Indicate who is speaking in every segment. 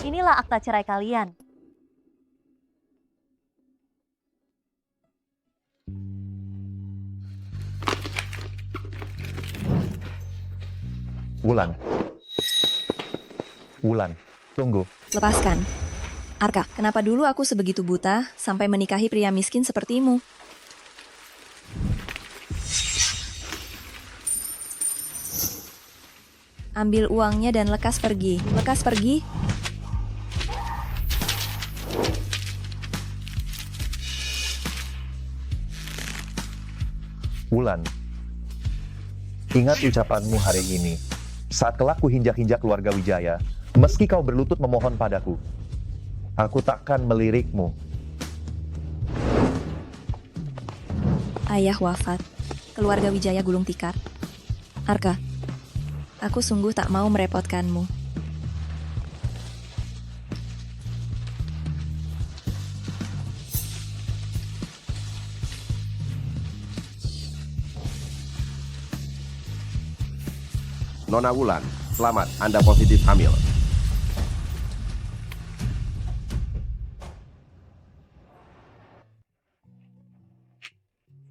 Speaker 1: Inilah akta cerai kalian.
Speaker 2: Wulan. Wulan, tunggu.
Speaker 3: Lepaskan. Arka, kenapa dulu aku sebegitu buta sampai menikahi pria miskin sepertimu? Ambil uangnya dan lekas pergi. Lekas pergi.
Speaker 2: Wulan, ingat ucapanmu hari ini. Saat kelak ku hinjak-hinjak keluarga Wijaya, meski kau berlutut memohon padaku, aku takkan melirikmu.
Speaker 3: Ayah wafat. Keluarga Wijaya gulung tikar. Arka, aku sungguh tak mau merepotkanmu.
Speaker 4: Nona Wulan, selamat, Anda positif hamil.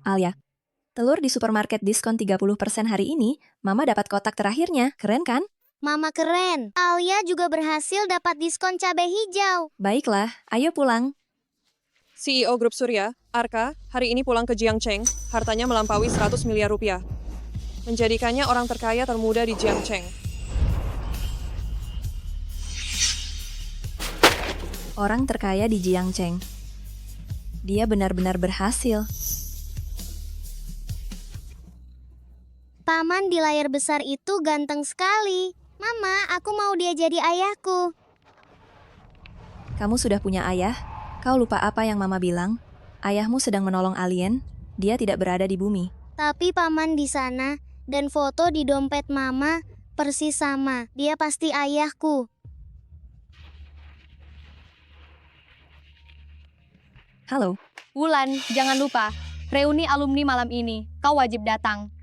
Speaker 3: Alia, telur di supermarket diskon 30% hari ini, Mama dapat kotak terakhirnya. Keren kan?
Speaker 5: Mama keren. Alia juga berhasil dapat diskon cabai hijau.
Speaker 3: Baiklah, ayo pulang.
Speaker 6: CEO Grup Surya, Arka, hari ini pulang ke Jiangcheng, hartanya melampaui 100 miliar rupiah. Menjadikannya orang terkaya termuda di Jiangcheng.
Speaker 3: Orang terkaya di Jiangcheng. Dia benar-benar berhasil.
Speaker 5: Paman di layar besar itu ganteng sekali. Mama, aku mau dia jadi ayahku.
Speaker 3: Kamu sudah punya ayah? Kau lupa apa yang Mama bilang? Ayahmu sedang menolong alien. Dia tidak berada di bumi.
Speaker 5: Tapi paman di sana dan foto di dompet Mama persis sama. Dia pasti ayahku.
Speaker 3: Halo,
Speaker 7: Wulan, jangan lupa, reuni alumni malam ini. Kau wajib datang.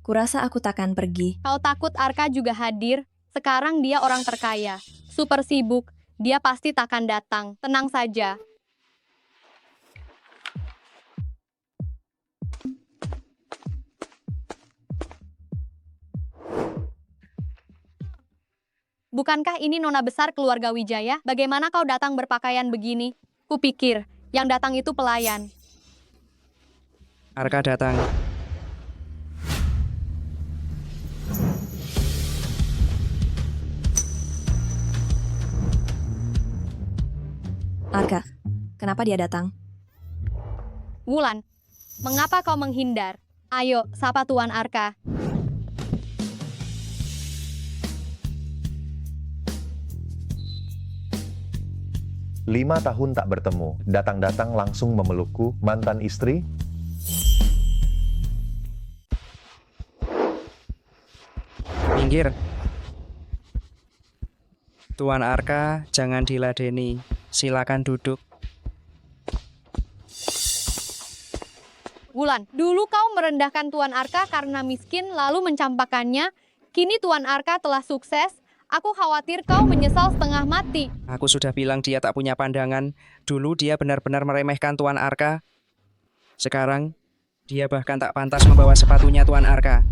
Speaker 3: kurasa aku takkan pergi.
Speaker 7: Kau takut Arka juga hadir? Sekarang dia orang terkaya. Super sibuk. Dia pasti takkan datang. Tenang saja. Bukankah ini nona besar keluarga Wijaya? Bagaimana kau datang berpakaian begini? Kupikir, yang datang itu pelayan.
Speaker 8: Arka datang.
Speaker 3: Arka, kenapa dia datang?
Speaker 7: Wulan, mengapa kau menghindar? Ayo, sapa Tuan Arka.
Speaker 2: Lima tahun tak bertemu, datang-datang langsung memelukku, mantan istri.
Speaker 8: Minggir. Tuan Arka, jangan diladeni. Silakan duduk.
Speaker 7: Wulan, dulu kau merendahkan Tuan Arka karena miskin lalu mencampakkannya. Kini Tuan Arka telah sukses. Aku khawatir kau menyesal setengah mati.
Speaker 8: Aku sudah bilang dia tak punya pandangan. Dulu dia benar-benar meremehkan Tuan Arka. Sekarang, dia bahkan tak pantas membawa sepatunya Tuan Arka.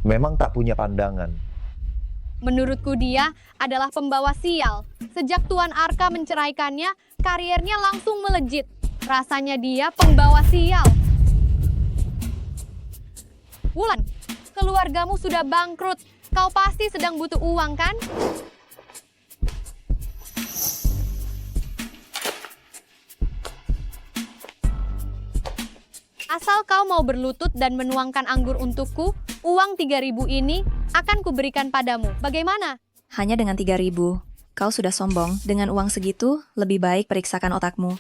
Speaker 2: Memang tak punya pandangan.
Speaker 7: Menurutku dia adalah pembawa sial. Sejak Tuan Arka menceraikannya, karirnya langsung melejit. Rasanya dia pembawa sial. Wulan, keluargamu sudah bangkrut. Kau pasti sedang butuh uang, kan? Asal kau mau berlutut dan menuangkan anggur untukku, uang 3.000 ini akan kuberikan padamu. Bagaimana?
Speaker 3: Hanya dengan 3.000. Kau sudah sombong. Dengan uang segitu, lebih baik periksakan otakmu.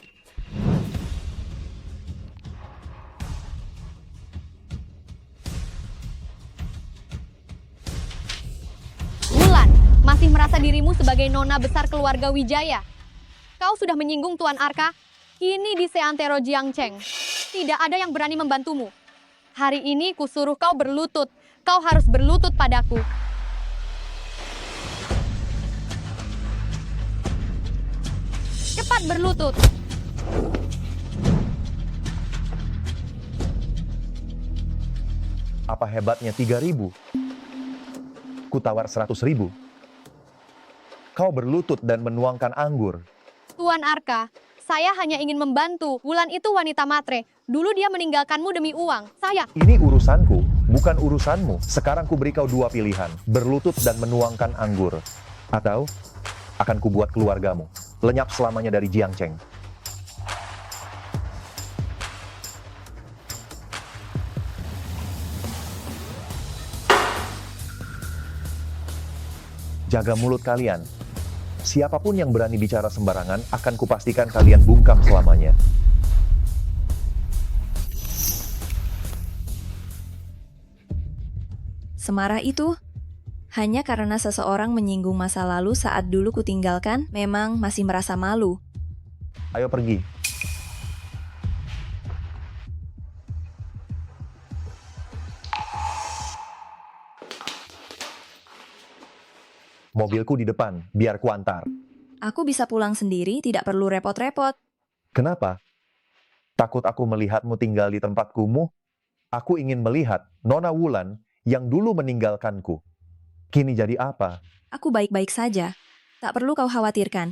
Speaker 7: Wulan, masih merasa dirimu sebagai nona besar keluarga Wijaya. Kau sudah menyinggung Tuan Arka. Kini di Seantero Jiangcheng. Tidak ada yang berani membantumu. Hari ini kusuruh kau berlutut. Kau harus berlutut padaku. cepat berlutut.
Speaker 2: Apa hebatnya 3.000? Kutawar 100.000. Kau berlutut dan menuangkan anggur.
Speaker 7: Tuan Arka, saya hanya ingin membantu. Wulan itu wanita matre. Dulu dia meninggalkanmu demi uang. Saya...
Speaker 2: Ini urusanku, bukan urusanmu. Sekarang ku beri kau dua pilihan. Berlutut dan menuangkan anggur. Atau akan kubuat keluargamu lenyap selamanya dari Jiangcheng. Jaga mulut kalian. Siapapun yang berani bicara sembarangan akan kupastikan kalian bungkam selamanya.
Speaker 3: Semarah itu? Hanya karena seseorang menyinggung masa lalu saat dulu kutinggalkan, memang masih merasa malu.
Speaker 2: Ayo pergi. Mobilku di depan, biar kuantar.
Speaker 3: Aku bisa pulang sendiri, tidak perlu repot-repot.
Speaker 2: Kenapa? Takut aku melihatmu tinggal di tempat kumuh? Aku ingin melihat Nona Wulan yang dulu meninggalkanku. Kini jadi apa?
Speaker 3: Aku baik-baik saja. Tak perlu kau khawatirkan.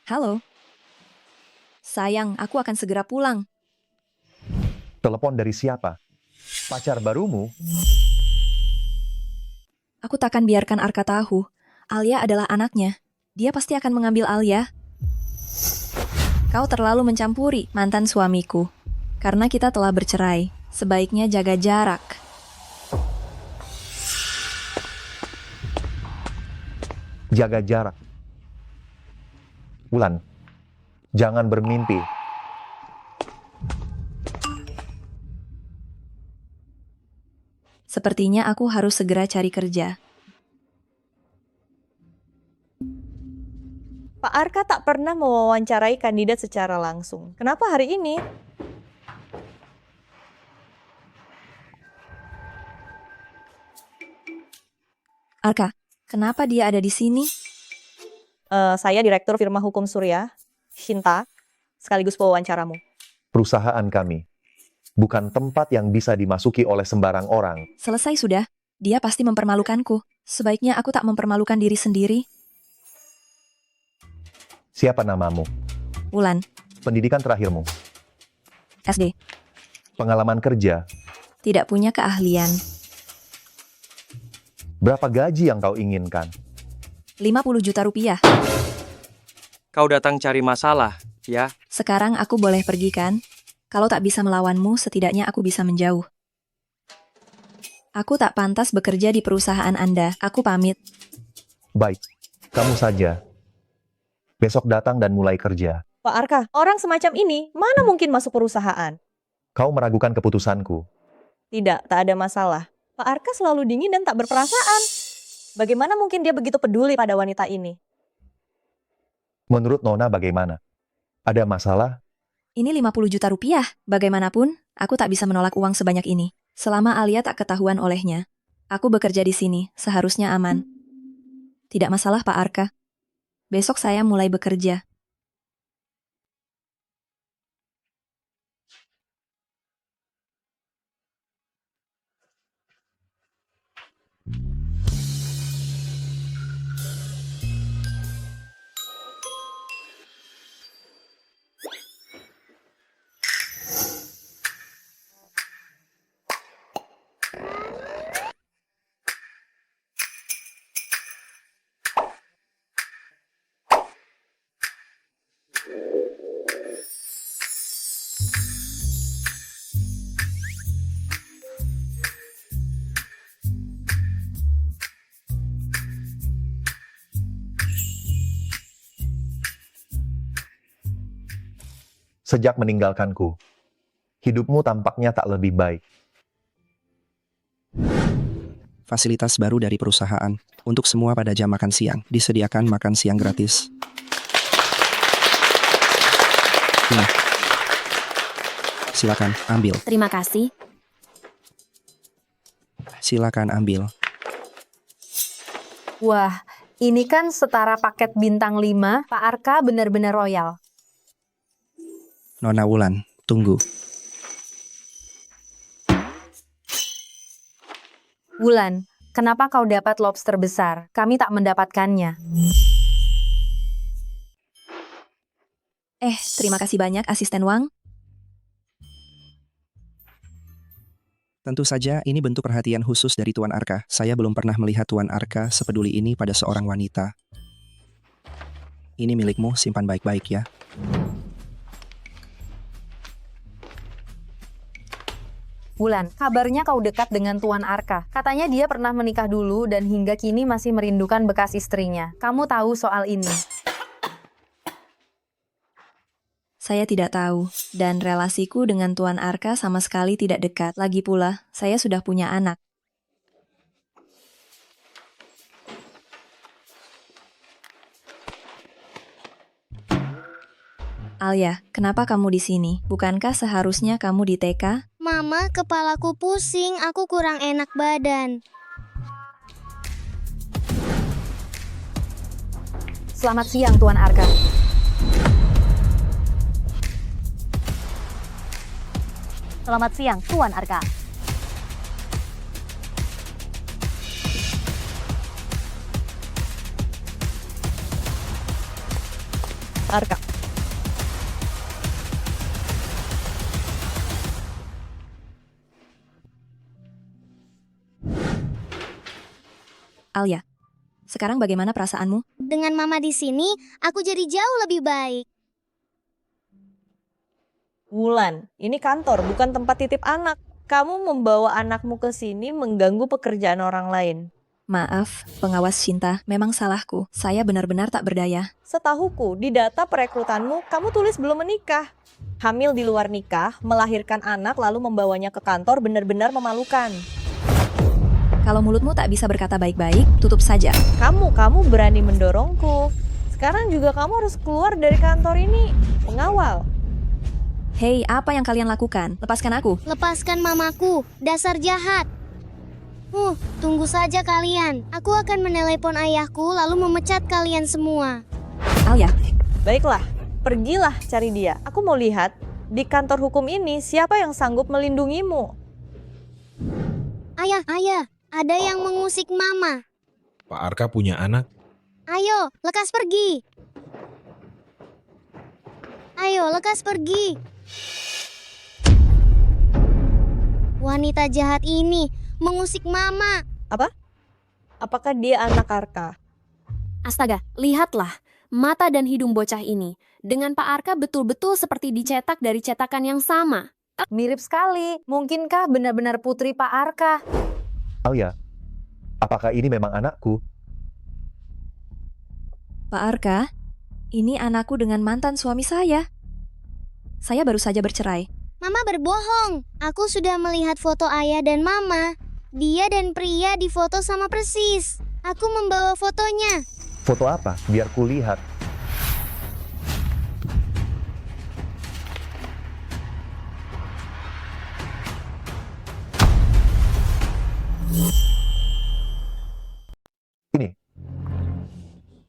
Speaker 3: Halo. Sayang, aku akan segera pulang.
Speaker 2: Telepon dari siapa? Pacar barumu?
Speaker 3: Aku takkan biarkan Arka tahu. Alia adalah anaknya. Dia pasti akan mengambil Alia. Kau terlalu mencampuri mantan suamiku. Karena kita telah bercerai. Sebaiknya jaga jarak.
Speaker 2: Jaga jarak. Wulan, jangan bermimpi.
Speaker 3: Sepertinya aku harus segera cari kerja.
Speaker 1: Pak Arka tak pernah mewawancarai kandidat secara langsung. Kenapa hari ini?
Speaker 3: Arka, kenapa dia ada di sini?
Speaker 1: Saya Direktur Firma Hukum Surya, Shinta, sekaligus pewawancaramu.
Speaker 2: Perusahaan kami bukan tempat yang bisa dimasuki oleh sembarang orang.
Speaker 3: Selesai sudah. Dia pasti mempermalukanku. Sebaiknya aku tak mempermalukan diri sendiri.
Speaker 2: Siapa namamu?
Speaker 3: Wulan,
Speaker 2: Pendidikan terakhirmu?
Speaker 3: SD.
Speaker 2: Pengalaman kerja?
Speaker 3: Tidak punya keahlian.
Speaker 2: Berapa gaji yang kau inginkan?
Speaker 3: 50 juta rupiah.
Speaker 8: Kau datang cari masalah, ya?
Speaker 3: Sekarang aku boleh pergi kan? Kalau tak bisa melawanmu, setidaknya aku bisa menjauh. Aku tak pantas bekerja di perusahaan Anda. Aku pamit.
Speaker 2: Baik, kamu saja. Besok datang dan mulai kerja.
Speaker 1: Pak Arka, orang semacam ini mana mungkin masuk perusahaan?
Speaker 2: Kau meragukan keputusanku.
Speaker 1: Tidak, tak ada masalah. Pak Arka selalu dingin dan tak berperasaan. Bagaimana mungkin dia begitu peduli pada wanita ini?
Speaker 2: Menurut Nona bagaimana? Ada masalah?
Speaker 3: Ini 50 juta rupiah. Bagaimanapun, aku tak bisa menolak uang sebanyak ini. Selama Alia tak ketahuan olehnya. Aku bekerja di sini, seharusnya aman. Tidak masalah, Pak Arka. Besok saya mulai bekerja.
Speaker 2: Sejak meninggalkanku, hidupmu tampaknya tak lebih baik.
Speaker 8: Fasilitas baru dari perusahaan. Untuk semua pada jam makan siang, disediakan makan siang gratis. Ini. Silakan, ambil.
Speaker 9: Terima kasih.
Speaker 8: Silakan ambil.
Speaker 9: Wah, ini kan setara paket bintang 5. Pak Arka benar-benar royal.
Speaker 8: Nona Wulan, tunggu.
Speaker 9: Wulan, kenapa kau dapat lobster besar? Kami tak mendapatkannya.
Speaker 3: Terima kasih banyak, Asisten Wang.
Speaker 8: Tentu saja ini bentuk perhatian khusus dari Tuan Arka. Saya belum pernah melihat Tuan Arka sepeduli ini pada seorang wanita. Ini milikmu, simpan baik-baik ya.
Speaker 9: Wulan, kabarnya kau dekat dengan Tuan Arka. Katanya dia pernah menikah dulu dan hingga kini masih merindukan bekas istrinya. Kamu tahu soal ini?
Speaker 3: Saya tidak tahu, dan relasiku dengan Tuan Arka sama sekali tidak dekat. Lagi pula, saya sudah punya anak. Alia, kenapa kamu di sini? Bukankah seharusnya kamu di TK?
Speaker 5: Mama, kepalaku pusing, aku kurang enak badan.
Speaker 9: Selamat siang, Tuan Arka.
Speaker 1: Selamat siang, Tuan Arka. Arka.
Speaker 3: Alia, sekarang bagaimana perasaanmu?
Speaker 5: Dengan Mama di sini, aku jadi jauh lebih baik.
Speaker 1: Wulan, ini kantor, bukan tempat titip anak. Kamu membawa anakmu ke sini mengganggu pekerjaan orang lain.
Speaker 3: Maaf, pengawas Cinta, memang salahku. Saya benar-benar tak berdaya.
Speaker 1: Setahuku, di data perekrutanmu, kamu tulis belum menikah. Hamil di luar nikah, melahirkan anak lalu membawanya ke kantor benar-benar memalukan.
Speaker 3: Kalau mulutmu tak bisa berkata baik-baik, tutup saja.
Speaker 1: Kamu berani mendorongku. Sekarang juga kamu harus keluar dari kantor ini. Pengawal.
Speaker 3: Hei, apa yang kalian lakukan? Lepaskan aku.
Speaker 5: Lepaskan mamaku, dasar jahat. Tunggu saja kalian. Aku akan menelepon ayahku lalu memecat kalian semua.
Speaker 3: Alia,
Speaker 1: Baiklah, pergilah cari dia. Aku mau lihat di kantor hukum ini siapa yang sanggup melindungimu.
Speaker 5: Ayah, ada yang mengusik mama.
Speaker 10: Pak Arka punya anak.
Speaker 5: Ayo, lekas pergi. Ayo, lekas pergi. Wanita jahat ini mengusik mama.
Speaker 1: Apakah dia anak Arka?
Speaker 11: Astaga, lihatlah mata dan hidung bocah ini. Dengan Pak Arka betul-betul seperti dicetak dari cetakan yang sama.
Speaker 9: Mirip sekali. Mungkinkah benar-benar putri Pak Arka?
Speaker 2: Alia, apakah ini memang anakku?
Speaker 3: Pak Arka, ini anakku dengan mantan suami saya. Saya baru saja bercerai.
Speaker 5: Mama berbohong. Aku sudah melihat foto ayah dan mama. Dia dan pria difoto sama persis. Aku membawa fotonya.
Speaker 2: Foto apa? Biar kulihat.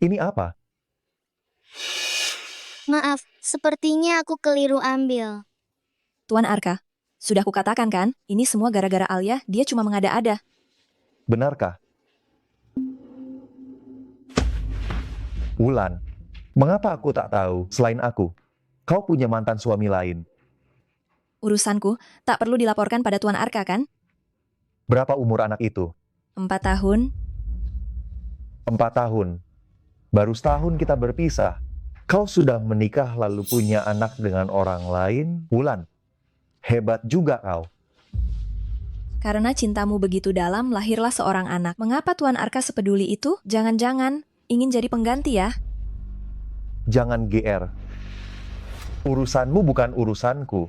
Speaker 2: Ini apa?
Speaker 5: Maaf, sepertinya aku keliru ambil.
Speaker 3: Tuan Arka, sudah kukatakan kan, ini semua gara-gara Alia, dia cuma mengada-ada.
Speaker 2: Benarkah? Wulan, mengapa aku tak tahu selain aku? Kau punya mantan suami lain.
Speaker 3: Urusanku tak perlu dilaporkan pada Tuan Arka kan?
Speaker 2: Berapa umur anak itu?
Speaker 3: 4 tahun.
Speaker 2: 4 tahun. Baru setahun kita berpisah. Kau sudah menikah lalu punya anak dengan orang lain? Wulan, hebat juga kau.
Speaker 3: Karena cintamu begitu dalam, lahirlah seorang anak. Mengapa Tuan Arka sepeduli itu? Jangan-jangan ingin jadi pengganti ya?
Speaker 2: Jangan GR. Urusanmu bukan urusanku.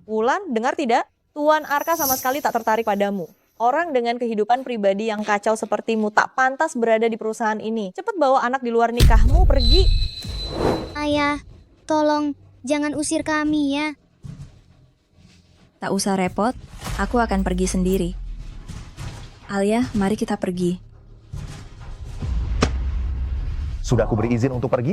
Speaker 1: Wulan, dengar tidak? Tuan Arka sama sekali tak tertarik padamu. Orang dengan kehidupan pribadi yang kacau sepertimu tak pantas berada di perusahaan ini. Cepat bawa anak di luar nikahmu, pergi.
Speaker 5: Ayah, tolong jangan usir kami ya.
Speaker 3: Tak usah repot, aku akan pergi sendiri. Alia, mari kita pergi.
Speaker 2: Sudah aku beri izin untuk pergi?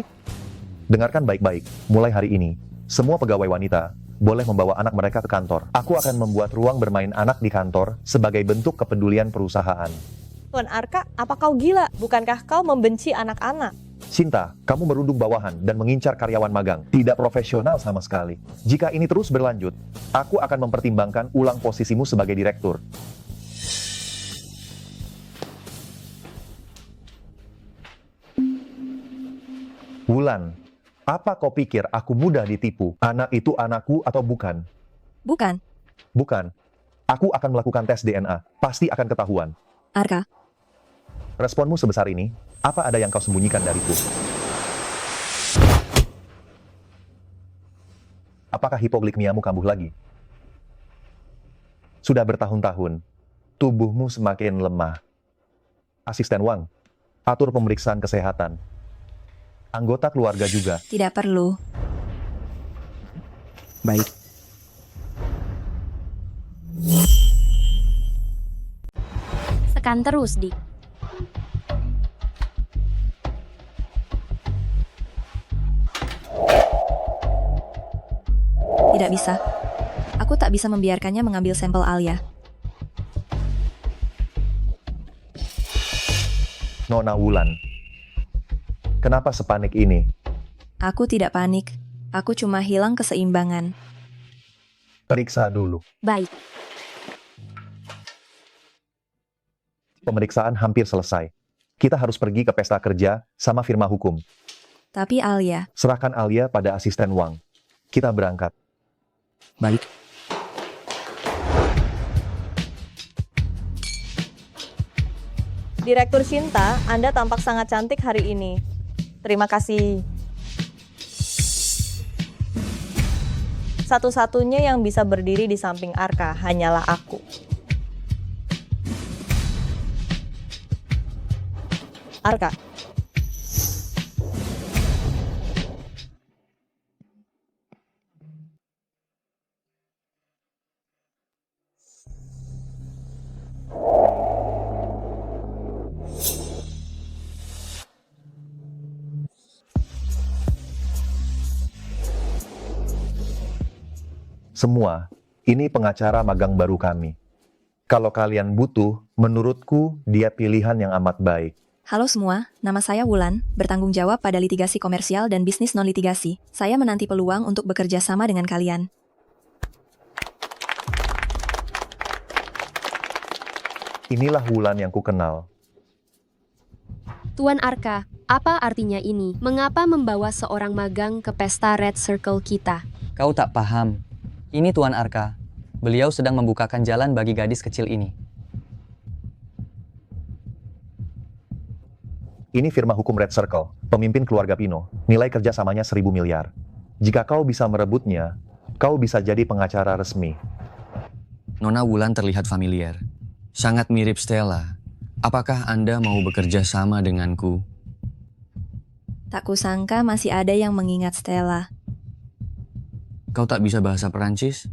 Speaker 2: Dengarkan baik-baik, mulai hari ini, semua pegawai wanita boleh membawa anak mereka ke kantor. Aku akan membuat ruang bermain anak di kantor sebagai bentuk kepedulian perusahaan.
Speaker 1: Tuan Arka, apa kau gila? Bukankah kau membenci anak-anak?
Speaker 2: Cinta, kamu merunduk bawahan dan mengincar karyawan magang. Tidak profesional sama sekali. Jika ini terus berlanjut, aku akan mempertimbangkan ulang posisimu sebagai direktur. Wulan, apa kau pikir aku mudah ditipu? Anak itu anakku atau bukan?
Speaker 3: Bukan,
Speaker 2: Bukan. Aku akan melakukan tes DNA. Pasti akan ketahuan.
Speaker 3: Arka.
Speaker 2: Responmu sebesar ini, apa ada yang kau sembunyikan dariku? Apakah hipoglikemiamu kambuh lagi? Sudah bertahun-tahun, tubuhmu semakin lemah. Asisten Wang, atur pemeriksaan kesehatan. Anggota keluarga juga.
Speaker 3: Tidak perlu.
Speaker 8: Baik.
Speaker 11: Tekan terus, Dik.
Speaker 3: Tidak bisa. Aku tak bisa membiarkannya mengambil sampel Alia.
Speaker 2: Nona Wulan, kenapa sepanik ini?
Speaker 3: Aku tidak panik. Aku cuma hilang keseimbangan.
Speaker 2: Periksa dulu.
Speaker 11: Baik.
Speaker 2: Pemeriksaan hampir selesai. Kita harus pergi ke pesta kerja sama firma hukum.
Speaker 3: Tapi Alia,
Speaker 2: Serahkan Alia pada asisten Wang. Kita berangkat.
Speaker 8: Baik.
Speaker 1: Direktur Cinta, Anda tampak sangat cantik hari ini. Terima kasih. Satu-satunya yang bisa berdiri di samping Arka hanyalah aku. Arka.
Speaker 2: Semua, ini pengacara magang baru kami. Kalau kalian butuh, menurutku dia pilihan yang amat baik.
Speaker 3: halo semua, nama saya Wulan, bertanggung jawab pada litigasi komersial dan bisnis non-litigasi. Saya menanti peluang untuk bekerja sama dengan kalian.
Speaker 2: Inilah Wulan yang kukenal.
Speaker 11: Tuan Arka, apa artinya ini? Mengapa membawa seorang magang ke pesta Red Circle kita?
Speaker 12: Kau tak paham. Ini Tuan Arka. Beliau sedang membukakan jalan bagi gadis kecil ini.
Speaker 2: Ini firma hukum Red Circle, pemimpin keluarga Pino. Nilai kerjasamanya 1.000 miliar. Jika kau bisa merebutnya, kau bisa jadi pengacara resmi.
Speaker 12: Nona Wulan terlihat familiar. Sangat mirip Stella. Apakah Anda mau bekerja sama denganku?
Speaker 3: Tak kusangka masih ada yang mengingat Stella.
Speaker 12: Kau tak bisa bahasa Perancis?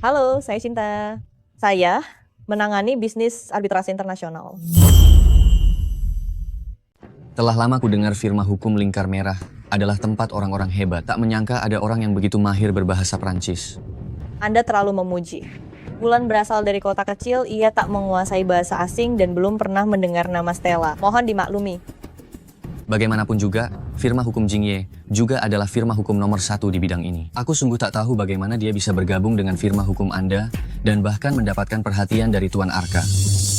Speaker 1: Halo, saya Cinta. Saya menangani bisnis arbitrase internasional.
Speaker 12: Telah lama ku dengar firma hukum Lingkar Merah adalah tempat orang-orang hebat. Tak menyangka ada orang yang begitu mahir berbahasa Perancis.
Speaker 1: Anda terlalu memuji. Wulan berasal dari kota kecil, ia tak menguasai bahasa asing dan belum pernah mendengar nama Stella. Mohon dimaklumi.
Speaker 12: Bagaimanapun juga, firma hukum Jingye juga adalah firma hukum nomor 1 di bidang ini. Aku sungguh tak tahu bagaimana dia bisa bergabung dengan firma hukum Anda dan bahkan mendapatkan perhatian dari Tuan Arka.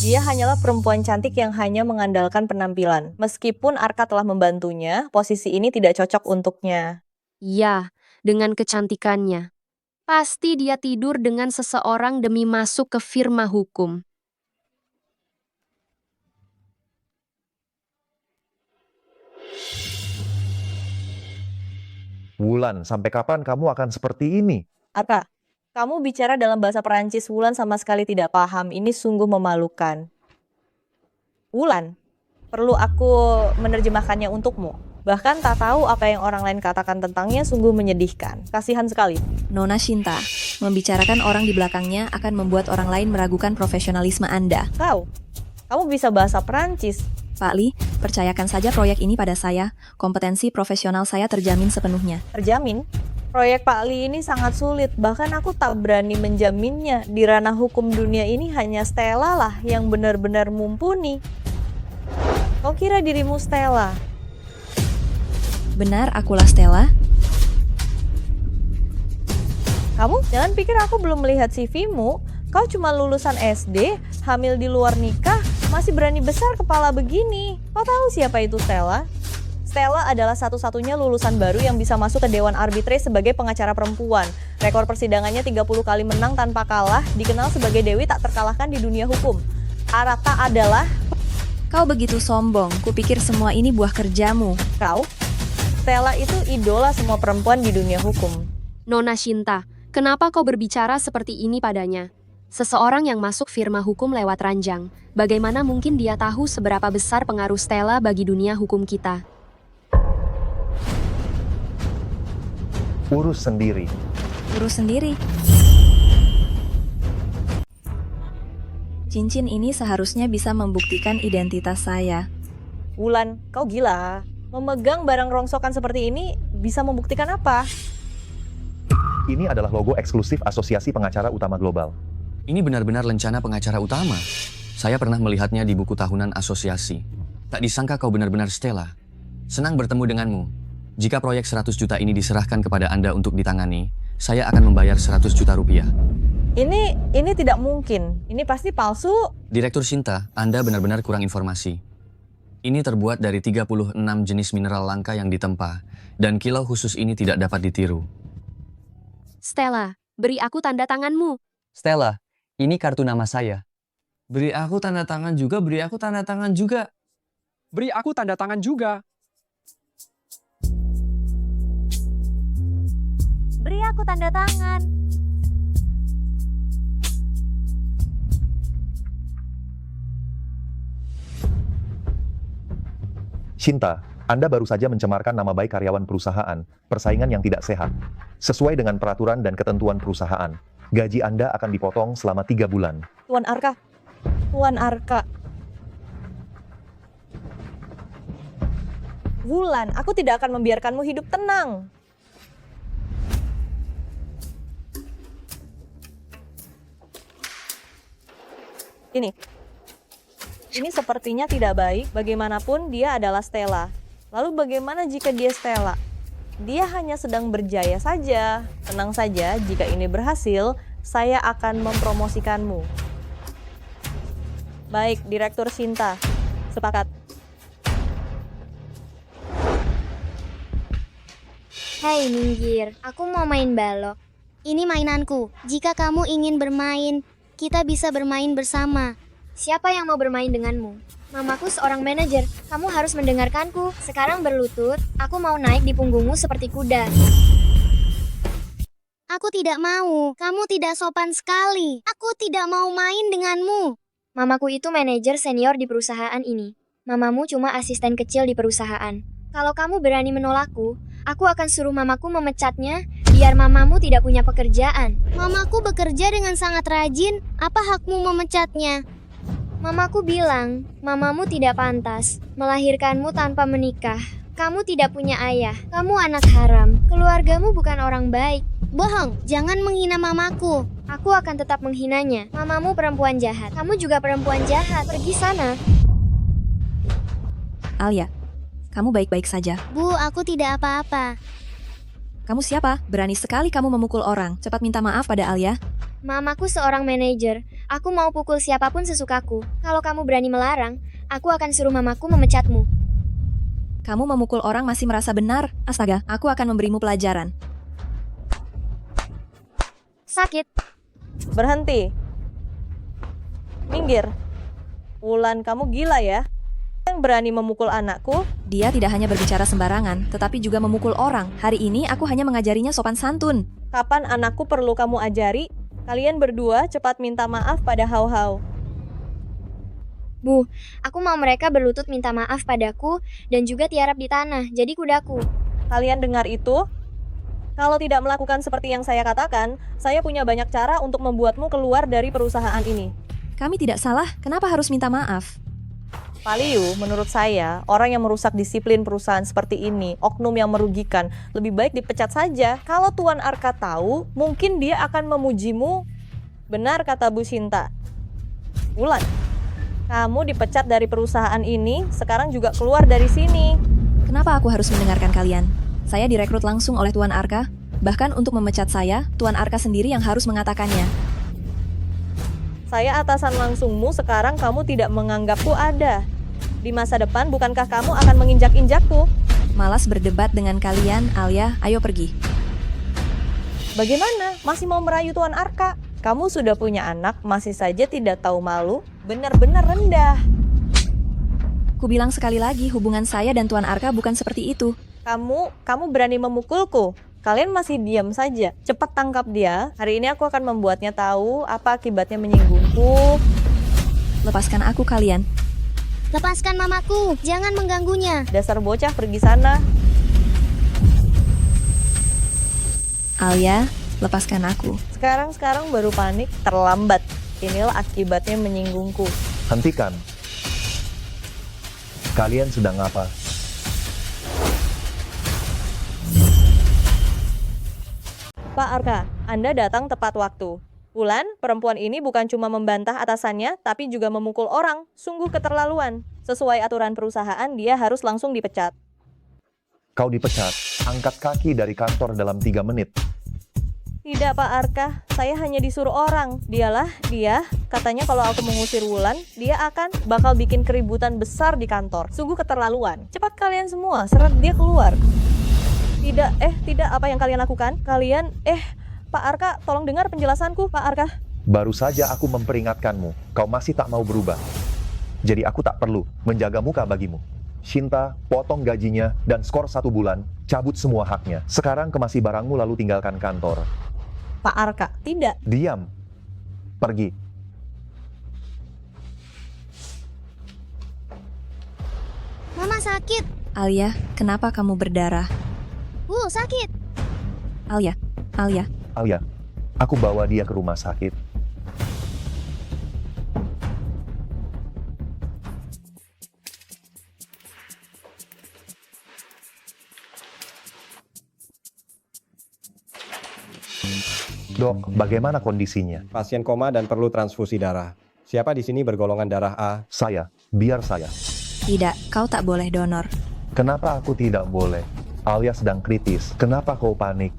Speaker 1: Dia hanyalah perempuan cantik yang hanya mengandalkan penampilan. Meskipun Arka telah membantunya, posisi ini tidak cocok untuknya.
Speaker 11: Ya, dengan kecantikannya. Pasti dia tidur dengan seseorang demi masuk ke firma hukum.
Speaker 2: Wulan, sampai kapan kamu akan seperti ini?
Speaker 1: Arka, kamu bicara dalam bahasa Perancis, Wulan sama sekali tidak paham. Ini sungguh memalukan. Wulan, perlu aku menerjemahkannya untukmu? Bahkan tak tahu apa yang orang lain katakan tentangnya sungguh menyedihkan. Kasihan sekali.
Speaker 3: Nona Shinta, membicarakan orang di belakangnya akan membuat orang lain meragukan profesionalisme Anda.
Speaker 1: Kamu bisa bahasa Perancis.
Speaker 3: Pak Li, percayakan saja proyek ini pada saya. Kompetensi profesional saya terjamin sepenuhnya.
Speaker 1: Terjamin? Proyek Pak Li ini sangat sulit, bahkan aku tak berani menjaminnya. Di ranah hukum dunia ini hanya Stella lah yang benar-benar mumpuni. Kau kira dirimu Stella?
Speaker 3: Benar, akulah Stella.
Speaker 1: Kamu jangan pikir aku belum melihat CV-mu. Kau cuma lulusan SD, hamil di luar nikah, masih berani besar kepala begini. Kau tahu siapa itu Stella? Stella adalah satu-satunya lulusan baru yang bisa masuk ke Dewan Arbitrase sebagai pengacara perempuan. Rekor persidangannya 30 kali menang tanpa kalah, dikenal sebagai Dewi tak terkalahkan di dunia hukum. Arata adalah...
Speaker 3: Kau begitu sombong, kupikir semua ini buah kerjamu.
Speaker 1: Kau? Stella itu idola semua perempuan di dunia hukum.
Speaker 11: Nona Shinta, kenapa kau berbicara seperti ini padanya? Seseorang yang masuk firma hukum lewat ranjang, bagaimana mungkin dia tahu seberapa besar pengaruh Stella bagi dunia hukum kita?
Speaker 2: Urus sendiri.
Speaker 3: Urus sendiri. Cincin ini seharusnya bisa membuktikan identitas saya.
Speaker 1: Wulan, kau gila. Memegang barang rongsokan seperti ini bisa membuktikan apa?
Speaker 2: Ini adalah logo eksklusif Asosiasi Pengacara Utama Global.
Speaker 12: Ini benar-benar lencana pengacara utama. Saya pernah melihatnya di buku tahunan asosiasi. Tak disangka kau benar-benar Stella. Senang bertemu denganmu. Jika proyek 100 juta ini diserahkan kepada Anda untuk ditangani, saya akan membayar 100 juta rupiah.
Speaker 1: Ini tidak mungkin. Ini pasti palsu.
Speaker 12: Direktur Shinta, Anda benar-benar kurang informasi. Ini terbuat dari 36 jenis mineral langka yang ditempa, dan kilau khusus ini tidak dapat ditiru.
Speaker 11: Stella, beri aku tanda tanganmu.
Speaker 13: Stella, ini kartu nama saya. Beri aku tanda tangan juga, beri aku tanda tangan juga.
Speaker 14: Beri aku tanda tangan juga.
Speaker 5: Beri aku tanda tangan.
Speaker 2: Shinta, Anda baru saja mencemarkan nama baik karyawan perusahaan, persaingan yang tidak sehat. Sesuai dengan peraturan dan ketentuan perusahaan, gaji Anda akan dipotong selama 3 bulan.
Speaker 1: Tuan Arka. Wulan, aku tidak akan membiarkanmu hidup tenang. Ini sepertinya tidak baik, bagaimanapun dia adalah Stella. Lalu bagaimana jika dia Stella? Dia hanya sedang berjaya saja. Tenang saja, jika ini berhasil, saya akan mempromosikanmu. Baik, Direktur Shinta. Sepakat.
Speaker 5: Hei minggir, aku mau main balok. Ini mainanku. Jika kamu ingin bermain, kita bisa bermain bersama. Siapa yang mau bermain denganmu? Mamaku seorang manajer. Kamu harus mendengarkanku. Sekarang berlutut. Aku mau naik di punggungmu seperti kuda. Aku tidak mau. Kamu tidak sopan sekali. Aku tidak mau main denganmu. Mamaku itu manajer senior di perusahaan ini. Mamamu cuma asisten kecil di perusahaan. Kalau kamu berani menolakku, aku akan suruh mamaku memecatnya, biar mamamu tidak punya pekerjaan. Mamaku bekerja dengan sangat rajin. Apa hakmu memecatnya? Mamaku bilang, mamamu tidak pantas melahirkanmu tanpa menikah. Kamu tidak punya ayah. Kamu anak haram. Keluargamu bukan orang baik. Bohong, jangan menghina mamaku. Aku akan tetap menghinanya. Mamamu perempuan jahat. Kamu juga perempuan jahat. Pergi sana.
Speaker 3: Alia, kamu baik-baik saja.
Speaker 5: Bu, aku tidak apa-apa.
Speaker 3: Kamu siapa? Berani sekali kamu memukul orang. Cepat minta maaf pada Alia.
Speaker 5: Mamaku seorang manajer. Aku mau pukul siapapun sesukaku. Kalau kamu berani melarang, aku akan suruh mamaku memecatmu.
Speaker 3: Kamu memukul orang masih merasa benar? Astaga, aku akan memberimu pelajaran.
Speaker 5: Sakit.
Speaker 1: Berhenti. Minggir. Wulan, kamu gila ya? Yang berani memukul anakku?
Speaker 3: Dia tidak hanya berbicara sembarangan, tetapi juga memukul orang. Hari ini aku hanya mengajarinya sopan santun.
Speaker 1: Kapan anakku perlu kamu ajari? Kalian berdua cepat minta maaf pada Hau Hau.
Speaker 5: Bu, aku mau mereka berlutut minta maaf padaku dan juga tiarap di tanah, jadi kudaku.
Speaker 1: Kalian dengar itu? Kalau tidak melakukan seperti yang saya katakan, saya punya banyak cara untuk membuatmu keluar dari perusahaan ini.
Speaker 3: Kami tidak salah, kenapa harus minta maaf?
Speaker 1: Pak Liu, menurut saya, orang yang merusak disiplin perusahaan seperti ini, oknum yang merugikan, lebih baik dipecat saja. Kalau Tuan Arka tahu, mungkin dia akan memujimu. Benar kata Bu Sinta. Wulan, kamu dipecat dari perusahaan ini, sekarang juga keluar dari sini.
Speaker 3: Kenapa aku harus mendengarkan kalian? Saya direkrut langsung oleh Tuan Arka. Bahkan untuk memecat saya, Tuan Arka sendiri yang harus mengatakannya.
Speaker 1: Saya atasan langsungmu, sekarang kamu tidak menganggapku ada. Di masa depan, bukankah kamu akan menginjak-injakku?
Speaker 3: Malas berdebat dengan kalian, Alia, ayo pergi.
Speaker 1: Bagaimana? Masih mau merayu Tuan Arka? Kamu sudah punya anak, masih saja tidak tahu malu? Benar-benar rendah.
Speaker 3: Ku bilang sekali lagi, hubungan saya dan Tuan Arka bukan seperti itu.
Speaker 1: Kamu berani memukulku? Kalian masih diam saja. Cepat tangkap dia. Hari ini aku akan membuatnya tahu apa akibatnya menyinggungku.
Speaker 3: Lepaskan aku kalian.
Speaker 5: Lepaskan mamaku, jangan mengganggunya.
Speaker 1: Dasar bocah, pergi sana.
Speaker 3: Alia, lepaskan aku.
Speaker 1: Sekarang baru panik, terlambat. Inilah akibatnya menyinggungku.
Speaker 2: Hentikan. Kalian sedang apa?
Speaker 1: Pak Arka, Anda datang tepat waktu. Wulan, perempuan ini bukan cuma membantah atasannya, tapi juga memukul orang. Sungguh keterlaluan. Sesuai aturan perusahaan, dia harus langsung dipecat.
Speaker 2: Kau dipecat. Angkat kaki dari kantor dalam 3 menit.
Speaker 1: Tidak Pak Arka, saya hanya disuruh orang. Dia, katanya kalau aku mengusir Wulan, dia bakal bikin keributan besar di kantor. Sungguh keterlaluan. Cepat kalian semua, seret dia keluar. Tidak, apa yang kalian lakukan? Pak Arka, tolong dengar penjelasanku, Pak Arka.
Speaker 2: Baru saja aku memperingatkanmu. Kau masih tak mau berubah. Jadi aku tak perlu menjaga muka bagimu. Shinta, potong gajinya dan skor 1 bulan, cabut semua haknya. Sekarang kemasi barangmu lalu tinggalkan kantor.
Speaker 1: Pak Arka, tidak.
Speaker 2: Diam. Pergi.
Speaker 5: Mama sakit.
Speaker 3: Alia, kenapa kamu berdarah?
Speaker 5: Sakit.
Speaker 3: Alia,
Speaker 2: Alia, aku bawa dia ke rumah sakit. Dok, bagaimana kondisinya?
Speaker 15: Pasien koma dan perlu transfusi darah. Siapa di sini bergolongan darah A?
Speaker 2: Saya, biar saya.
Speaker 3: Tidak, kau tak boleh donor.
Speaker 2: Kenapa aku tidak boleh? Alia sedang kritis. Kenapa kau panik?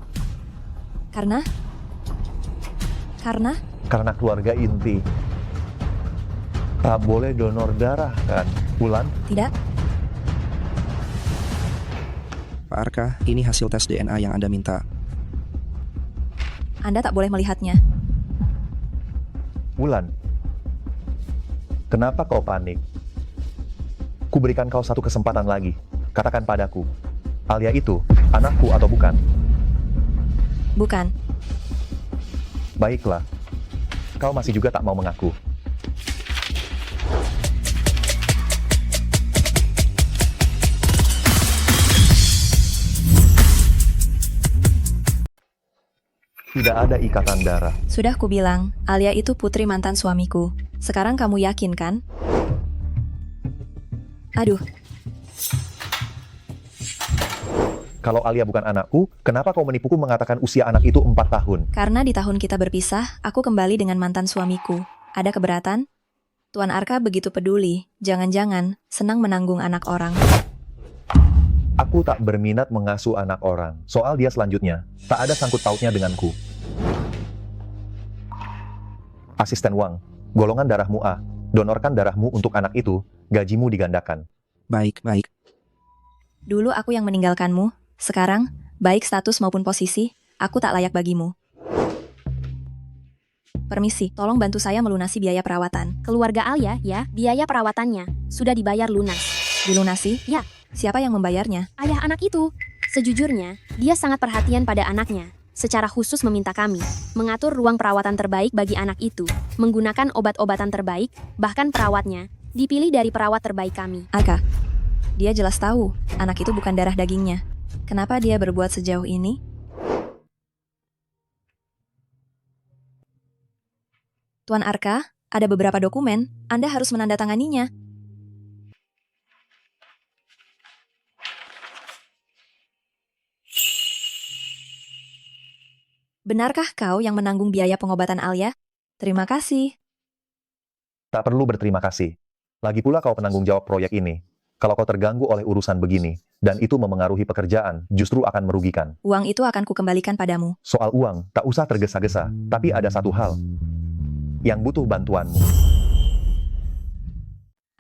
Speaker 3: Karena
Speaker 2: Karena keluarga inti. Tak boleh donor darah, kan? Wulan?
Speaker 3: Tidak.
Speaker 8: Pak Arka, ini hasil tes DNA yang Anda minta.
Speaker 3: Anda tak boleh melihatnya.
Speaker 2: Wulan, kenapa kau panik? Kuberikan kau satu kesempatan lagi. Katakan padaku, Alia itu anakku atau bukan?
Speaker 3: Bukan.
Speaker 2: Baiklah, kau masih juga tak mau mengaku. Tidak ada ikatan darah.
Speaker 3: Sudah kubilang, Alia itu putri mantan suamiku. Sekarang kamu yakin kan? Aduh,
Speaker 2: Kalau Alia bukan anakku, kenapa kau menipuku mengatakan usia anak itu 4 tahun?
Speaker 3: karena di tahun kita berpisah, aku kembali dengan mantan suamiku. Ada keberatan? Tuan Arka begitu peduli, jangan-jangan senang menanggung anak orang.
Speaker 2: Aku tak berminat mengasuh anak orang. Soal dia selanjutnya, tak ada sangkut pautnya denganku. Asisten Wang, golongan darahmu A. Donorkan darahmu untuk anak itu, gajimu digandakan.
Speaker 8: Baik.
Speaker 3: Dulu aku yang meninggalkanmu, sekarang, baik status maupun posisi, aku tak layak bagimu. Permisi, tolong bantu saya melunasi biaya perawatan.
Speaker 11: Keluarga Alia, ya, biaya perawatannya sudah dibayar lunas.
Speaker 3: Dilunasi?
Speaker 11: Ya.
Speaker 3: Siapa yang membayarnya?
Speaker 11: Ayah anak itu. Sejujurnya, dia sangat perhatian pada anaknya. Secara khusus meminta kami mengatur ruang perawatan terbaik bagi anak itu, menggunakan obat-obatan terbaik, bahkan perawatnya Dipilih dari perawat terbaik kami.
Speaker 3: Arka, dia jelas tahu anak itu bukan darah dagingnya. Kenapa dia berbuat sejauh ini? Tuan Arka, ada beberapa dokumen. Anda harus menandatanganinya. Benarkah kau yang menanggung biaya pengobatan Alia? Terima kasih.
Speaker 2: Tak perlu berterima kasih. Lagi pula kau penanggung jawab proyek ini. Kalau kau terganggu oleh urusan begini, dan itu memengaruhi pekerjaan, justru akan merugikan.
Speaker 3: Uang itu akan kukembalikan padamu.
Speaker 2: Soal uang, tak usah tergesa-gesa. Tapi ada satu hal yang butuh bantuanmu.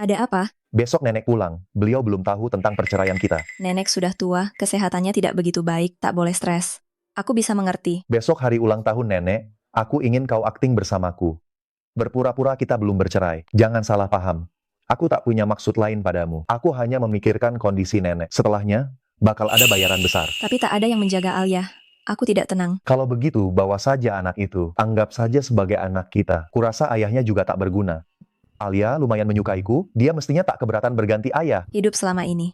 Speaker 3: Ada apa?
Speaker 2: Besok nenek pulang. Beliau belum tahu tentang perceraian kita.
Speaker 3: Nenek sudah tua, kesehatannya tidak begitu baik, tak boleh stres. Aku bisa mengerti.
Speaker 2: Besok hari ulang tahun nenek, aku ingin kau akting bersamaku. Berpura-pura kita belum bercerai. Jangan salah paham. Aku tak punya maksud lain padamu. Aku hanya memikirkan kondisi nenek. Setelahnya, bakal ada bayaran besar.
Speaker 3: Tapi tak ada yang menjaga Alia. Aku tidak tenang.
Speaker 2: Kalau begitu, bawa saja anak itu. Anggap saja sebagai anak kita. Kurasa ayahnya juga tak berguna. Alia lumayan menyukaiku, dia mestinya tak keberatan berganti ayah.
Speaker 3: Hidup selama ini.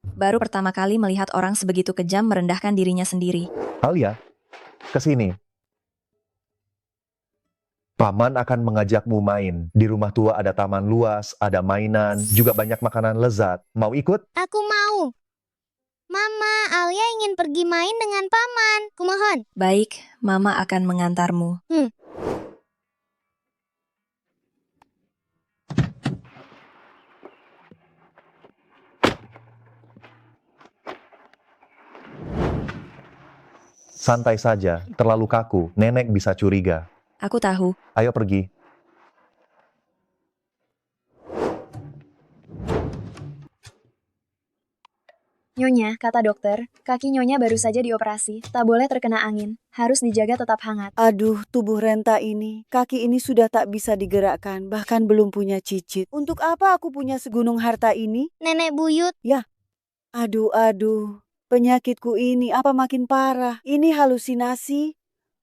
Speaker 3: Baru pertama kali melihat orang sebegitu kejam merendahkan dirinya sendiri.
Speaker 2: Alia, kesini. Paman akan mengajakmu main. Di rumah tua ada taman luas, ada mainan, juga banyak makanan lezat. Mau ikut?
Speaker 5: Aku mau. Mama, Alia ingin pergi main dengan paman. Kumohon.
Speaker 3: Baik, Mama akan mengantarmu.
Speaker 2: Santai saja, terlalu kaku, nenek bisa curiga.
Speaker 3: Aku tahu.
Speaker 2: Ayo pergi.
Speaker 16: Nyonya, kata dokter, kaki Nyonya baru saja dioperasi, tak boleh terkena angin, harus dijaga tetap hangat.
Speaker 17: Aduh, tubuh Renta ini, kaki ini sudah tak bisa digerakkan, bahkan belum punya cicit. Untuk apa aku punya segunung harta ini?
Speaker 5: Nenek buyut.
Speaker 17: Ya, aduh. Penyakitku ini apa makin parah? Ini halusinasi?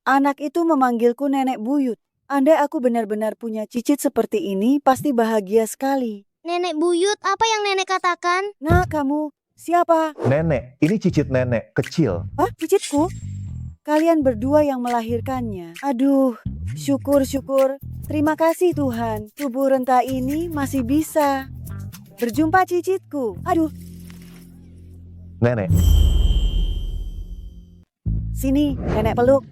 Speaker 17: Anak itu memanggilku nenek buyut. Andai aku benar-benar punya cicit seperti ini, pasti bahagia sekali.
Speaker 5: Nenek buyut, apa yang nenek katakan?
Speaker 17: Nah, kamu, siapa?
Speaker 2: Nenek, ini cicit nenek, kecil.
Speaker 17: Hah, cicitku? Kalian berdua yang melahirkannya. Aduh, syukur. Terima kasih Tuhan, tubuh Renta ini masih bisa. Berjumpa cicitku. Aduh.
Speaker 2: Nenek.
Speaker 17: Sini, nenek peluk.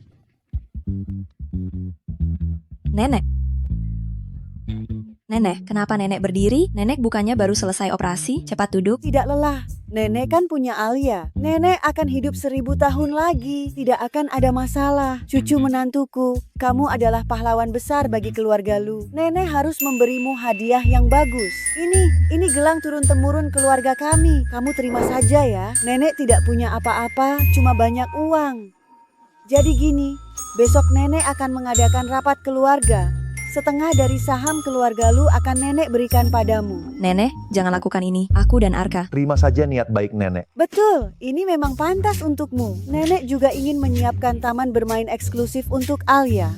Speaker 3: Nenek, kenapa nenek berdiri? Nenek bukannya baru selesai operasi? Cepat duduk.
Speaker 17: Tidak lelah. Nenek kan punya Alia. Nenek akan hidup 1000 tahun lagi. Tidak akan ada masalah. Cucu menantuku, kamu adalah pahlawan besar bagi keluarga Lu. Nenek harus memberimu hadiah yang bagus. Ini gelang turun-temurun keluarga kami. Kamu terima saja ya. Nenek tidak punya apa-apa, cuma banyak uang. Jadi gini, besok nenek akan mengadakan rapat keluarga. Setengah dari saham keluarga Lu akan nenek berikan padamu.
Speaker 3: Nenek, jangan lakukan ini. Aku dan Arka.
Speaker 2: Terima saja niat baik nenek.
Speaker 17: Betul, ini memang pantas untukmu. Nenek juga ingin menyiapkan taman bermain eksklusif untuk Alia.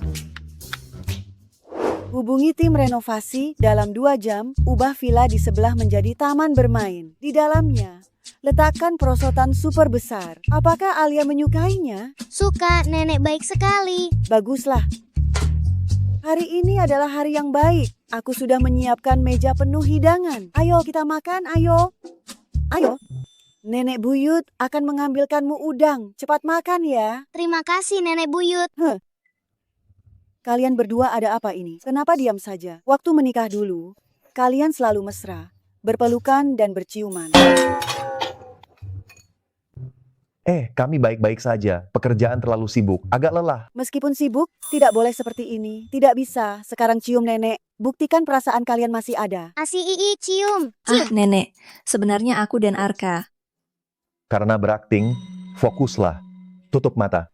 Speaker 17: Hubungi tim renovasi, dalam 2 jam, ubah villa di sebelah menjadi taman bermain. Di dalamnya, letakkan perosotan super besar. Apakah Alia menyukainya?
Speaker 5: Suka, nenek baik sekali.
Speaker 17: Baguslah. Hari ini adalah hari yang baik. Aku sudah menyiapkan meja penuh hidangan. Ayo kita makan, ayo. Nenek buyut akan mengambilkanmu udang. Cepat makan ya.
Speaker 5: Terima kasih nenek buyut.
Speaker 17: Kalian berdua ada apa ini? Kenapa diam saja? Waktu menikah dulu, kalian selalu mesra, berpelukan dan berciuman.
Speaker 2: Kami baik-baik saja. Pekerjaan terlalu sibuk, agak lelah.
Speaker 17: Meskipun sibuk, tidak boleh seperti ini. Tidak bisa. Sekarang cium nenek. Buktikan perasaan kalian masih ada.
Speaker 5: Ii, cium.
Speaker 3: Nenek, sebenarnya aku dan Arka.
Speaker 2: Karena berakting, fokuslah. Tutup mata.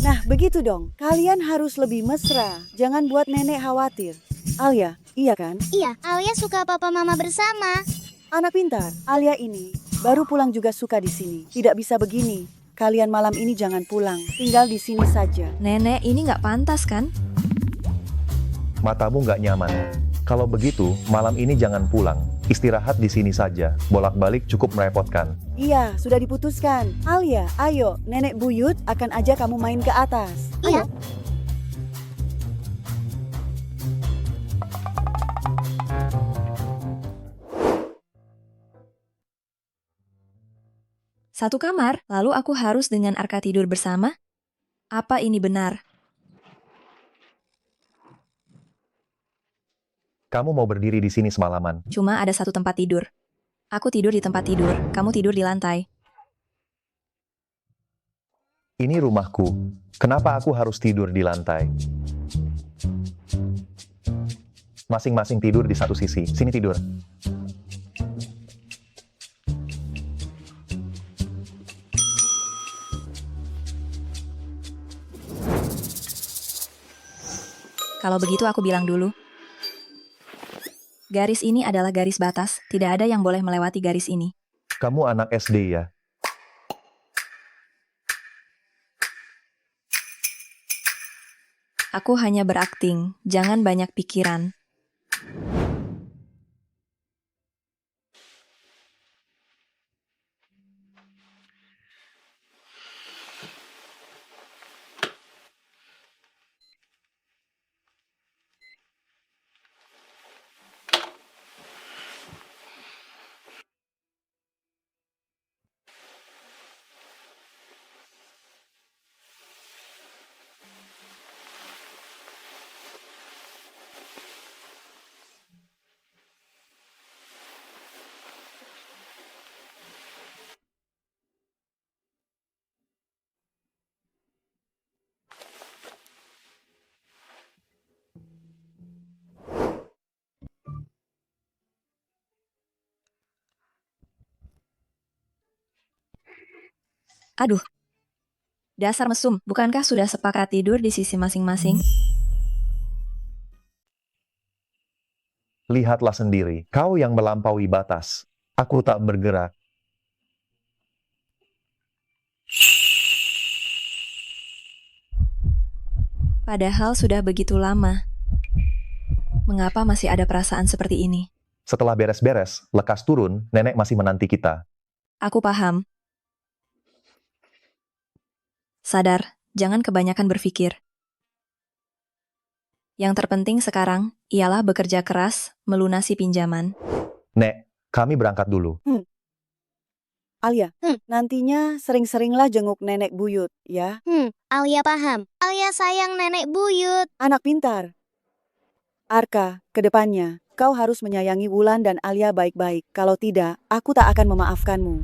Speaker 17: Nah, begitu dong. Kalian harus lebih mesra. Jangan buat nenek khawatir. Alia, iya kan?
Speaker 5: Iya, Alia suka papa mama bersama.
Speaker 17: Anak pintar, Alia ini Baru pulang juga suka di sini. Tidak bisa begini. Kalian malam ini jangan pulang. Tinggal di sini saja.
Speaker 3: Nenek, ini nggak pantas kan?
Speaker 2: Matamu nggak nyaman. Kalau begitu, malam ini jangan pulang. Istirahat di sini saja. Bolak-balik cukup merepotkan.
Speaker 17: Iya, sudah diputuskan. Alia, ayo. Nenek buyut akan ajak kamu main ke atas.
Speaker 5: Iya.
Speaker 3: Satu kamar, lalu aku harus dengan Arka tidur bersama? Apa ini benar?
Speaker 2: Kamu mau berdiri di sini semalaman.
Speaker 3: Cuma ada satu tempat tidur. Aku tidur di tempat tidur, kamu tidur di lantai.
Speaker 2: Ini rumahku. Kenapa aku harus tidur di lantai? Masing-masing tidur di satu sisi. Sini tidur.
Speaker 3: Kalau begitu aku bilang dulu. Garis ini adalah garis batas, tidak ada yang boleh melewati garis ini.
Speaker 2: Kamu anak SD ya?
Speaker 3: Aku hanya berakting, jangan banyak pikiran. Aduh, dasar mesum, bukankah sudah sepakat tidur di sisi masing-masing?
Speaker 2: Lihatlah sendiri, kau yang melampaui batas. Aku tak bergerak.
Speaker 3: Padahal sudah begitu lama. Mengapa masih ada perasaan seperti ini?
Speaker 2: Setelah beres-beres, lekas turun, nenek masih menanti kita.
Speaker 3: Aku paham. Sadar, jangan kebanyakan berpikir. Yang terpenting sekarang ialah bekerja keras, melunasi pinjaman.
Speaker 2: Nek, kami berangkat dulu.
Speaker 17: Alia, nantinya sering-seringlah jenguk nenek buyut, ya.
Speaker 5: Alia paham. Alia sayang nenek buyut.
Speaker 17: Anak pintar. Arka, ke depannya, kau harus menyayangi Wulan dan Alia baik-baik. Kalau tidak, aku tak akan memaafkanmu.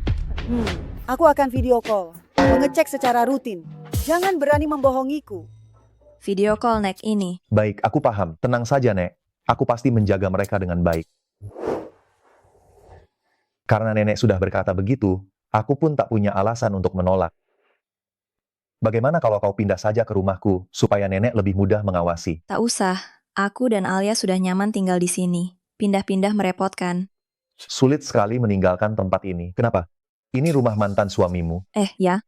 Speaker 17: Aku akan video call, mengecek secara rutin. Jangan berani membohongiku.
Speaker 3: Video call Nek ini.
Speaker 2: Baik, aku paham. Tenang saja, Nek. Aku pasti menjaga mereka dengan baik. Karena nenek sudah berkata begitu, aku pun tak punya alasan untuk menolak. Bagaimana kalau kau pindah saja ke rumahku, supaya nenek lebih mudah mengawasi?
Speaker 3: Tak usah, aku dan Alia sudah nyaman tinggal di sini. Pindah-pindah merepotkan.
Speaker 2: Sulit sekali meninggalkan tempat ini. Kenapa? Ini rumah mantan suamimu.
Speaker 3: Ya.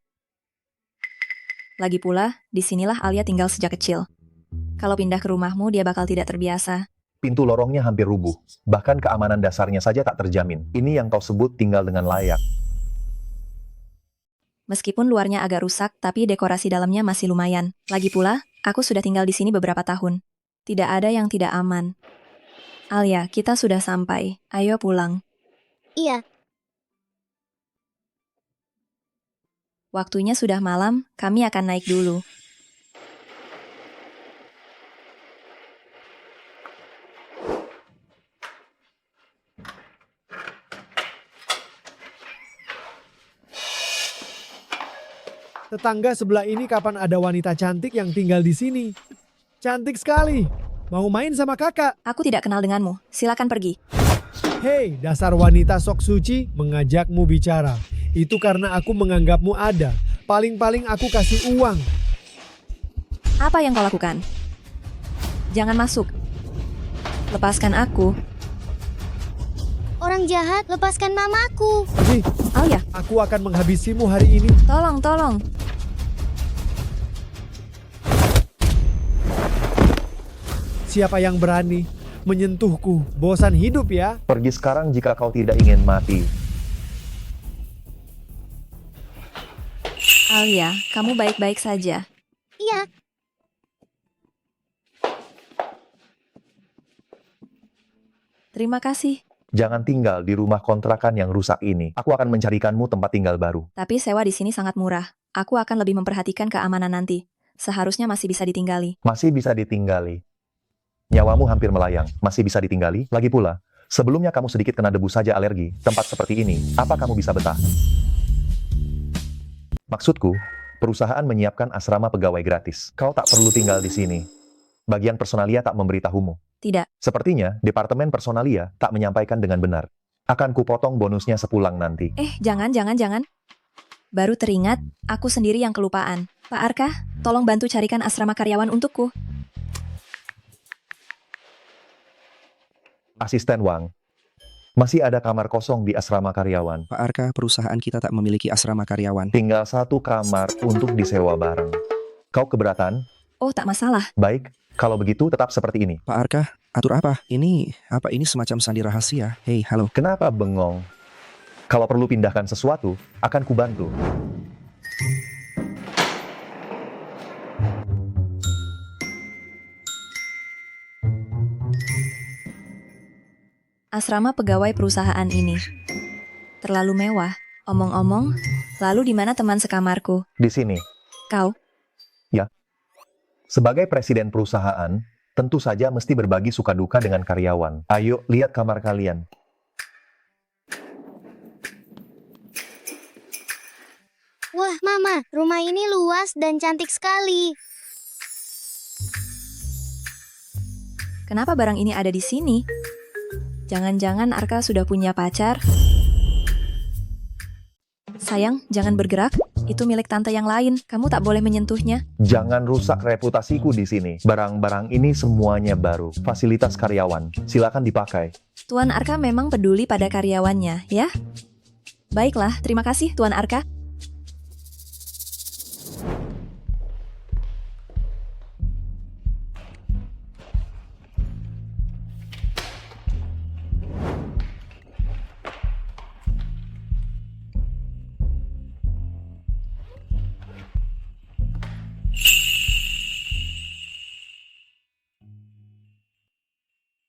Speaker 3: Lagi pula, disinilah Alia tinggal sejak kecil. Kalau pindah ke rumahmu, dia bakal tidak terbiasa.
Speaker 2: Pintu lorongnya hampir rubuh. Bahkan keamanan dasarnya saja tak terjamin. Ini yang kau sebut tinggal dengan layak.
Speaker 3: Meskipun luarnya agak rusak, tapi dekorasi dalamnya masih lumayan. Lagi pula, aku sudah tinggal di sini beberapa tahun. Tidak ada yang tidak aman. Alia, kita sudah sampai. Ayo pulang.
Speaker 5: Iya.
Speaker 3: Waktunya sudah malam, kami akan naik dulu.
Speaker 18: Tetangga sebelah ini kapan ada wanita cantik yang tinggal di sini? Cantik sekali. Mau main sama kakak?
Speaker 3: Aku tidak kenal denganmu. Silakan pergi.
Speaker 18: Hei, dasar wanita sok suci mengajakmu bicara. Itu karena aku menganggapmu ada. Paling-paling aku kasih uang.
Speaker 3: Apa yang kau lakukan? Jangan masuk. Lepaskan aku.
Speaker 5: Orang jahat, lepaskan mamaku.
Speaker 18: Pergi.
Speaker 3: Alia,
Speaker 18: Aku akan menghabisimu hari ini.
Speaker 3: tolong.
Speaker 18: Siapa yang berani menyentuhku? Bosan hidup ya.
Speaker 2: Pergi sekarang jika kau tidak ingin mati.
Speaker 3: Alia, kamu baik-baik saja.
Speaker 5: Iya,
Speaker 3: Terima kasih.
Speaker 2: Jangan tinggal di rumah kontrakan yang rusak ini. Aku akan mencarikanmu tempat tinggal baru.
Speaker 3: Tapi sewa di sini sangat murah. Aku akan lebih memperhatikan keamanan nanti. Seharusnya masih bisa ditinggali.
Speaker 2: Masih bisa ditinggali. Nyawamu hampir melayang. Masih bisa ditinggali. Lagi pula, sebelumnya kamu sedikit kena debu saja alergi. Tempat seperti ini, apa kamu bisa betah? Maksudku, perusahaan menyiapkan asrama pegawai gratis. Kau tak perlu tinggal di sini. Bagian personalia tak memberitahumu.
Speaker 3: Tidak.
Speaker 2: Sepertinya, Departemen Personalia tak menyampaikan dengan benar. Akan kupotong bonusnya sepulang nanti.
Speaker 3: Jangan. Baru teringat, aku sendiri yang kelupaan. Pak Arka, tolong bantu carikan asrama karyawan untukku.
Speaker 2: Asisten Wang. Masih ada kamar kosong di asrama karyawan.
Speaker 8: Pak Arka, perusahaan kita tak memiliki asrama karyawan.
Speaker 2: Tinggal 1 kamar untuk disewa bareng. Kau keberatan?
Speaker 3: Oh, tak masalah.
Speaker 2: Baik, kalau begitu tetap seperti ini.
Speaker 8: Pak Arka, atur apa? Ini semacam sandi rahasia? Hei, halo.
Speaker 2: Kenapa bengong? Kalau perlu pindahkan sesuatu, akan kubantu.
Speaker 3: Asrama pegawai perusahaan ini terlalu mewah. Omong-omong, lalu di mana teman sekamarku?
Speaker 2: Di sini.
Speaker 3: Kau?
Speaker 2: Ya. Sebagai presiden perusahaan, tentu saja mesti berbagi suka duka dengan karyawan. Ayo, lihat kamar kalian.
Speaker 5: wah Mama, rumah ini luas dan cantik sekali.
Speaker 3: Kenapa barang ini ada di sini? Jangan-jangan Arka sudah punya pacar? Sayang, jangan bergerak. Itu milik tante yang lain. Kamu tak boleh menyentuhnya.
Speaker 2: Jangan rusak reputasiku di sini. Barang-barang ini semuanya baru. Fasilitas karyawan. Silakan dipakai.
Speaker 3: Tuan Arka memang peduli pada karyawannya, ya? Baiklah, terima kasih Tuan Arka.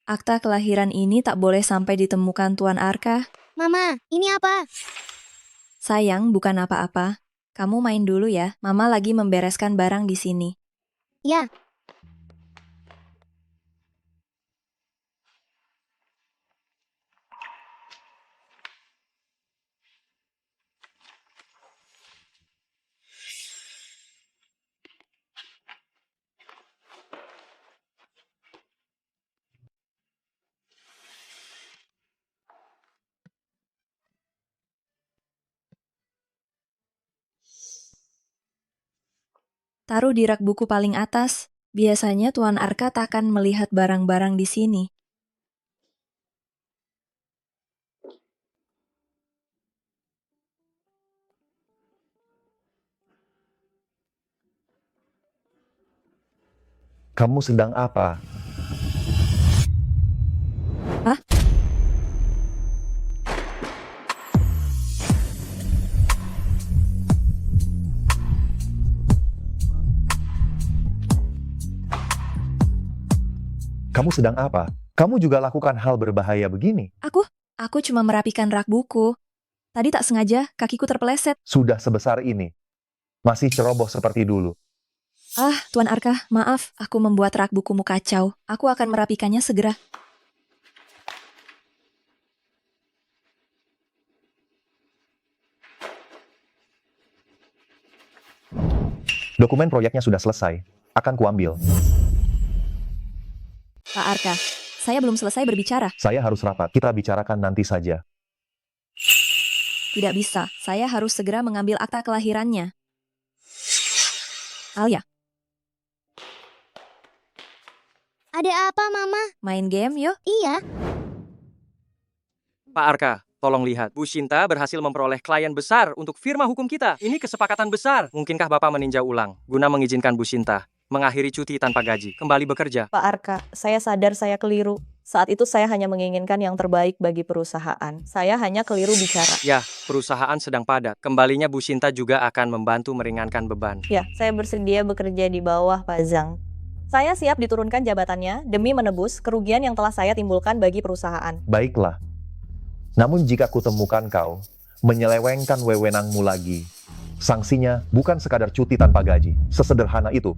Speaker 3: Akta kelahiran ini tak boleh sampai ditemukan Tuan Arka.
Speaker 5: Mama, ini apa?
Speaker 3: Sayang, bukan apa-apa. Kamu main dulu ya. Mama lagi membereskan barang di sini.
Speaker 5: Ya.
Speaker 3: Taruh di rak buku paling atas. Biasanya Tuan Arka tak akan melihat barang-barang di sini.
Speaker 2: Kamu sedang apa?
Speaker 3: Hah?
Speaker 2: Kamu sedang apa? Kamu juga lakukan hal berbahaya begini.
Speaker 3: Aku cuma merapikan rak buku. Tadi tak sengaja kakiku terpeleset.
Speaker 2: Sudah sebesar ini. Masih ceroboh seperti dulu.
Speaker 3: Tuan Arka, maaf, aku membuat rak bukumu kacau. Aku akan merapikannya segera.
Speaker 2: Dokumen proyeknya sudah selesai. Akan kuambil.
Speaker 3: Pak Arka, saya belum selesai berbicara.
Speaker 2: Saya harus rapat. Kita bicarakan nanti saja.
Speaker 3: Tidak bisa, saya harus segera mengambil akta kelahirannya. Alia,
Speaker 5: Ada apa, Mama?
Speaker 3: main game yuk.
Speaker 5: Iya.
Speaker 14: Pak Arka, Tolong lihat, Bu Shinta berhasil memperoleh klien besar untuk firma hukum kita. Ini kesepakatan besar. Mungkinkah Bapak meninjau ulang guna mengizinkan Bu Shinta mengakhiri cuti tanpa gaji, kembali bekerja?
Speaker 1: Pak Arka, saya sadar saya keliru. Saat itu saya hanya menginginkan yang terbaik bagi perusahaan. Saya hanya keliru bicara.
Speaker 14: Ya, perusahaan sedang padat. Kembalinya Bu Shinta juga akan membantu meringankan beban.
Speaker 1: Ya, saya bersedia bekerja di bawah Pak Zhang. Saya siap diturunkan jabatannya demi menebus kerugian yang telah saya timbulkan bagi perusahaan.
Speaker 2: Baiklah. Namun jika kutemukan kau menyelewengkan wewenangmu lagi, sanksinya bukan sekadar cuti tanpa gaji. Sesederhana itu.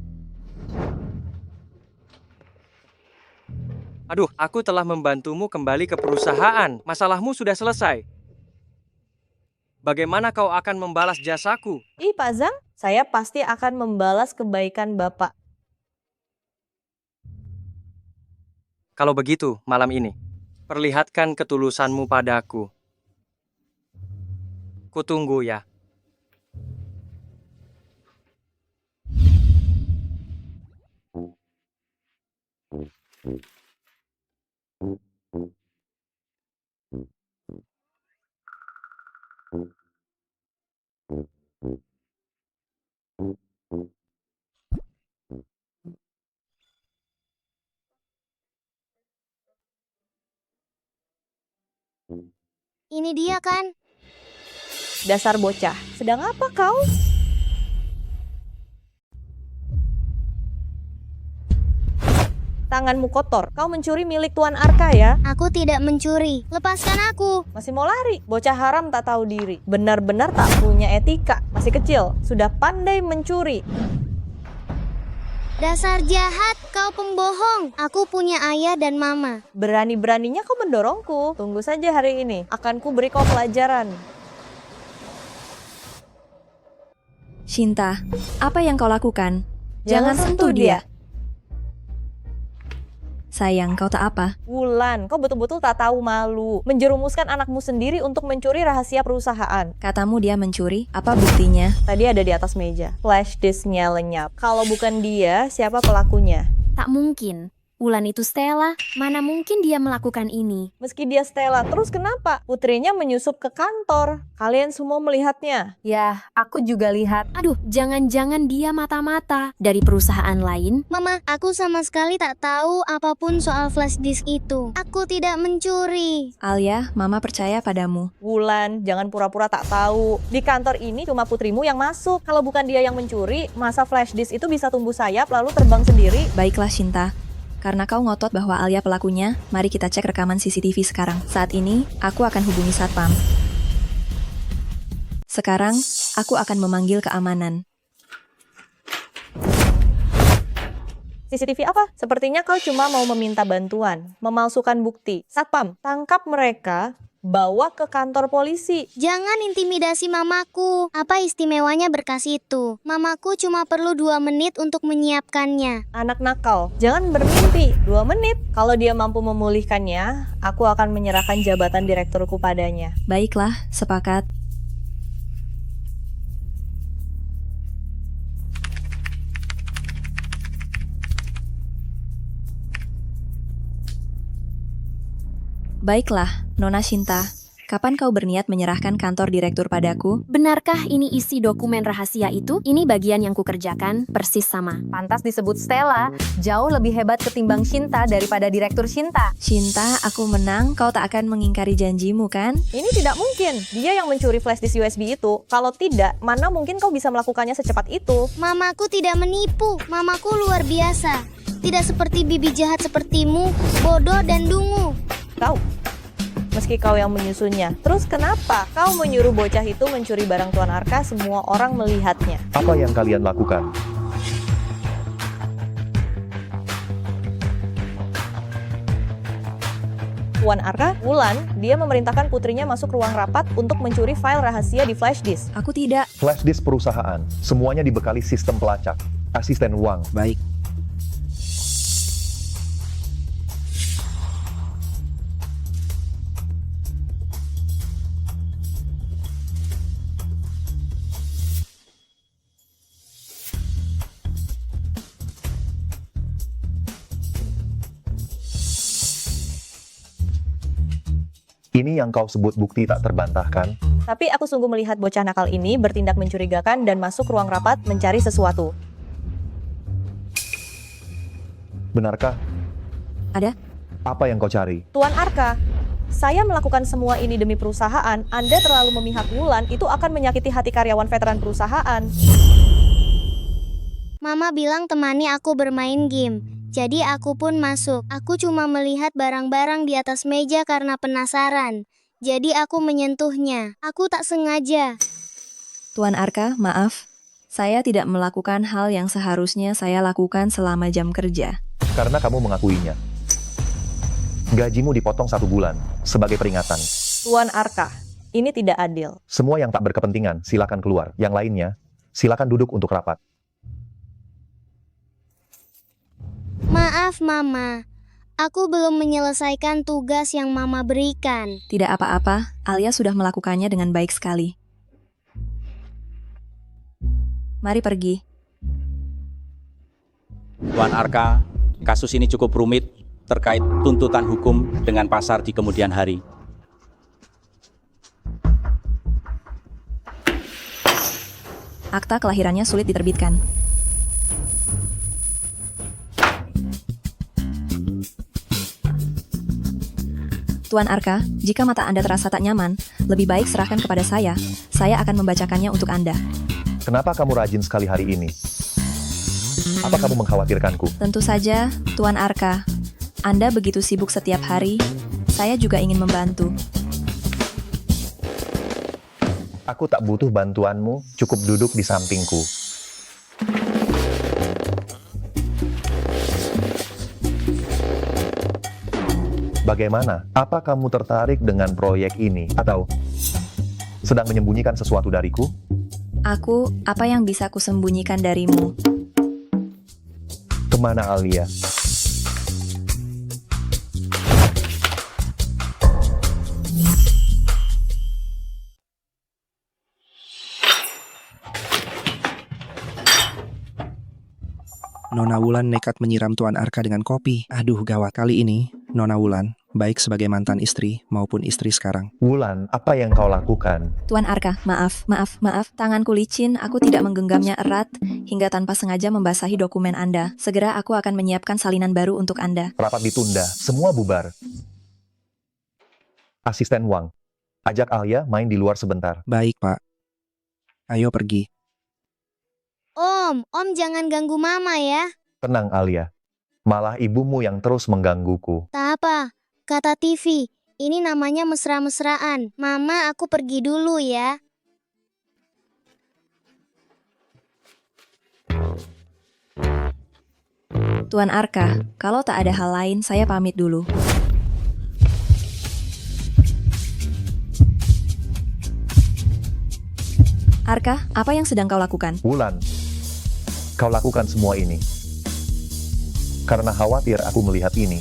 Speaker 14: Aduh, aku telah membantumu kembali ke perusahaan. Masalahmu sudah selesai. Bagaimana kau akan membalas jasaku?
Speaker 1: Pak Zhang, saya pasti akan membalas kebaikan Bapak.
Speaker 14: Kalau begitu, malam ini, perlihatkan ketulusanmu padaku. Kutunggu ya.
Speaker 5: Ini dia kan?
Speaker 1: Dasar bocah, sedang apa kau? Tanganmu kotor, kau mencuri milik Tuan Arka ya?
Speaker 5: Aku tidak mencuri. Lepaskan aku.
Speaker 1: Masih mau lari? Bocah haram tak tahu diri. Benar-benar tak punya etika. Masih kecil, sudah pandai mencuri.
Speaker 5: Dasar jahat, kau pembohong. Aku punya ayah dan mama.
Speaker 1: Berani-beraninya kau mendorongku. Tunggu saja hari ini, akan ku beri kau pelajaran.
Speaker 3: Shinta, apa yang kau lakukan?
Speaker 1: Jangan sentuh dia.
Speaker 3: Sayang, kau tak apa.
Speaker 1: Wulan, kau betul-betul tak tahu malu. Menjerumuskan anakmu sendiri untuk mencuri rahasia perusahaan.
Speaker 3: Katamu dia mencuri, apa buktinya?
Speaker 1: Tadi ada di atas meja. Flash disknya lenyap. Kalau bukan dia, siapa pelakunya?
Speaker 11: Tak mungkin. Wulan itu Stella, mana mungkin dia melakukan ini?
Speaker 1: Meski dia Stella, terus kenapa? Putrinya menyusup ke kantor. Kalian semua melihatnya.
Speaker 9: Ya, aku juga lihat.
Speaker 11: Aduh, jangan-jangan dia mata-mata dari perusahaan lain?
Speaker 5: Mama, aku sama sekali tak tahu apapun soal flash disk itu. Aku tidak mencuri.
Speaker 3: Alia, Mama percaya padamu.
Speaker 1: Wulan, jangan pura-pura tak tahu. Di kantor ini cuma putrimu yang masuk. Kalau bukan dia yang mencuri, masa flash disk itu bisa tumbuh sayap lalu terbang sendiri?
Speaker 3: Baiklah, Shinta. Karena kau ngotot bahwa Alia pelakunya, mari kita cek rekaman CCTV sekarang. Saat ini, aku akan hubungi Satpam. Sekarang, aku akan memanggil keamanan.
Speaker 1: CCTV apa? Sepertinya kau cuma mau meminta bantuan, memalsukan bukti. Satpam, tangkap mereka, bawa ke kantor polisi.
Speaker 5: Jangan intimidasi mamaku. Apa istimewanya berkas itu? Mamaku cuma perlu 2 menit untuk menyiapkannya.
Speaker 1: Anak nakal, jangan bermimpi. 2 menit. Kalau dia mampu memulihkannya, aku akan menyerahkan jabatan direkturku padanya.
Speaker 3: Baiklah, sepakat. Baiklah, Nona Shinta. Kapan kau berniat menyerahkan kantor direktur padaku?
Speaker 11: Benarkah ini isi dokumen rahasia itu? Ini bagian yang kukerjakan, persis sama.
Speaker 9: Pantas disebut Stella, jauh lebih hebat ketimbang Shinta daripada direktur Shinta.
Speaker 3: Shinta, aku menang, kau tak akan mengingkari janjimu kan?
Speaker 1: Ini tidak mungkin. Dia yang mencuri flash disk USB itu. Kalau tidak, mana mungkin kau bisa melakukannya secepat itu?
Speaker 5: Mamaku tidak menipu. Mamaku luar biasa. Tidak seperti bibi jahat sepertimu, bodoh dan dungu.
Speaker 1: Meski kau yang menyusunnya. Terus kenapa kau menyuruh bocah itu mencuri barang Tuan Arka, semua orang melihatnya?
Speaker 2: Apa yang kalian lakukan?
Speaker 1: Tuan Arka, Wulan, dia memerintahkan putrinya masuk ruang rapat untuk mencuri file rahasia di flash disk.
Speaker 3: Aku tidak.
Speaker 2: Flash disk perusahaan, semuanya dibekali sistem pelacak. Asisten uang.
Speaker 8: Baik.
Speaker 2: Ini yang kau sebut bukti tak terbantahkan?
Speaker 1: Tapi aku sungguh melihat bocah nakal ini bertindak mencurigakan dan masuk ruang rapat mencari sesuatu.
Speaker 2: Benarkah?
Speaker 3: Ada?
Speaker 2: Apa yang kau cari?
Speaker 1: Tuan Arka, saya melakukan semua ini demi perusahaan. Anda terlalu memihak Wulan, itu akan menyakiti hati karyawan veteran perusahaan.
Speaker 5: Mama bilang temani aku bermain game. Jadi aku pun masuk. Aku cuma melihat barang-barang di atas meja karena penasaran. Jadi aku menyentuhnya. Aku tak sengaja.
Speaker 3: Tuan Arka, maaf. Saya tidak melakukan hal yang seharusnya saya lakukan selama jam kerja.
Speaker 2: Karena kamu mengakuinya. Gajimu dipotong 1 bulan sebagai peringatan.
Speaker 1: Tuan Arka, ini tidak adil.
Speaker 2: Semua yang tak berkepentingan, silakan keluar. Yang lainnya, silakan duduk untuk rapat.
Speaker 5: Maaf, Mama. Aku belum menyelesaikan tugas yang Mama berikan.
Speaker 3: Tidak apa-apa, Alia sudah melakukannya dengan baik sekali. Mari pergi.
Speaker 19: Tuan Arka, kasus ini cukup rumit terkait tuntutan hukum dengan pasar di kemudian hari.
Speaker 3: Akta kelahirannya sulit diterbitkan. Tuan Arka, jika mata Anda terasa tak nyaman, lebih baik serahkan kepada saya. Saya akan membacakannya untuk Anda.
Speaker 2: Kenapa kamu rajin sekali hari ini? Apa kamu mengkhawatirkanku?
Speaker 3: Tentu saja, Tuan Arka. Anda begitu sibuk setiap hari, saya juga ingin membantu.
Speaker 2: Aku tak butuh bantuanmu, cukup duduk di sampingku. Bagaimana? Apa kamu tertarik dengan proyek ini? Atau sedang menyembunyikan sesuatu dariku?
Speaker 3: Aku, apa yang bisa kusembunyikan darimu?
Speaker 2: Kemana Alia?
Speaker 8: Nona Wulan nekat menyiram Tuan Arka dengan kopi. Aduh gawat, kali ini Nona Wulan, baik sebagai mantan istri maupun istri sekarang.
Speaker 2: Wulan, apa yang kau lakukan?
Speaker 3: Tuan Arka, maaf. Tanganku licin, aku tidak menggenggamnya erat hingga tanpa sengaja membasahi dokumen Anda. Segera aku akan menyiapkan salinan baru untuk Anda.
Speaker 2: Rapat ditunda, semua bubar. Asisten Wang, ajak Alia main di luar sebentar.
Speaker 8: Baik, Pak. Ayo pergi.
Speaker 5: Om jangan ganggu Mama ya.
Speaker 2: Tenang Alia, malah ibumu yang terus menggangguku.
Speaker 5: Tak apa, kata TV. Ini namanya mesra-mesraan. Mama, aku pergi dulu ya.
Speaker 3: Tuan Arka, kalau tak ada hal lain, saya pamit dulu. Arka, apa yang sedang kau lakukan?
Speaker 2: Wulan, kau lakukan semua ini karena khawatir aku melihat ini.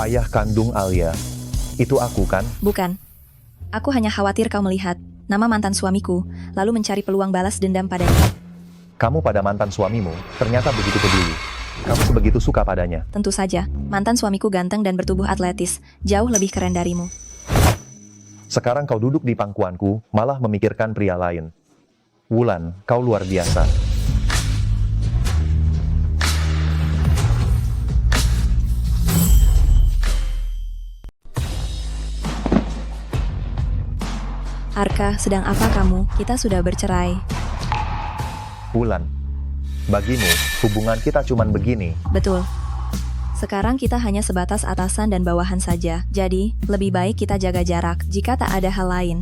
Speaker 2: Ayah kandung Alia, itu aku kan?
Speaker 3: Bukan. Aku hanya khawatir kau melihat nama mantan suamiku, lalu mencari peluang balas dendam padanya.
Speaker 2: Kamu pada mantan suamimu ternyata begitu peduli. Kamu sebegitu suka padanya.
Speaker 3: Tentu saja, mantan suamiku ganteng dan bertubuh atletis, jauh lebih keren darimu.
Speaker 2: Sekarang kau duduk di pangkuanku, malah memikirkan pria lain. Wulan, kau luar biasa.
Speaker 3: Arka, sedang apa kamu? Kita sudah bercerai.
Speaker 2: Wulan, bagimu, hubungan kita cuman begini.
Speaker 3: Betul. Sekarang kita hanya sebatas atasan dan bawahan saja. Jadi, lebih baik kita jaga jarak jika tak ada hal lain.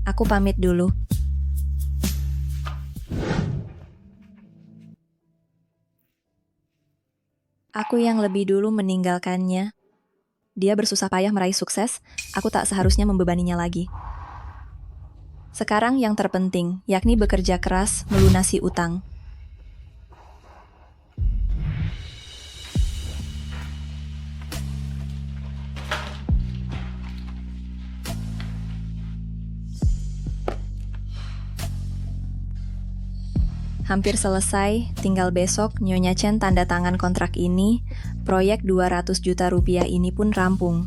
Speaker 3: Aku pamit dulu. Aku yang lebih dulu meninggalkannya. Dia bersusah payah meraih sukses, aku tak seharusnya membebaninya lagi. Sekarang yang terpenting, yakni bekerja keras melunasi utang. Hampir selesai, tinggal besok Nyonya Chen tanda tangan kontrak ini, proyek 200 juta rupiah ini pun rampung.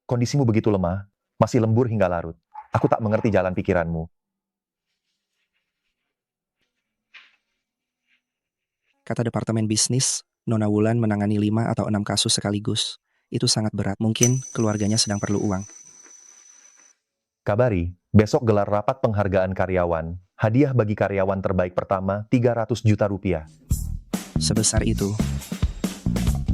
Speaker 2: Kondisimu begitu lemah, masih lembur hingga larut. Aku tak mengerti jalan pikiranmu.
Speaker 8: Kata Departemen Bisnis, Nona Wulan menangani 5 atau 6 kasus sekaligus. Itu sangat berat. Mungkin keluarganya sedang perlu uang.
Speaker 2: Kabari, besok gelar rapat penghargaan karyawan. Hadiah bagi karyawan terbaik pertama 300 juta rupiah.
Speaker 8: Sebesar itu.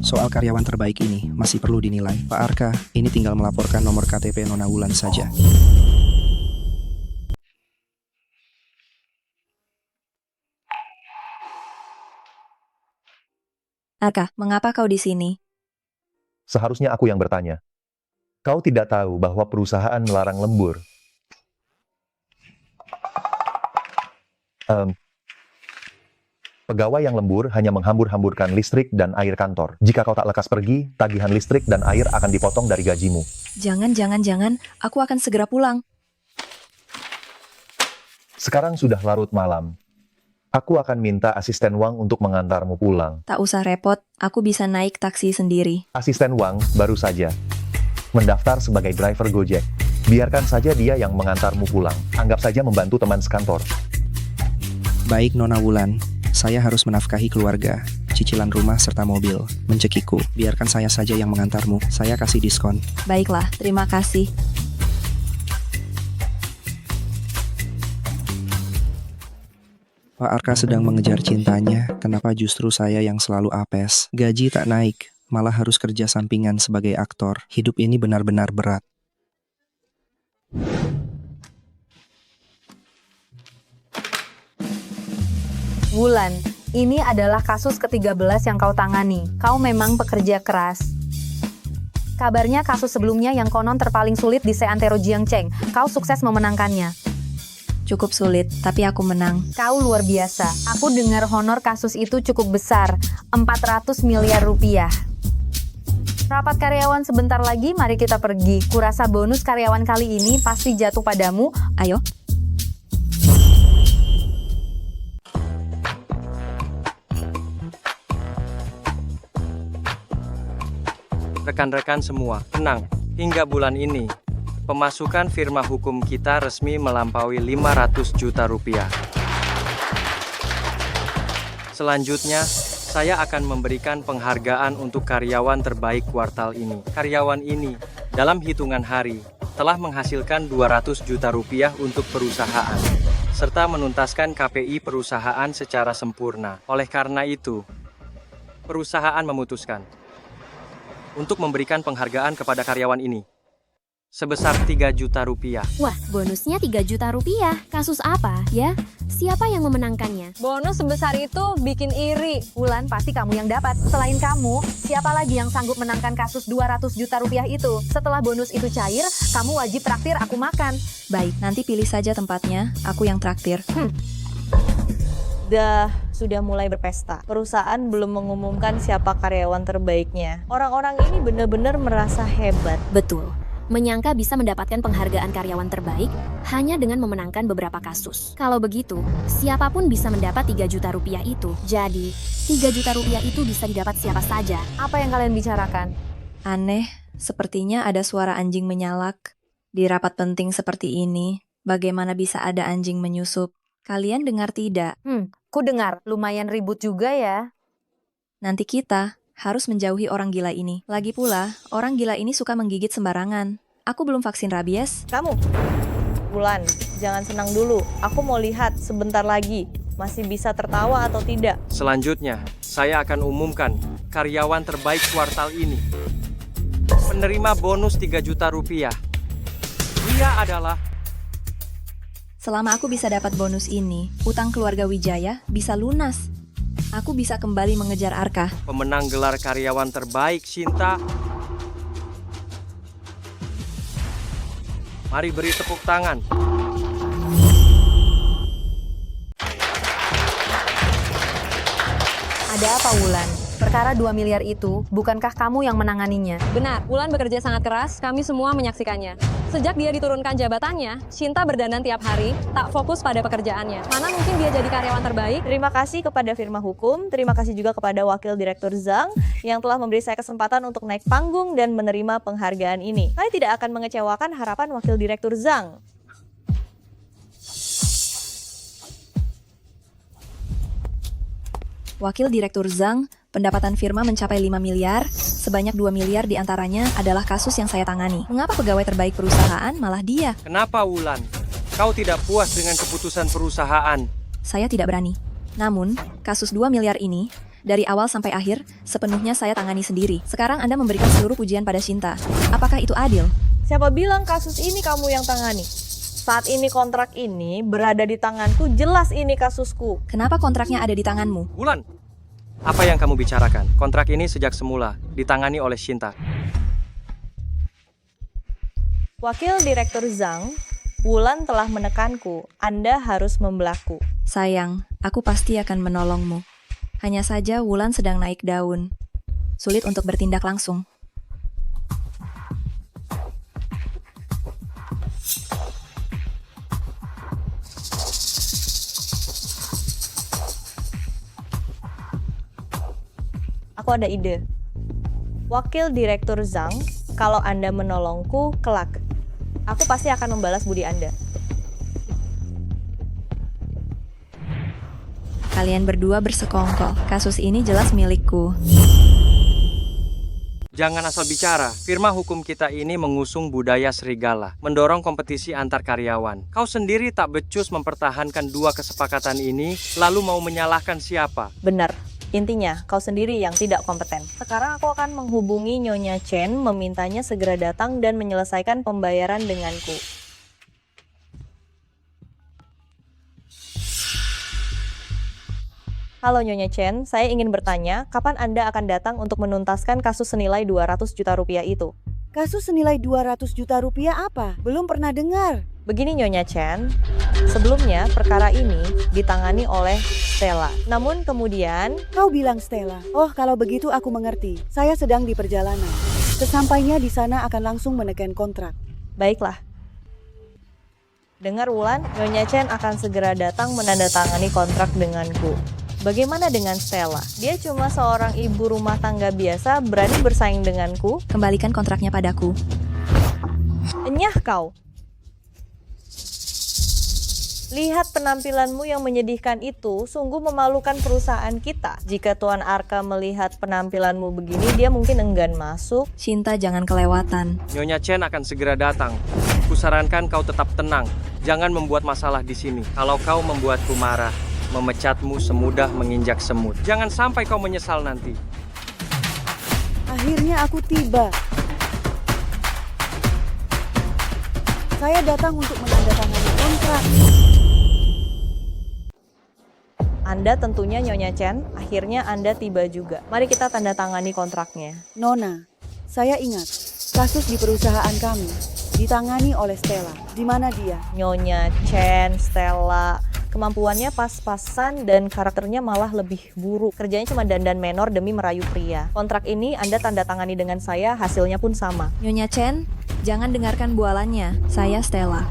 Speaker 8: Soal karyawan terbaik ini masih perlu dinilai. Pak Arka, ini tinggal melaporkan nomor KTP Nona Wulan saja.
Speaker 3: Arka, mengapa kau di sini?
Speaker 2: Seharusnya aku yang bertanya. Kau tidak tahu bahwa perusahaan melarang lembur. Pegawai yang lembur hanya menghambur-hamburkan listrik dan air kantor. Jika kau tak lekas pergi, tagihan listrik dan air akan dipotong dari gajimu.
Speaker 3: Jangan, aku akan segera pulang.
Speaker 2: Sekarang sudah larut malam. Aku akan minta asisten Wang untuk mengantarmu pulang.
Speaker 3: Tak usah repot, aku bisa naik taksi sendiri.
Speaker 2: Asisten Wang baru saja mendaftar sebagai driver Gojek. Biarkan saja dia yang mengantarmu pulang. Anggap saja membantu teman sekantor.
Speaker 8: Baik Nona Wulan, saya harus menafkahi keluarga, cicilan rumah serta mobil, mencekiku. Biarkan saya saja yang mengantarmu, saya kasih diskon.
Speaker 3: Baiklah, terima kasih.
Speaker 8: Pak Arka sedang mengejar cintanya, kenapa justru saya yang selalu apes? Gaji tak naik, malah harus kerja sampingan sebagai aktor. Hidup ini benar-benar berat.
Speaker 9: Wulan, ini adalah kasus ke-13 yang kau tangani. Kau memang pekerja keras. Kabarnya kasus sebelumnya yang konon terpaling sulit di Seantero Jiangcheng. Kau sukses memenangkannya.
Speaker 3: Cukup sulit, tapi aku menang.
Speaker 9: Kau luar biasa. Aku dengar honor kasus itu cukup besar, 400 miliar rupiah. Rapat karyawan sebentar lagi, mari kita pergi. Kurasa bonus karyawan kali ini pasti jatuh padamu.
Speaker 3: Ayo.
Speaker 14: Rekan-rekan semua, tenang. Hingga bulan ini, pemasukan firma hukum kita resmi melampaui 500 juta rupiah. Selanjutnya, saya akan memberikan penghargaan untuk karyawan terbaik kuartal ini. Karyawan ini, dalam hitungan hari, telah menghasilkan 200 juta rupiah untuk perusahaan, serta menuntaskan KPI perusahaan secara sempurna. Oleh karena itu, perusahaan memutuskan untuk memberikan penghargaan kepada karyawan ini sebesar 3 juta rupiah.
Speaker 11: Wah, bonusnya 3 juta rupiah. Kasus apa, ya? Siapa yang memenangkannya?
Speaker 9: Bonus sebesar itu bikin iri. Wulan, pasti kamu yang dapat. Selain kamu, siapa lagi yang sanggup menangkan kasus 200 juta rupiah itu? Setelah bonus itu cair, kamu wajib traktir aku makan.
Speaker 3: Baik, nanti pilih saja tempatnya, aku yang traktir.
Speaker 1: Sudah mulai berpesta. Perusahaan belum mengumumkan siapa karyawan terbaiknya. Orang-orang ini benar-benar merasa hebat.
Speaker 11: Betul. Menyangka bisa mendapatkan penghargaan karyawan terbaik hanya dengan memenangkan beberapa kasus. Kalau begitu, siapapun bisa mendapat 3 juta rupiah itu. Jadi, 3 juta rupiah itu bisa didapat siapa saja.
Speaker 9: Apa yang kalian bicarakan?
Speaker 3: Aneh, sepertinya ada suara anjing menyalak. Di rapat penting seperti ini, bagaimana bisa ada anjing menyusup? Kalian dengar tidak?
Speaker 9: Ku dengar. Lumayan ribut juga ya.
Speaker 3: Nanti kita harus menjauhi orang gila ini. Lagi pula, orang gila ini suka menggigit sembarangan. Aku belum vaksin rabies.
Speaker 1: Kamu, Wulan, jangan senang dulu. Aku mau lihat sebentar lagi masih bisa tertawa atau tidak.
Speaker 14: Selanjutnya, saya akan umumkan karyawan terbaik kuartal ini. Penerima bonus 3 juta rupiah. Dia adalah...
Speaker 3: Selama aku bisa dapat bonus ini, utang keluarga Wijaya bisa lunas. Aku bisa kembali mengejar Arka.
Speaker 14: Pemenang gelar karyawan terbaik, Shinta. Mari beri tepuk tangan.
Speaker 9: Ada apa, Wulan? Perkara 2 miliar itu, bukankah kamu yang menanganinya?
Speaker 6: Benar, Wulan bekerja sangat keras, kami semua menyaksikannya.
Speaker 7: Sejak dia diturunkan jabatannya, Shinta berdandan tiap hari, tak fokus pada pekerjaannya. Mana mungkin dia jadi karyawan terbaik?
Speaker 1: Terima kasih kepada firma hukum, terima kasih juga kepada Wakil Direktur Zhang yang telah memberi saya kesempatan untuk naik panggung dan menerima penghargaan ini. Saya tidak akan mengecewakan harapan Wakil Direktur Zhang.
Speaker 3: Wakil Direktur Zhang, pendapatan firma mencapai 5 miliar, sebanyak 2 miliar diantaranya adalah kasus yang saya tangani. Mengapa pegawai terbaik perusahaan malah dia?
Speaker 14: Kenapa Wulan? Kau tidak puas dengan keputusan perusahaan?
Speaker 3: Saya tidak berani. Namun, kasus 2 miliar ini, dari awal sampai akhir, sepenuhnya saya tangani sendiri. Sekarang Anda memberikan seluruh pujian pada Shinta. Apakah itu adil?
Speaker 1: Siapa bilang kasus ini kamu yang tangani? Saat ini kontrak ini berada di tanganku, jelas ini kasusku.
Speaker 3: Kenapa kontraknya ada di tanganmu?
Speaker 14: Wulan, apa yang kamu bicarakan? Kontrak ini sejak semula ditangani oleh Shinta.
Speaker 1: Wakil Direktur Zhang, Wulan telah menekanku. Anda harus membelahku.
Speaker 3: Sayang, aku pasti akan menolongmu. Hanya saja Wulan sedang naik daun. Sulit untuk bertindak langsung.
Speaker 1: Aku ada ide. Wakil Direktur Zhang, kalau Anda menolongku, kelak. Aku pasti akan membalas budi Anda.
Speaker 3: Kalian berdua bersekongkol. Kasus ini jelas milikku.
Speaker 14: Jangan asal bicara. Firma hukum kita ini mengusung budaya serigala, mendorong kompetisi antar karyawan. Kau sendiri tak becus mempertahankan dua kesepakatan ini, lalu mau menyalahkan siapa?
Speaker 1: Benar. Intinya, kau sendiri yang tidak kompeten. Sekarang aku akan menghubungi Nyonya Chen, memintanya segera datang dan menyelesaikan pembayaran denganku. Halo Nyonya Chen, saya ingin bertanya, kapan Anda akan datang untuk menuntaskan kasus senilai 200 juta rupiah itu?
Speaker 17: Kasus senilai 200 juta rupiah apa? Belum pernah dengar.
Speaker 1: Begini Nyonya Chen, sebelumnya perkara ini ditangani oleh Stella. Namun kemudian...
Speaker 17: Kau bilang Stella. Oh, kalau begitu aku mengerti. Saya sedang di perjalanan. Sesampainya di sana akan langsung menekan kontrak.
Speaker 1: Baiklah. Dengar Wulan, Nyonya Chen akan segera datang menandatangani kontrak denganku. Bagaimana dengan Stella? Dia cuma seorang ibu rumah tangga biasa, berani bersaing denganku.
Speaker 3: Kembalikan kontraknya padaku.
Speaker 1: Enyah kau. Lihat penampilanmu yang menyedihkan itu, sungguh memalukan perusahaan kita. Jika Tuan Arka melihat penampilanmu begini, dia mungkin enggan masuk.
Speaker 3: Shinta, jangan kelewatan.
Speaker 14: Nyonya Chen akan segera datang. Kusarankan kau tetap tenang. Jangan membuat masalah di sini. Kalau kau membuatku marah, memecatmu semudah menginjak semut. Jangan sampai kau menyesal nanti.
Speaker 17: Akhirnya aku tiba. Saya datang untuk menandatangani kontrak.
Speaker 1: Anda tentunya Nyonya Chen, akhirnya Anda tiba juga. Mari kita tanda tangani kontraknya.
Speaker 17: Nona, saya ingat, kasus di perusahaan kami ditangani oleh Stella. Di mana dia?
Speaker 1: Nyonya Chen, Stella, kemampuannya pas-pasan dan karakternya malah lebih buruk. Kerjanya cuma dandan menor demi merayu pria. Kontrak ini Anda tanda tangani dengan saya, hasilnya pun sama.
Speaker 3: Nyonya Chen, jangan dengarkan bualannya. Saya Stella.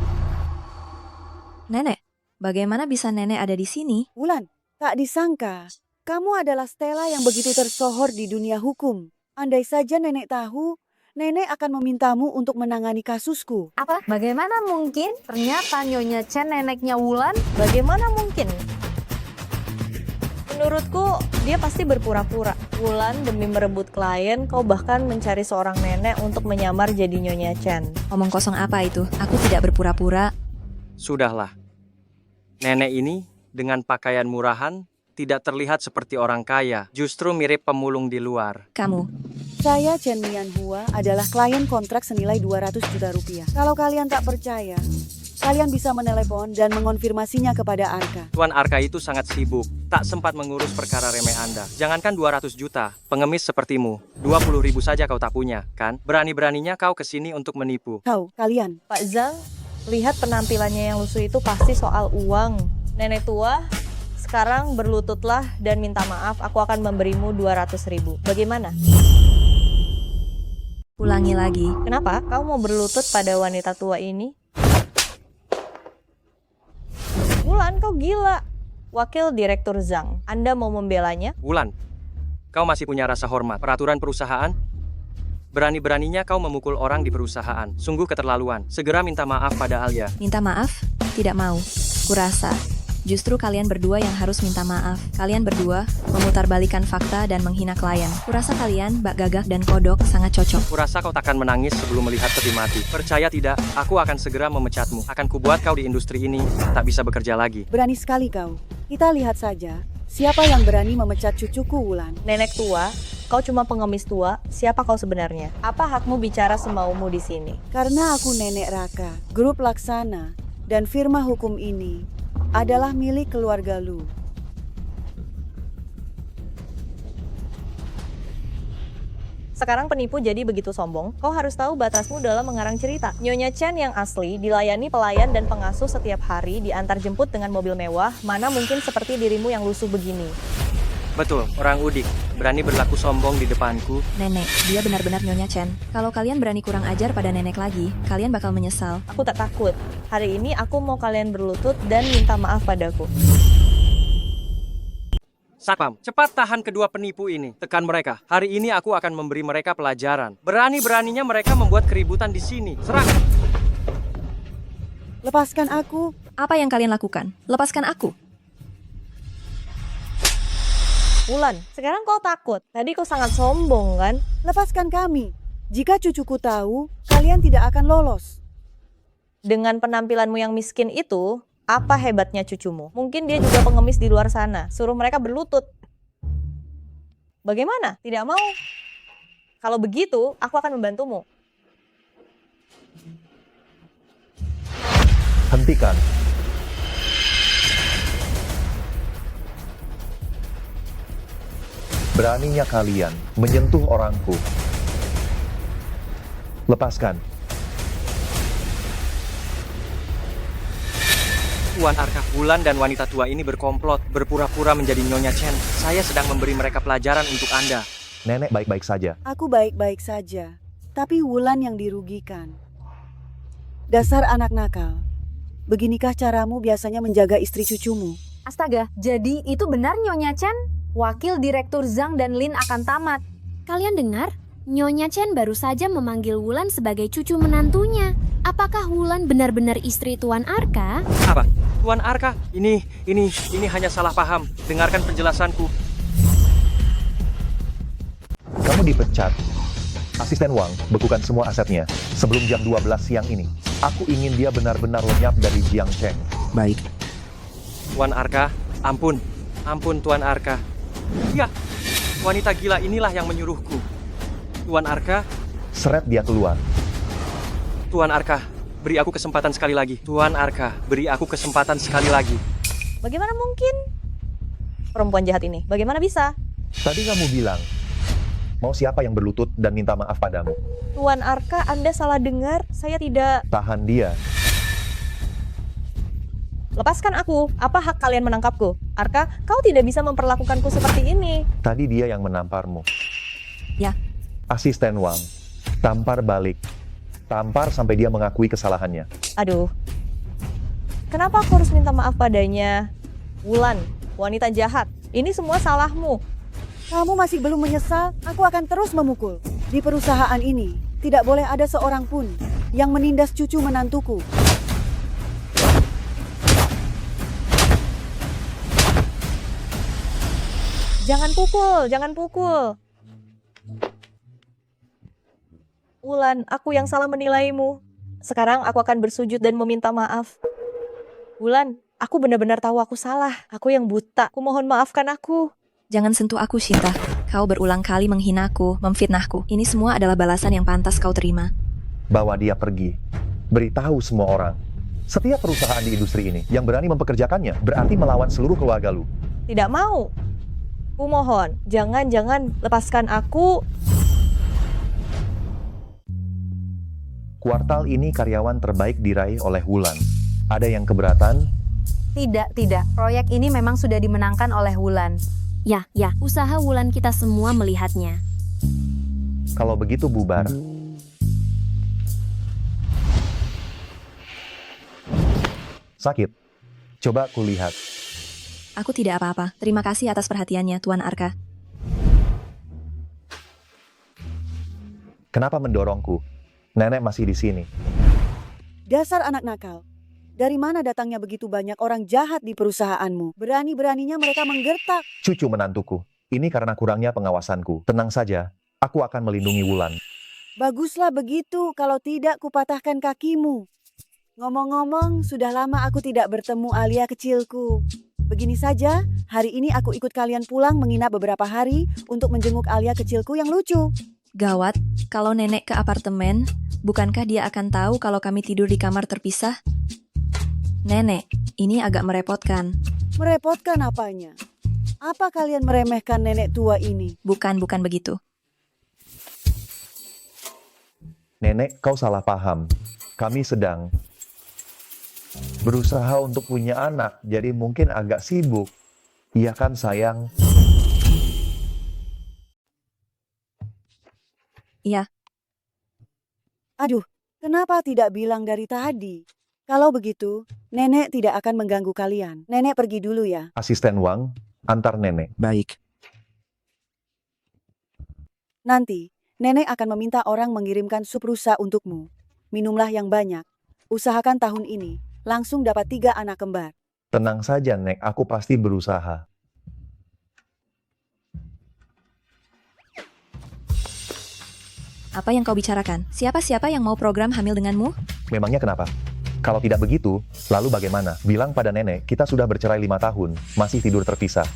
Speaker 3: Nenek, bagaimana bisa nenek ada di sini?
Speaker 17: Wulan, tak disangka, kamu adalah Stella yang begitu tersohor di dunia hukum. Andai saja nenek tahu, nenek akan memintamu untuk menangani kasusku.
Speaker 9: Apa? Bagaimana mungkin? Ternyata Nyonya Chen neneknya Wulan.
Speaker 1: Bagaimana mungkin? Menurutku, dia pasti berpura-pura. Wulan demi merebut klien, kau bahkan mencari seorang nenek untuk menyamar jadi Nyonya Chen.
Speaker 3: Omong kosong apa itu? Aku tidak berpura-pura.
Speaker 14: Sudahlah. Nenek ini dengan pakaian murahan tidak terlihat seperti orang kaya, justru mirip pemulung di luar.
Speaker 3: Kamu.
Speaker 17: Saya Chen Mianhua adalah klien kontrak senilai 200 juta rupiah. Kalau kalian tak percaya, kalian bisa menelepon dan mengonfirmasinya kepada Arka.
Speaker 14: Tuan Arka itu sangat sibuk, tak sempat mengurus perkara remeh Anda. Jangankan 200 juta, pengemis sepertimu, 20.000 saja kau tak punya, kan? Berani-beraninya kau kesini untuk menipu.
Speaker 17: Kalian.
Speaker 1: Pak Zhang, lihat penampilannya yang lusuh itu pasti soal uang. Nenek tua, sekarang berlututlah dan minta maaf, aku akan memberimu 200.000. Bagaimana?
Speaker 3: Ulangi lagi.
Speaker 1: Kenapa kau mau berlutut pada wanita tua ini? Wulan, kau gila. Wakil Direktur Zhang, Anda mau membelanya?
Speaker 14: Wulan, kau masih punya rasa hormat. Peraturan perusahaan? Berani-beraninya kau memukul orang di perusahaan. Sungguh keterlaluan. Segera minta maaf pada Alia.
Speaker 3: Minta maaf? Tidak mau. Kurasa justru kalian berdua yang harus minta maaf. Kalian berdua memutarbalikan fakta dan menghina klien. Kurasa kalian, Mbak Gagak dan Kodok, sangat cocok.
Speaker 14: Kurasa kau takkan menangis sebelum melihat peti mati. Percaya tidak, aku akan segera memecatmu. Akan kubuat kau di industri ini tak bisa bekerja lagi.
Speaker 17: Berani sekali kau. Kita lihat saja, siapa yang berani memecat cucuku, Wulan.
Speaker 1: Nenek tua, kau cuma pengemis tua. Siapa kau sebenarnya? Apa hakmu bicara semaumu di sini?
Speaker 17: Karena aku Nenek Raka, grup Laksana, dan firma hukum ini adalah milik keluarga Lu.
Speaker 1: Sekarang penipu jadi begitu sombong, kau harus tahu batasmu dalam mengarang cerita. Nyonya Chen yang asli dilayani pelayan dan pengasuh setiap hari, diantar jemput dengan mobil mewah, mana mungkin seperti dirimu yang lusuh begini.
Speaker 14: Betul, orang udik. Berani berlaku sombong di depanku.
Speaker 3: Nenek, dia benar-benar Nyonya Chen. Kalau kalian berani kurang ajar pada nenek lagi, kalian bakal menyesal.
Speaker 1: Aku tak takut. Hari ini aku mau kalian berlutut dan minta maaf padaku.
Speaker 14: Satpam, cepat tahan kedua penipu ini. Tekan mereka. Hari ini aku akan memberi mereka pelajaran. Berani-beraninya mereka membuat keributan di sini. Serang!
Speaker 17: Lepaskan aku.
Speaker 3: Apa yang kalian lakukan? Lepaskan aku.
Speaker 1: Wulan, sekarang kau takut. Tadi kau sangat sombong kan?
Speaker 17: Lepaskan kami. Jika cucuku tahu, kalian tidak akan lolos.
Speaker 1: Dengan penampilanmu yang miskin itu, apa hebatnya cucumu? Mungkin dia juga pengemis di luar sana. Suruh mereka berlutut. Bagaimana? Tidak mau? Kalau begitu, aku akan membantumu.
Speaker 2: Hentikan. Beraninya kalian menyentuh orangku. Lepaskan.
Speaker 14: Tuan Arka, Wulan dan wanita tua ini berkomplot, berpura-pura menjadi Nyonya Chen. Saya sedang memberi mereka pelajaran untuk Anda.
Speaker 2: Nenek baik-baik saja.
Speaker 17: Aku baik-baik saja. Tapi Wulan yang dirugikan. Dasar anak nakal. Beginikah caramu biasanya menjaga istri cucumu?
Speaker 9: Astaga, jadi itu benar Nyonya Chen? Wakil Direktur Zhang dan Lin akan tamat.
Speaker 11: Kalian dengar? Nyonya Chen baru saja memanggil Wulan sebagai cucu menantunya. Apakah Wulan benar-benar istri Tuan Arka?
Speaker 14: Apa? Tuan Arka? Ini hanya salah paham. Dengarkan penjelasanku.
Speaker 2: Kamu dipecat. Asisten Wang, bekukan semua asetnya sebelum jam 12 siang ini. Aku ingin dia benar-benar lenyap dari Jiang Cheng.
Speaker 8: Baik.
Speaker 14: Tuan Arka, ampun. Ampun Tuan Arka. Ya, wanita gila inilah yang menyuruhku. Tuan Arka.
Speaker 2: Seret dia keluar.
Speaker 14: Tuan Arka, beri aku kesempatan sekali lagi. Tuan Arka, beri aku kesempatan sekali lagi.
Speaker 1: Bagaimana mungkin? Perempuan jahat ini, bagaimana bisa?
Speaker 2: Tadi kamu bilang, mau siapa yang berlutut dan minta maaf padamu?
Speaker 1: Tuan Arka, Anda salah dengar. Saya tidak...
Speaker 2: Tahan dia.
Speaker 1: Lepaskan aku. Apa hak kalian menangkapku? Arka, kau tidak bisa memperlakukanku seperti ini.
Speaker 2: Tadi dia yang menamparmu.
Speaker 3: Ya.
Speaker 2: Asisten Wang, tampar balik. Tampar sampai dia mengakui kesalahannya.
Speaker 1: Aduh. Kenapa aku harus minta maaf padanya? Wulan, wanita jahat. Ini semua salahmu.
Speaker 17: Kamu masih belum menyesal? Aku akan terus memukul. Di perusahaan ini, tidak boleh ada seorang pun yang menindas cucu menantuku.
Speaker 1: Jangan pukul, jangan pukul. Wulan, aku yang salah menilaimu. Sekarang aku akan bersujud dan meminta maaf. Wulan, aku benar-benar tahu aku salah. Aku yang buta. Aku mohon maafkan aku.
Speaker 3: Jangan sentuh aku, Shinta. Kau berulang kali menghinaku, memfitnahku. Ini semua adalah balasan yang pantas kau terima.
Speaker 2: Bawa dia pergi. Beritahu semua orang. Setiap perusahaan di industri ini yang berani mempekerjakannya berarti melawan seluruh keluarga lu.
Speaker 1: Tidak mau. Aku mohon, jangan lepaskan aku.
Speaker 2: Kuartal ini karyawan terbaik diraih oleh Wulan. Ada yang keberatan?
Speaker 9: Tidak. Proyek ini memang sudah dimenangkan oleh Wulan.
Speaker 11: Ya, usaha Wulan kita semua melihatnya.
Speaker 2: Kalau begitu bubar. Sakit. Coba kulihat.
Speaker 3: Aku tidak apa-apa. Terima kasih atas perhatiannya, Tuan Arka.
Speaker 2: Kenapa mendorongku? Nenek masih di sini.
Speaker 17: Dasar anak nakal. Dari mana datangnya begitu banyak orang jahat di perusahaanmu? Berani-beraninya mereka menggertak.
Speaker 2: Cucu menantuku. Ini karena kurangnya pengawasanku. Tenang saja, aku akan melindungi Wulan.
Speaker 17: Baguslah begitu, kalau tidak kupatahkan kakimu. Ngomong-ngomong, sudah lama aku tidak bertemu Alia kecilku. Begini saja, hari ini aku ikut kalian pulang menginap beberapa hari untuk menjenguk Alia kecilku yang lucu.
Speaker 3: Gawat, kalau nenek ke apartemen, bukankah dia akan tahu kalau kami tidur di kamar terpisah? Nenek, ini agak merepotkan.
Speaker 17: Merepotkan apanya? Apa kalian meremehkan nenek tua ini?
Speaker 3: Bukan begitu.
Speaker 2: Nenek, kau salah paham. Kami sedang berusaha untuk punya anak, jadi mungkin agak sibuk. Iya kan, sayang?
Speaker 3: Iya.
Speaker 17: Aduh, kenapa tidak bilang dari tadi? Kalau begitu, nenek tidak akan mengganggu kalian. Nenek pergi dulu ya.
Speaker 2: Asisten Wang, antar nenek.
Speaker 8: Baik.
Speaker 17: Nanti, nenek akan meminta orang mengirimkan sup rusa untukmu. Minumlah yang banyak. Usahakan tahun ini, langsung dapat 3 anak kembar.
Speaker 2: Tenang saja, Nek. Aku pasti berusaha.
Speaker 3: Apa yang kau bicarakan? Siapa-siapa yang mau program hamil denganmu?
Speaker 2: Memangnya kenapa? Kalau tidak begitu, lalu bagaimana? Bilang pada nenek, kita sudah bercerai 5 tahun, masih tidur terpisah.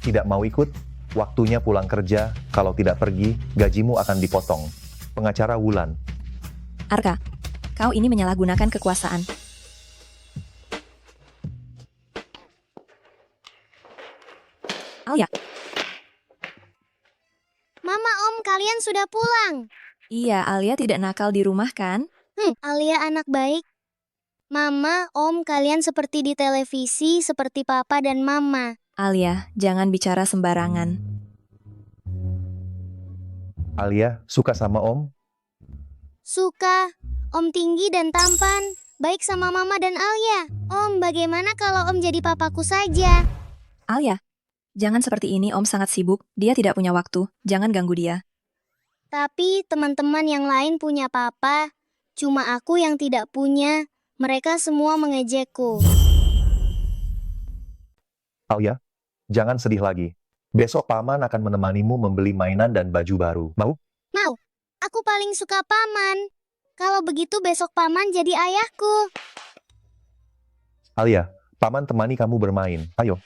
Speaker 2: Tidak mau ikut? Waktunya pulang kerja, kalau tidak pergi, gajimu akan dipotong. Pengacara Wulan.
Speaker 3: Arka, kau ini menyalahgunakan kekuasaan. Alia.
Speaker 5: Mama, Om, kalian sudah pulang.
Speaker 3: Iya, Alia tidak nakal di rumah kan?
Speaker 5: Alia anak baik. Mama, Om, kalian seperti di televisi, seperti Papa dan Mama.
Speaker 3: Alia, jangan bicara sembarangan.
Speaker 2: Alia, suka sama Om?
Speaker 5: Suka. Om tinggi dan tampan. Baik sama Mama dan Alia. Om, bagaimana kalau Om jadi papaku saja?
Speaker 3: Alia, jangan seperti ini, Om sangat sibuk. Dia tidak punya waktu. Jangan ganggu dia.
Speaker 5: Tapi teman-teman yang lain punya papa. Cuma aku yang tidak punya. Mereka semua mengejekku.
Speaker 2: Alia, jangan sedih lagi. Besok Paman akan menemanimu membeli mainan dan baju baru. Mau?
Speaker 5: Mau. Aku paling suka Paman. Kalau begitu besok Paman jadi ayahku.
Speaker 2: Alia, Paman temani kamu bermain. Ayo.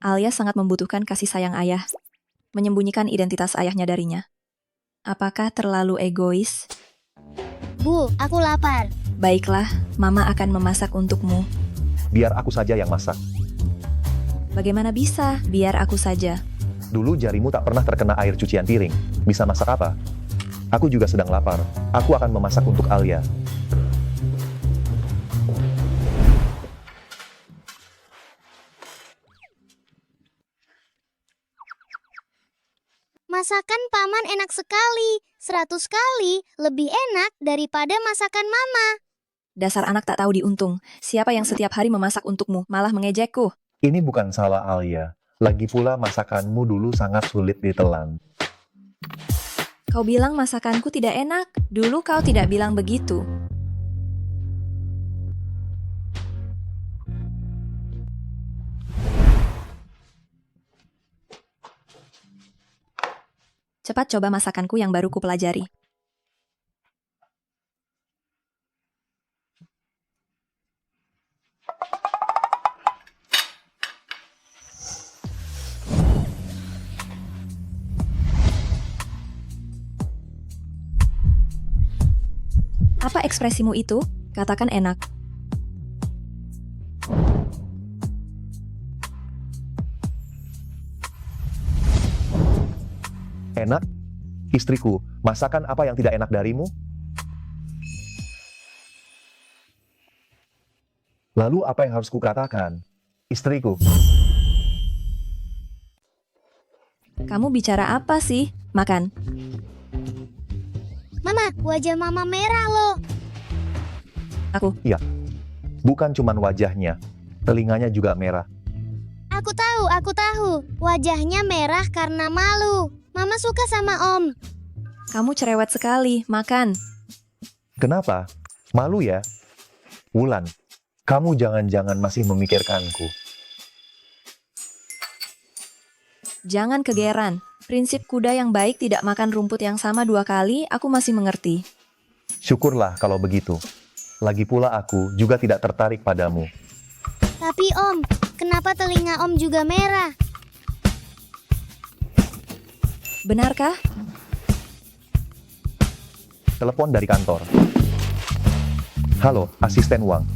Speaker 3: Alia sangat membutuhkan kasih sayang ayah. Menyembunyikan identitas ayahnya darinya. Apakah terlalu egois?
Speaker 5: Bu, aku lapar.
Speaker 3: Baiklah, Mama akan memasak untukmu.
Speaker 2: Biar aku saja yang masak.
Speaker 3: Bagaimana bisa? Biar aku saja.
Speaker 2: Dulu jarimu tak pernah terkena air cucian piring. Bisa masak apa? Aku juga sedang lapar. Aku akan memasak untuk Alia.
Speaker 5: Masakan Paman enak sekali. 100 kali lebih enak daripada masakan Mama.
Speaker 3: Dasar anak tak tahu diuntung. Siapa yang setiap hari memasak untukmu, malah mengejekku.
Speaker 2: Ini bukan salah Alia. Lagi pula masakanmu dulu sangat sulit ditelan.
Speaker 3: Kau bilang masakanku tidak enak. Dulu kau tidak bilang begitu. Cepat coba masakanku yang baru kupelajari. Apa ekspresimu itu? Katakan enak.
Speaker 2: Enak? Istriku, masakan apa yang tidak enak darimu? Lalu apa yang harus kukatakan? Istriku.
Speaker 3: Kamu bicara apa sih? Makan.
Speaker 5: Mama, wajah Mama merah loh.
Speaker 2: Iya. Bukan cuman wajahnya, telinganya juga merah.
Speaker 5: Aku tahu. Wajahnya merah karena malu. Mama suka sama Om.
Speaker 3: Kamu cerewet sekali, makan.
Speaker 2: Kenapa? Malu ya? Wulan, kamu jangan-jangan masih memikirkanku.
Speaker 3: Jangan kegeran. Prinsip kuda yang baik tidak makan rumput yang sama 2 kali, aku masih mengerti.
Speaker 2: Syukurlah kalau begitu. Lagi pula aku juga tidak tertarik padamu.
Speaker 5: Tapi Om, kenapa telinga Om juga merah?
Speaker 3: Benarkah?
Speaker 2: Telepon dari kantor. Halo, asisten Wang.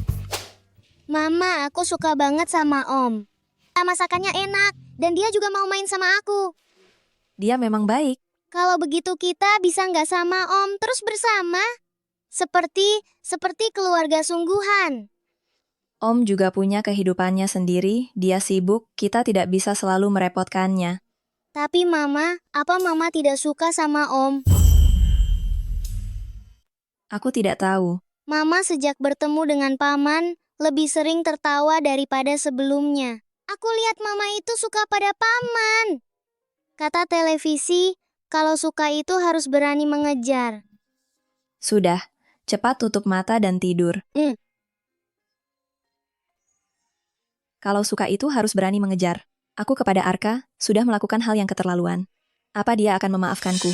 Speaker 5: Mama, aku suka banget sama Om. Masakannya enak, dan dia juga mau main sama aku.
Speaker 3: Dia memang baik.
Speaker 5: Kalau begitu kita bisa nggak sama Om terus bersama? Seperti keluarga sungguhan.
Speaker 3: Om juga punya kehidupannya sendiri, dia sibuk, kita tidak bisa selalu merepotkannya.
Speaker 5: Tapi Mama, apa Mama tidak suka sama Om?
Speaker 3: Aku tidak tahu.
Speaker 5: Mama sejak bertemu dengan Paman, lebih sering tertawa daripada sebelumnya. Aku lihat Mama itu suka pada Paman. Kata televisi, kalau suka itu harus berani mengejar.
Speaker 3: Sudah, cepat tutup mata dan tidur. Kalau suka itu harus berani mengejar. Aku kepada Arka, sudah melakukan hal yang keterlaluan. Apa dia akan memaafkanku?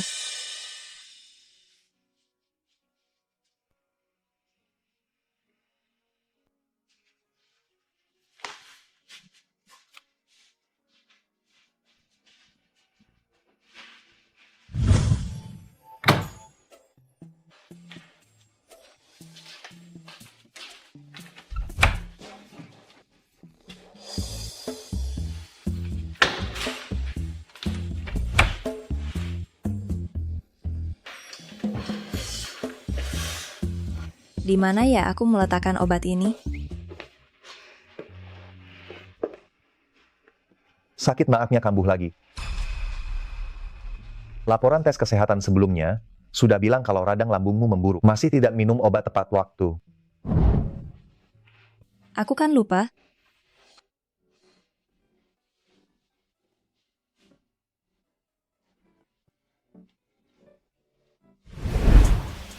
Speaker 3: Di mana ya aku meletakkan obat ini?
Speaker 2: Sakit maafnya kambuh lagi. Laporan tes kesehatan sebelumnya sudah bilang kalau radang lambungmu memburuk. Masih tidak minum obat tepat waktu.
Speaker 3: Aku kan lupa.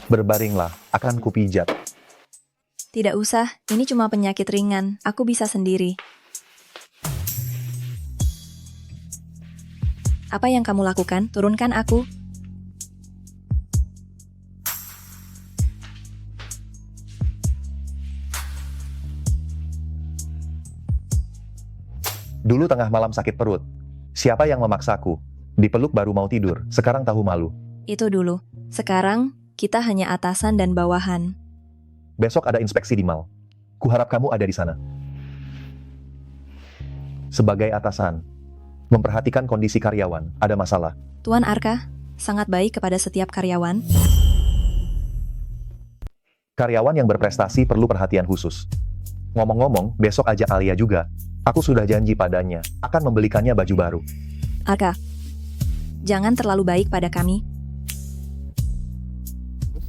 Speaker 2: Berbaringlah, akan kupijat.
Speaker 3: Tidak usah, ini cuma penyakit ringan. Aku bisa sendiri. Apa yang kamu lakukan? Turunkan aku.
Speaker 2: Dulu tengah malam sakit perut. Siapa yang memaksaku? Dipeluk baru mau tidur, sekarang tahu malu.
Speaker 3: Itu dulu. Sekarang, kita hanya atasan dan bawahan.
Speaker 2: Besok ada inspeksi di mal. Kuharap kamu ada di sana. Sebagai atasan, memperhatikan kondisi karyawan, ada masalah.
Speaker 3: Tuan Arka, sangat baik kepada setiap karyawan.
Speaker 2: Karyawan yang berprestasi perlu perhatian khusus. Ngomong-ngomong, besok ajak Alia juga. Aku sudah janji padanya, akan membelikannya baju baru.
Speaker 3: Arka, jangan terlalu baik pada kami.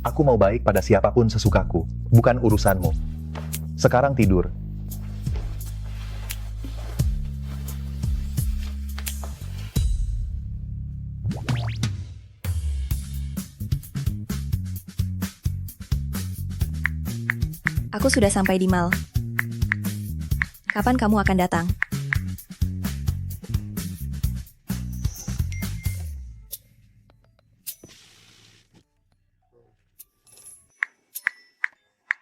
Speaker 2: Aku mau baik pada siapapun sesukaku, bukan urusanmu. Sekarang tidur.
Speaker 3: Aku sudah sampai di mal. Kapan kamu akan datang?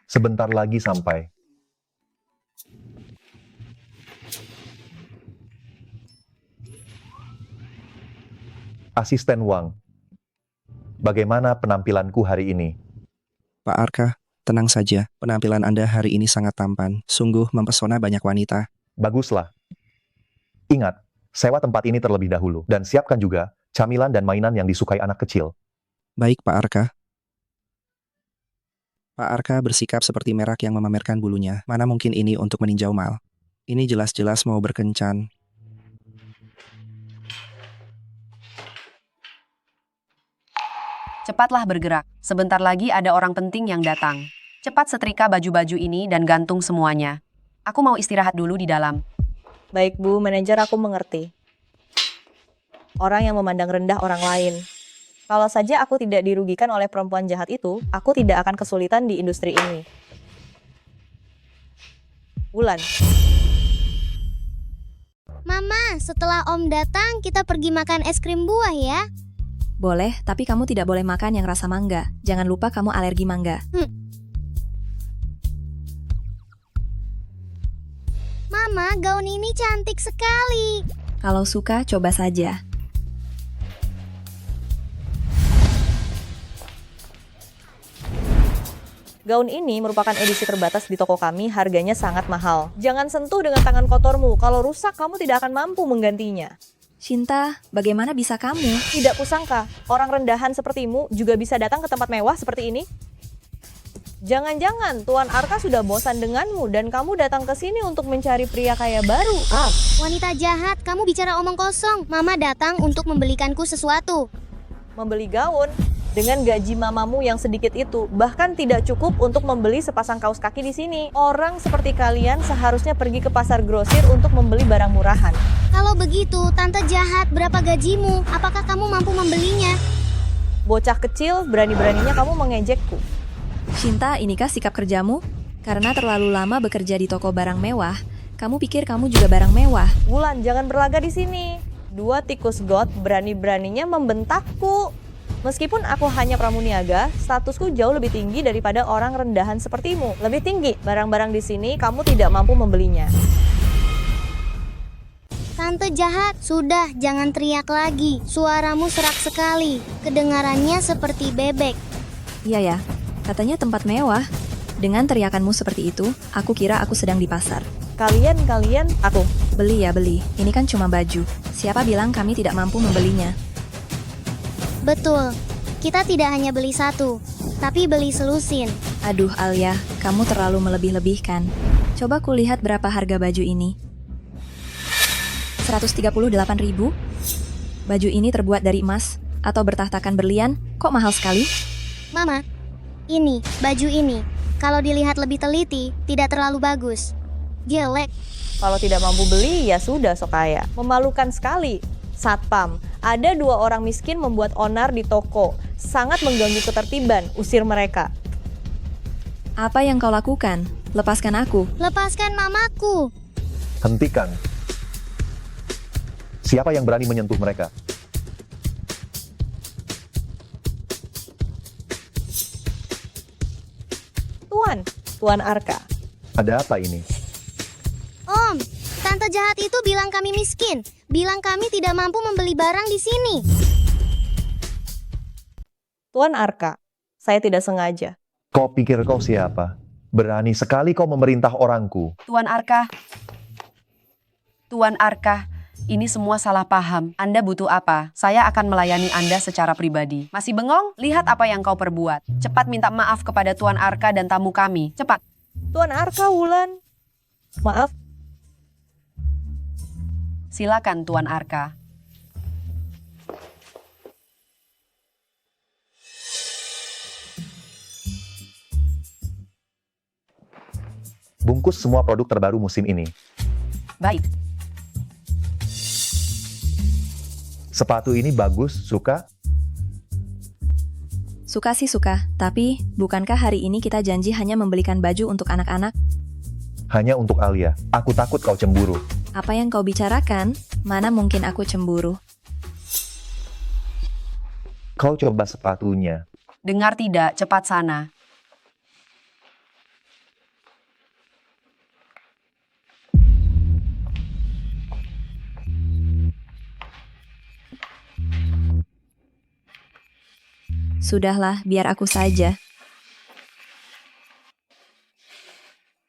Speaker 2: Sebentar lagi sampai. Asisten Wang, bagaimana penampilanku hari ini?
Speaker 8: Pak Arka, tenang saja. Penampilan Anda hari ini sangat tampan. Sungguh mempesona banyak wanita.
Speaker 2: Baguslah. Ingat, sewa tempat ini terlebih dahulu. Dan siapkan juga camilan dan mainan yang disukai anak kecil.
Speaker 8: Baik, Pak Arka. Pak Arka bersikap seperti merak yang memamerkan bulunya. Mana mungkin ini untuk meninjau mal? Ini jelas-jelas mau berkencan.
Speaker 20: Cepatlah bergerak. Sebentar lagi ada orang penting yang datang. Cepat setrika baju-baju ini dan gantung semuanya. Aku mau istirahat dulu di dalam.
Speaker 1: Baik Bu, manajer, aku mengerti. Orang yang memandang rendah orang lain. Kalau saja aku tidak dirugikan oleh perempuan jahat itu, aku tidak akan kesulitan di industri ini. Wulan.
Speaker 5: Mama, setelah Om datang, kita pergi makan es krim buah ya.
Speaker 3: Boleh, tapi kamu tidak boleh makan yang rasa mangga. Jangan lupa kamu alergi mangga.
Speaker 5: Mama, gaun ini cantik sekali.
Speaker 3: Kalau suka, coba saja.
Speaker 1: Gaun ini merupakan edisi terbatas di toko kami, harganya sangat mahal. Jangan sentuh dengan tangan kotormu, kalau rusak kamu tidak akan mampu menggantinya.
Speaker 3: Cinta, bagaimana bisa kamu?
Speaker 1: Tidak kusangka, orang rendahan sepertimu juga bisa datang ke tempat mewah seperti ini. Jangan-jangan Tuan Arka sudah bosan denganmu dan kamu datang ke sini untuk mencari pria kaya baru.
Speaker 5: Wanita jahat, kamu bicara omong kosong. Mama datang untuk membelikanku sesuatu.
Speaker 1: Membeli gaun? Dengan gaji mamamu yang sedikit itu, bahkan tidak cukup untuk membeli sepasang kaos kaki di sini. Orang seperti kalian seharusnya pergi ke pasar grosir untuk membeli barang murahan.
Speaker 5: Kalau begitu, tante jahat, berapa gajimu? Apakah kamu mampu membelinya?
Speaker 1: Bocah kecil, berani-beraninya kamu mengejekku.
Speaker 3: Cinta, inikah sikap kerjamu? Karena terlalu lama bekerja di toko barang mewah, kamu pikir kamu juga barang mewah.
Speaker 1: Wulan, jangan berlaga di sini. Dua tikus got berani-beraninya membentakku. Meskipun aku hanya pramuniaga, statusku jauh lebih tinggi daripada orang rendahan sepertimu. Lebih tinggi, barang-barang di sini kamu tidak mampu membelinya.
Speaker 5: Tante jahat, sudah jangan teriak lagi. Suaramu serak sekali. Kedengarannya seperti bebek.
Speaker 3: Iya ya, katanya tempat mewah. Dengan teriakanmu seperti itu, aku kira aku sedang di pasar.
Speaker 1: Kalian, aku.
Speaker 3: Beli ya beli, ini kan cuma baju. Siapa bilang kami tidak mampu membelinya?
Speaker 5: Betul, kita tidak hanya beli satu, tapi beli selusin.
Speaker 3: Aduh Alia, kamu terlalu melebih-lebihkan. Coba kulihat berapa harga baju ini. 138.000? Baju ini terbuat dari emas atau bertahtakan berlian, kok mahal sekali?
Speaker 5: Mama, ini, baju ini, kalau dilihat lebih teliti, tidak terlalu bagus. Jelek.
Speaker 1: Kalau tidak mampu beli, ya sudah Sokaya. Memalukan sekali. Satpam, ada dua orang miskin membuat onar di toko. Sangat mengganggu ketertiban, usir mereka.
Speaker 3: Apa yang kau lakukan? Lepaskan aku.
Speaker 5: Lepaskan mamaku.
Speaker 2: Hentikan. Siapa yang berani menyentuh mereka?
Speaker 1: Tuan Arka.
Speaker 2: Ada apa ini?
Speaker 5: Om, tante jahat itu bilang kami miskin. Bilang kami tidak mampu membeli barang di sini.
Speaker 1: Tuan Arka, saya tidak sengaja.
Speaker 2: Kau pikir kau siapa? Berani sekali kau memerintah orangku.
Speaker 20: Tuan Arka, ini semua salah paham. Anda butuh apa? Saya akan melayani Anda secara pribadi. Masih bengong? Lihat apa yang kau perbuat. Cepat minta maaf kepada Tuan Arka dan tamu kami. Cepat.
Speaker 1: Tuan Arka, Wulan. Maaf.
Speaker 20: Silakan Tuan Arka.
Speaker 2: Bungkus semua produk terbaru musim ini.
Speaker 20: Baik.
Speaker 2: Sepatu ini bagus, suka?
Speaker 3: Suka sih suka, tapi bukankah hari ini kita janji hanya membelikan baju untuk anak-anak?
Speaker 2: Hanya untuk Alia. Aku takut kau cemburu.
Speaker 3: Apa yang kau bicarakan? Mana mungkin aku cemburu?
Speaker 2: Kau coba sepatunya.
Speaker 20: Dengar tidak, cepat sana.
Speaker 3: Sudahlah, biar aku saja.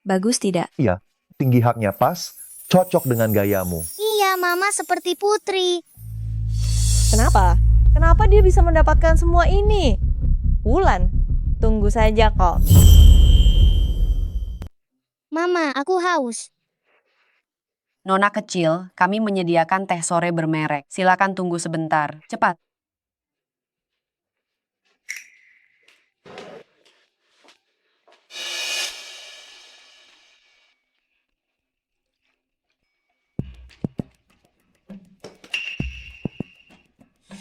Speaker 3: Bagus tidak?
Speaker 2: Iya, tinggi haknya pas, cocok dengan gayamu.
Speaker 5: Iya, Mama seperti putri.
Speaker 1: Kenapa? Kenapa dia bisa mendapatkan semua ini? Wulan, tunggu saja kok.
Speaker 5: Mama, aku haus.
Speaker 20: Nona kecil, kami menyediakan teh sore bermerek. Silakan tunggu sebentar. Cepat.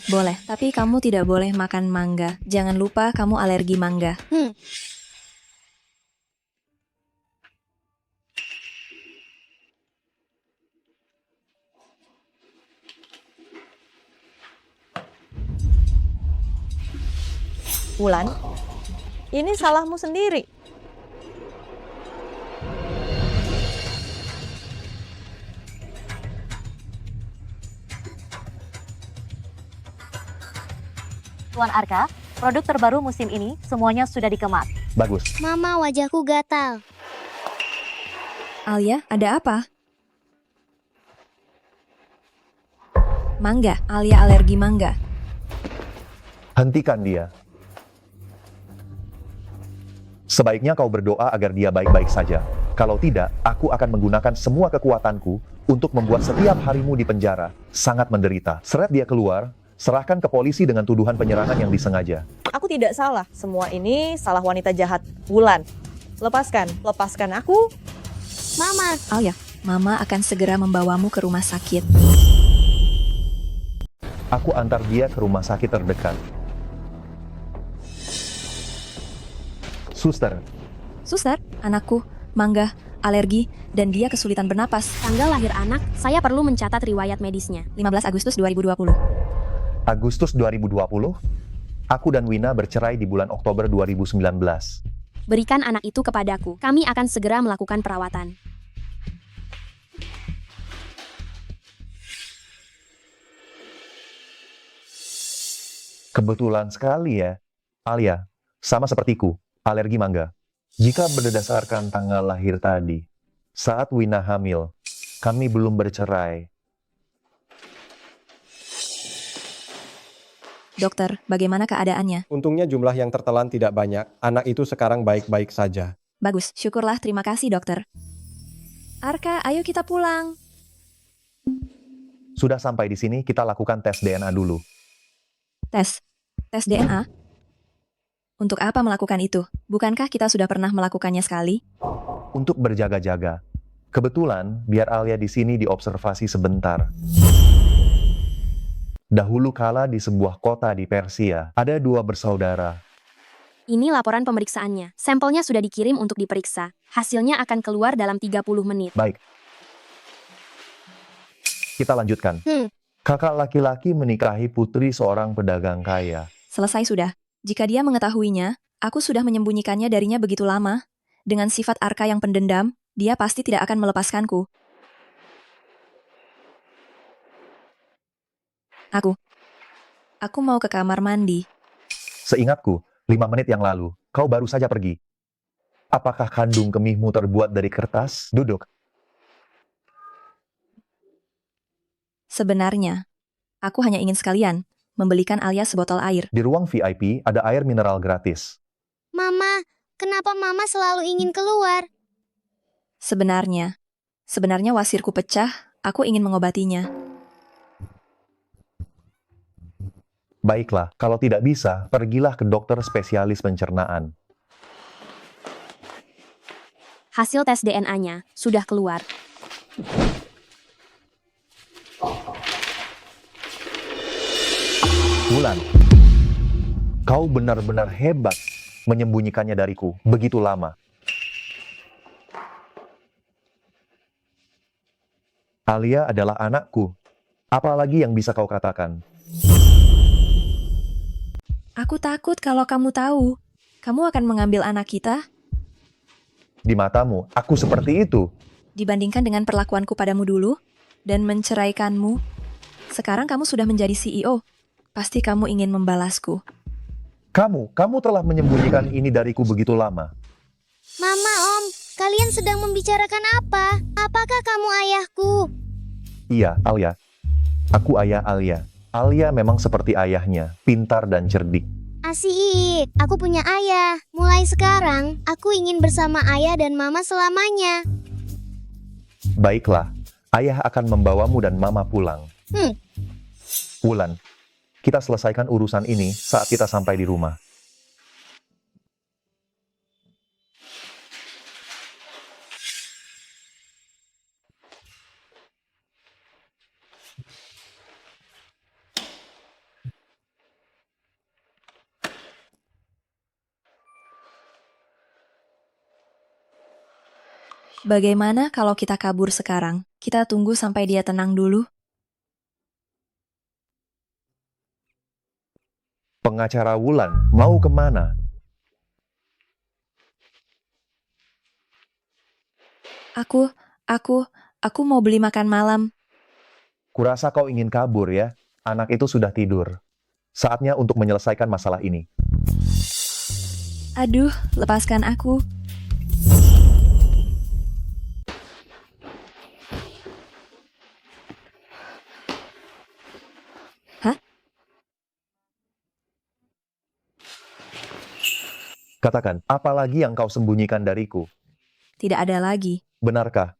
Speaker 3: Boleh, tapi kamu tidak boleh makan mangga. Jangan lupa kamu alergi mangga.
Speaker 1: Wulan, ini salahmu sendiri.
Speaker 21: Tuan Arka, produk terbaru musim ini semuanya sudah dikemas.
Speaker 2: Bagus.
Speaker 5: Mama, wajahku gatal.
Speaker 3: Alia, ada apa? Mangga, Alia alergi mangga.
Speaker 2: Hentikan dia. Sebaiknya kau berdoa agar dia baik-baik saja. Kalau tidak, aku akan menggunakan semua kekuatanku untuk membuat setiap harimu di penjara sangat menderita. Seret dia keluar, serahkan ke polisi dengan tuduhan penyerangan yang disengaja.
Speaker 1: Aku tidak salah. Semua ini salah wanita jahat, Wulan. Lepaskan aku.
Speaker 5: Mama.
Speaker 3: Alia, Mama akan segera membawamu ke rumah sakit.
Speaker 2: Aku antar dia ke rumah sakit terdekat. Suster,
Speaker 3: Anakku, mangga, alergi, dan dia kesulitan bernapas.
Speaker 11: Tanggal lahir anak, saya perlu mencatat riwayat medisnya.
Speaker 3: 15 Agustus 2020.
Speaker 2: Agustus 2020, aku dan Wina bercerai di bulan Oktober 2019.
Speaker 11: Berikan anak itu kepadaku. Kami akan segera melakukan perawatan.
Speaker 2: Kebetulan sekali ya, Alia, sama sepertiku, alergi mangga. Jika berdasarkan tanggal lahir tadi, saat Wina hamil, kami belum bercerai.
Speaker 3: Dokter, bagaimana keadaannya?
Speaker 15: Untungnya jumlah yang tertelan tidak banyak. Anak itu sekarang baik-baik saja.
Speaker 3: Bagus, syukurlah, terima kasih dokter. Arka, ayo kita pulang.
Speaker 2: Sudah sampai di sini, kita lakukan tes DNA dulu.
Speaker 3: Tes DNA? Untuk apa melakukan itu? Bukankah kita sudah pernah melakukannya sekali?
Speaker 2: Untuk berjaga-jaga. Kebetulan, biar Alia di sini diobservasi sebentar. Dahulu kala di sebuah kota di Persia, ada dua bersaudara.
Speaker 11: Ini laporan pemeriksaannya. Sampelnya sudah dikirim untuk diperiksa. Hasilnya akan keluar dalam 30 menit.
Speaker 2: Baik. Kita lanjutkan. Kakak laki-laki menikahi putri seorang pedagang kaya.
Speaker 3: Selesai sudah. Jika dia mengetahuinya, aku sudah menyembunyikannya darinya begitu lama. Dengan sifat Arka yang pendendam, dia pasti tidak akan melepaskanku. Aku mau ke kamar mandi.
Speaker 2: Seingatku, 5 menit yang lalu, kau baru saja pergi. Apakah kandung kemihmu terbuat dari kertas? Duduk.
Speaker 3: Sebenarnya, aku hanya ingin sekalian membelikan Alia sebotol air.
Speaker 2: Di ruang VIP ada air mineral gratis.
Speaker 5: Mama, kenapa Mama selalu ingin keluar?
Speaker 3: Sebenarnya wasirku pecah, aku ingin mengobatinya.
Speaker 2: Baiklah, kalau tidak bisa, pergilah ke dokter spesialis pencernaan.
Speaker 11: Hasil tes DNA-nya sudah keluar.
Speaker 2: Wulan, kau benar-benar hebat menyembunyikannya dariku begitu lama. Alia adalah anakku. Apalagi yang bisa kau katakan?
Speaker 3: Aku takut kalau kamu tahu. Kamu akan mengambil anak kita?
Speaker 2: Di matamu, aku seperti itu.
Speaker 3: Dibandingkan dengan perlakuanku padamu dulu, dan menceraikanmu, sekarang kamu sudah menjadi CEO. Pasti kamu ingin membalasku.
Speaker 2: Kamu telah menyembunyikan ini dariku begitu lama.
Speaker 5: Mama, Om, kalian sedang membicarakan apa? Apakah kamu ayahku?
Speaker 2: Iya, Alia. Aku ayah Alia. Alia memang seperti ayahnya, pintar dan cerdik.
Speaker 5: Asik, aku punya ayah. Mulai sekarang, aku ingin bersama ayah dan mama selamanya.
Speaker 2: Baiklah, ayah akan membawamu dan mama pulang. Wulan, kita selesaikan urusan ini saat kita sampai di rumah.
Speaker 3: Bagaimana kalau kita kabur sekarang? Kita tunggu sampai dia tenang dulu.
Speaker 2: Pengacara Wulan, mau kemana?
Speaker 3: Aku mau beli makan malam.
Speaker 2: Kurasa kau ingin kabur ya? Anak itu sudah tidur. Saatnya untuk menyelesaikan masalah ini.
Speaker 3: Aduh, lepaskan aku. Hah?
Speaker 2: Katakan, apa lagi yang kau sembunyikan dariku?
Speaker 3: Tidak ada lagi.
Speaker 2: Benarkah?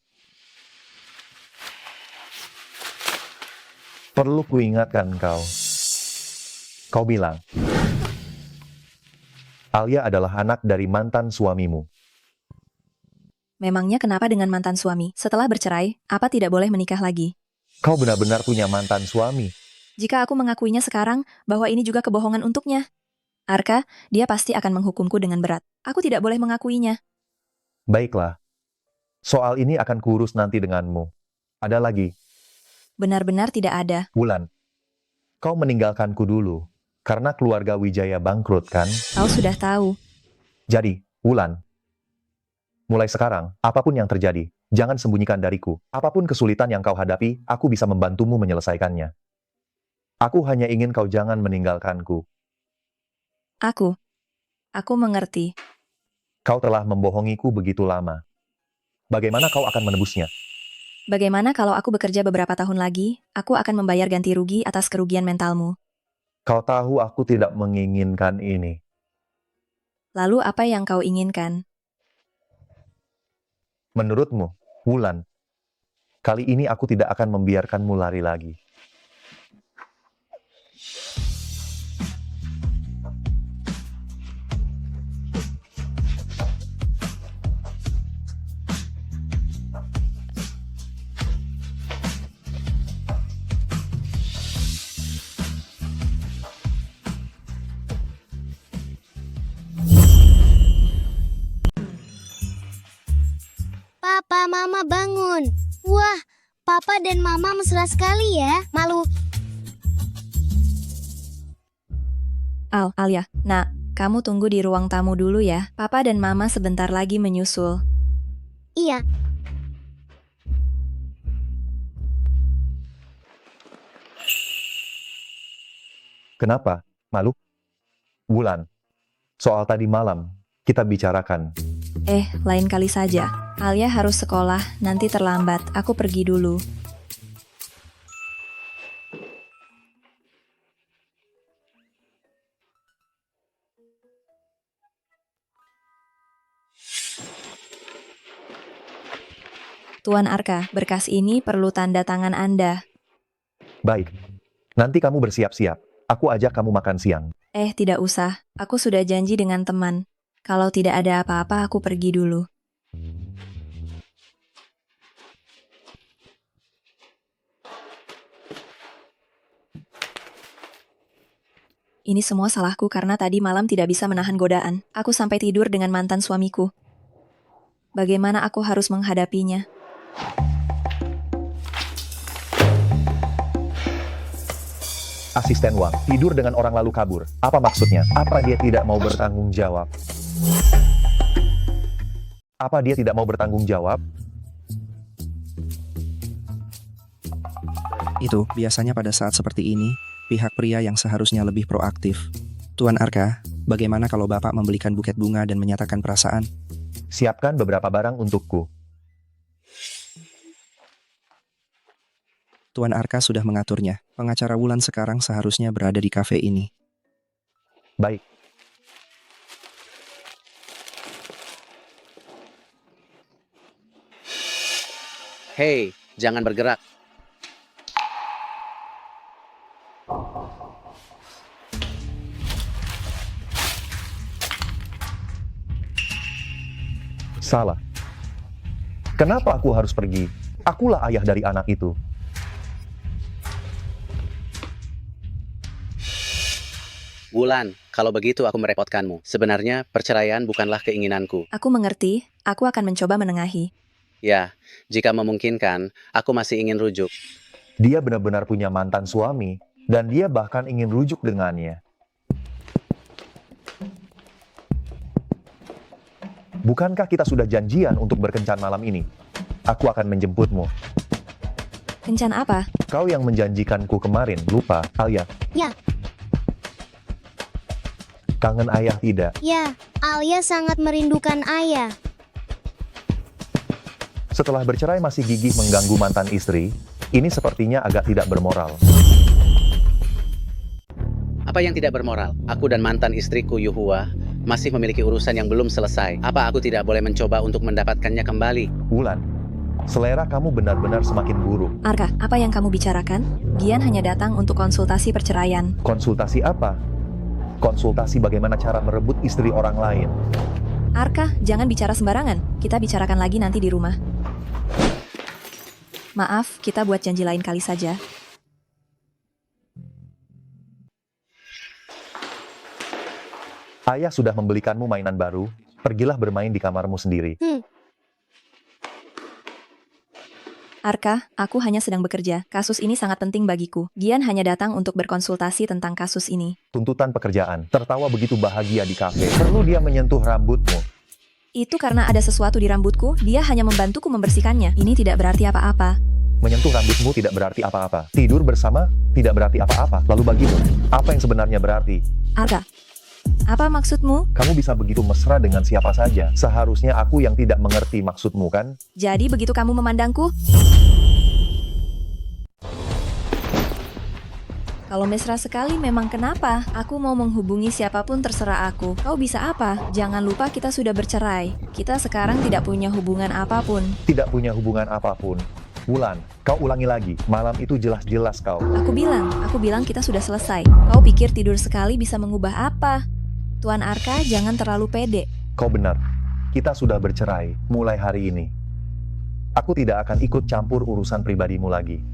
Speaker 2: Perlu kuingatkan kau. Kau bilang, Alia adalah anak dari mantan suamimu.
Speaker 3: Memangnya kenapa dengan mantan suami? Setelah bercerai, apa tidak boleh menikah lagi?
Speaker 2: Kau benar-benar punya mantan suami.
Speaker 3: Jika aku mengakuinya sekarang, bahwa ini juga kebohongan untuknya. Arka, dia pasti akan menghukumku dengan berat. Aku tidak boleh mengakuinya.
Speaker 2: Baiklah. Soal ini akan kuurus nanti denganmu. Ada lagi.
Speaker 3: Benar-benar tidak ada.
Speaker 2: Wulan, kau meninggalkanku dulu. Karena keluarga Wijaya bangkrut, kan?
Speaker 3: Kau sudah tahu.
Speaker 2: Jadi, Wulan, mulai sekarang, apapun yang terjadi, jangan sembunyikan dariku. Apapun kesulitan yang kau hadapi, aku bisa membantumu menyelesaikannya. Aku hanya ingin kau jangan meninggalkanku.
Speaker 3: Aku mengerti.
Speaker 2: Kau telah membohongiku begitu lama. Bagaimana kau akan menebusnya?
Speaker 3: Bagaimana kalau aku bekerja beberapa tahun lagi, aku akan membayar ganti rugi atas kerugian mentalmu.
Speaker 2: Kau tahu aku tidak menginginkan ini.
Speaker 3: Lalu apa yang kau inginkan?
Speaker 2: Menurutmu, Wulan, kali ini aku tidak akan membiarkanmu lari lagi.
Speaker 5: Papa, Mama bangun. Wah, Papa dan Mama mesra sekali ya. Malu.
Speaker 3: Alia, nak, kamu tunggu di ruang tamu dulu ya. Papa dan Mama sebentar lagi menyusul.
Speaker 5: Iya.
Speaker 2: Kenapa? Malu? Wulan, soal tadi malam, kita bicarakan.
Speaker 3: Lain kali saja. Alia harus sekolah, nanti terlambat. Aku pergi dulu. Tuan Arka, berkas ini perlu tanda tangan Anda.
Speaker 2: Baik. Nanti kamu bersiap-siap. Aku ajak kamu makan siang.
Speaker 3: Tidak usah. Aku sudah janji dengan teman. Kalau tidak ada apa-apa, aku pergi dulu. Ini semua salahku karena tadi malam tidak bisa menahan godaan. Aku sampai tidur dengan mantan suamiku. Bagaimana aku harus menghadapinya?
Speaker 2: Asisten Wang, tidur dengan orang lalu kabur. Apa maksudnya? Apa dia tidak mau bertanggung jawab? Apa dia tidak mau bertanggung jawab?
Speaker 8: Itu, biasanya pada saat seperti ini, pihak pria yang seharusnya lebih proaktif. Tuan Arka, bagaimana kalau Bapak membelikan buket bunga dan menyatakan perasaan?
Speaker 2: Siapkan beberapa barang untukku.
Speaker 8: Tuan Arka sudah mengaturnya. Pengacara Wulan sekarang seharusnya berada di kafe ini.
Speaker 2: Baik.
Speaker 4: Hei, jangan bergerak.
Speaker 2: Salah. Kenapa aku harus pergi? Akulah ayah dari anak itu.
Speaker 4: Wulan, kalau begitu aku merepotkanmu. Sebenarnya perceraian bukanlah keinginanku.
Speaker 3: Aku mengerti, aku akan mencoba menengahi.
Speaker 4: Ya, jika memungkinkan, aku masih ingin rujuk.
Speaker 2: Dia benar-benar punya mantan suami, dan dia bahkan ingin rujuk dengannya. Bukankah kita sudah janjian untuk berkencan malam ini? Aku akan menjemputmu.
Speaker 3: Kencan apa?
Speaker 2: Kau yang menjanjikanku kemarin, lupa, Alia?
Speaker 5: Ya,
Speaker 2: Kangen ayah tidak?
Speaker 5: ya, Alia sangat merindukan ayah.
Speaker 2: Setelah bercerai masih gigih mengganggu mantan istri, ini sepertinya agak tidak bermoral.
Speaker 4: Apa yang tidak bermoral? Aku dan mantan istriku Yuhua masih memiliki urusan yang belum selesai. Apa aku tidak boleh mencoba untuk mendapatkannya kembali?
Speaker 2: Wulan, selera kamu benar-benar semakin buruk.
Speaker 3: Arka, apa yang kamu bicarakan? Gian hanya datang untuk konsultasi perceraian.
Speaker 2: Konsultasi apa? Konsultasi bagaimana cara merebut istri orang lain.
Speaker 3: Arka, jangan bicara sembarangan. Kita bicarakan lagi nanti di rumah. Maaf, kita buat janji lain kali saja.
Speaker 2: Ayah sudah membelikanmu mainan baru, pergilah bermain di kamarmu sendiri.
Speaker 3: Arka, aku hanya sedang bekerja. Kasus ini sangat penting bagiku. Gian hanya datang untuk berkonsultasi tentang kasus ini.
Speaker 2: Tuntutan pekerjaan, tertawa begitu bahagia di kafe. Perlu dia menyentuh rambutmu.
Speaker 3: Itu karena ada sesuatu di rambutku, dia hanya membantuku membersihkannya. Ini tidak berarti apa-apa.
Speaker 2: Menyentuh rambutmu tidak berarti apa-apa. Tidur bersama tidak berarti apa-apa. Lalu bagimu, apa yang sebenarnya berarti?
Speaker 3: Arka, apa maksudmu?
Speaker 2: Kamu bisa begitu mesra dengan siapa saja. Seharusnya aku yang tidak mengerti maksudmu, kan?
Speaker 3: Jadi begitu kamu memandangku? Kalau mesra sekali memang kenapa? Aku mau menghubungi siapapun terserah aku. Kau bisa apa? Jangan lupa kita sudah bercerai. Kita sekarang tidak punya hubungan apapun.
Speaker 2: Tidak punya hubungan apapun. Wulan, kau ulangi lagi. Malam itu jelas-jelas kau.
Speaker 3: Aku bilang kita sudah selesai. Kau pikir tidur sekali bisa mengubah apa? Tuan Arka, jangan terlalu pede.
Speaker 2: Kau benar. Kita sudah bercerai mulai hari ini. Aku tidak akan ikut campur urusan pribadimu lagi.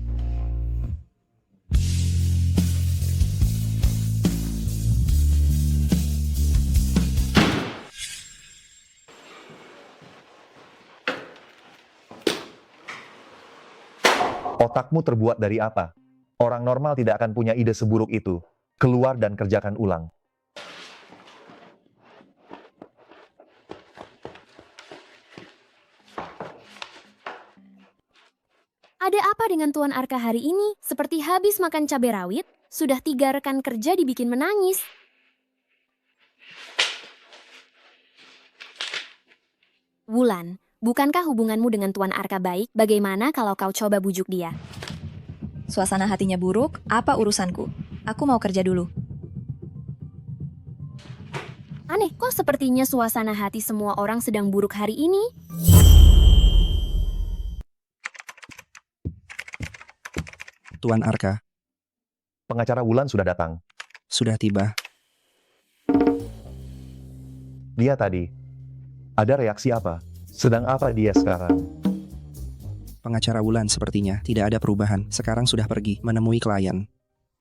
Speaker 2: Otakmu terbuat dari apa? Orang normal tidak akan punya ide seburuk itu. Keluar dan kerjakan ulang.
Speaker 11: Ada apa dengan Tuan Arka hari ini? Seperti habis makan cabai rawit, sudah 3 rekan kerja dibikin menangis. Wulan, bukankah hubunganmu dengan Tuan Arka baik? Bagaimana kalau kau coba bujuk dia?
Speaker 3: Suasana hatinya buruk, apa urusanku? Aku mau kerja dulu.
Speaker 11: Aneh, kok sepertinya suasana hati semua orang sedang buruk hari ini?
Speaker 8: Tuan Arka,
Speaker 2: Pengacara Wulan sudah datang.
Speaker 8: sudah tiba.
Speaker 2: Dia tadi. Ada reaksi apa? Sedang apa dia sekarang?
Speaker 8: Pengacara Wulan sepertinya tidak ada perubahan. Sekarang sudah pergi menemui klien.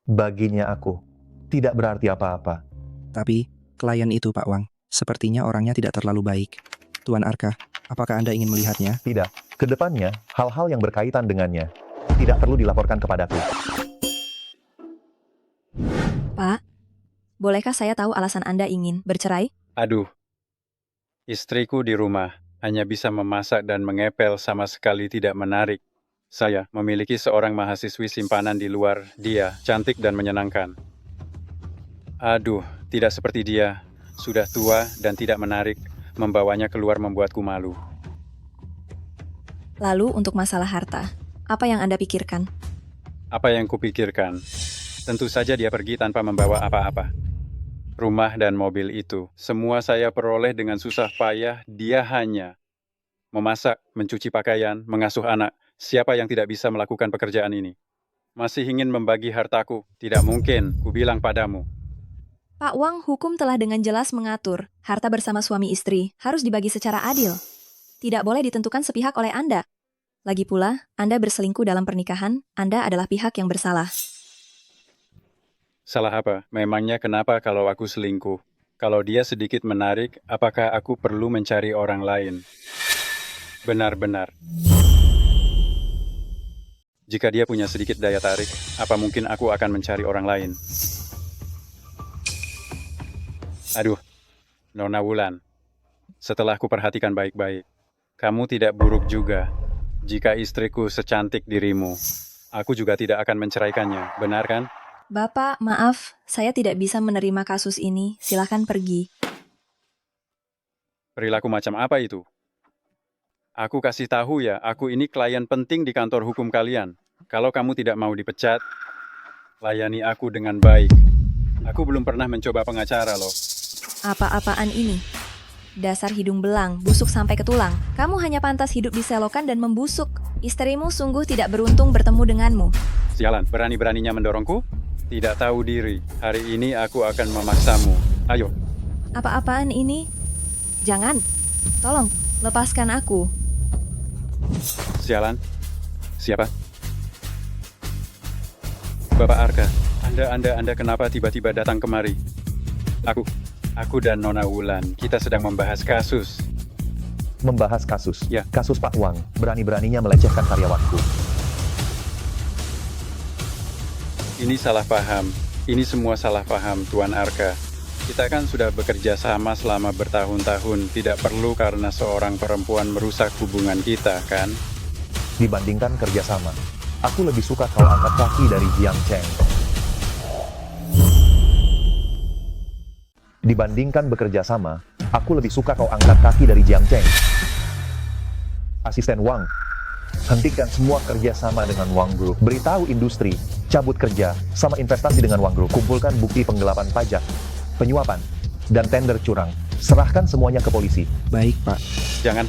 Speaker 2: Baginya aku. Tidak berarti apa-apa.
Speaker 8: Tapi, klien itu Pak Wang, sepertinya orangnya tidak terlalu baik. Tuan Arka, apakah Anda ingin melihatnya?
Speaker 2: Tidak. Kedepannya, hal-hal yang berkaitan dengannya tidak perlu dilaporkan kepadaku.
Speaker 3: Pak, bolehkah saya tahu alasan Anda ingin bercerai?
Speaker 10: Aduh, istriku di rumah hanya bisa memasak dan mengepel, sama sekali tidak menarik. Saya memiliki seorang mahasiswi simpanan di luar, dia cantik dan menyenangkan. Aduh, tidak seperti dia, sudah tua dan tidak menarik, membawanya keluar membuatku malu.
Speaker 3: Lalu untuk masalah harta, apa yang Anda pikirkan?
Speaker 10: Apa yang kupikirkan? Tentu saja dia pergi tanpa membawa apa-apa. Rumah dan mobil itu, semua saya peroleh dengan susah payah. Dia hanya memasak, mencuci pakaian, mengasuh anak. Siapa yang tidak bisa melakukan pekerjaan ini? Masih ingin membagi hartaku? Tidak mungkin, kubilang padamu.
Speaker 3: Pak Wang, hukum telah dengan jelas mengatur, harta bersama suami istri harus dibagi secara adil. Tidak boleh ditentukan sepihak oleh Anda. Lagi pula, Anda berselingkuh dalam pernikahan, Anda adalah pihak yang bersalah.
Speaker 10: Salah apa? Memangnya kenapa kalau aku selingkuh? Kalau dia sedikit menarik, apakah aku perlu mencari orang lain? Benar-benar. Jika dia punya sedikit daya tarik, apa mungkin aku akan mencari orang lain? Aduh, Nona Wulan. Setelah kuperhatikan baik-baik, kamu tidak buruk juga. Jika istriku secantik dirimu, aku juga tidak akan menceraikannya, benar kan?
Speaker 3: Bapak, maaf, saya tidak bisa menerima kasus ini. Silahkan pergi.
Speaker 10: Perilaku macam apa itu? Aku kasih tahu ya, aku ini klien penting di kantor hukum kalian. Kalau kamu tidak mau dipecat, layani aku dengan baik. Aku belum pernah mencoba pengacara loh.
Speaker 3: Apa-apaan ini? Dasar hidung belang, busuk sampai ke tulang. Kamu hanya pantas hidup di selokan dan membusuk. Istrimu sungguh tidak beruntung bertemu denganmu.
Speaker 10: Sialan, berani-beraninya mendorongku? Tidak tahu diri. Hari ini aku akan memaksamu. Ayo.
Speaker 3: Apa-apaan ini? Jangan. Tolong, lepaskan aku.
Speaker 10: Sialan. Siapa? Bapak Arka, Anda kenapa tiba-tiba datang kemari? Aku dan Nona Wulan, kita sedang membahas kasus.
Speaker 2: Membahas kasus?
Speaker 10: Ya.
Speaker 2: Kasus Pak Wang, berani-beraninya melecehkan karyawanku.
Speaker 10: Ini salah paham. Ini semua salah paham, Tuan Arka. Kita kan sudah bekerja sama selama bertahun-tahun. Tidak perlu karena seorang perempuan merusak hubungan kita, kan?
Speaker 2: Dibandingkan kerjasama, aku lebih suka kau angkat kaki dari Jiang Cheng. Dibandingkan bekerja sama, aku lebih suka kau angkat kaki dari Jiang Cheng. Asisten Wang, hentikan semua kerjasama dengan Wang Group. Beritahu industri, cabut kerja sama investasi dengan Wang Group. Kumpulkan bukti penggelapan pajak, penyuapan, dan tender curang. Serahkan semuanya ke polisi.
Speaker 8: Baik, Pak.
Speaker 10: Jangan.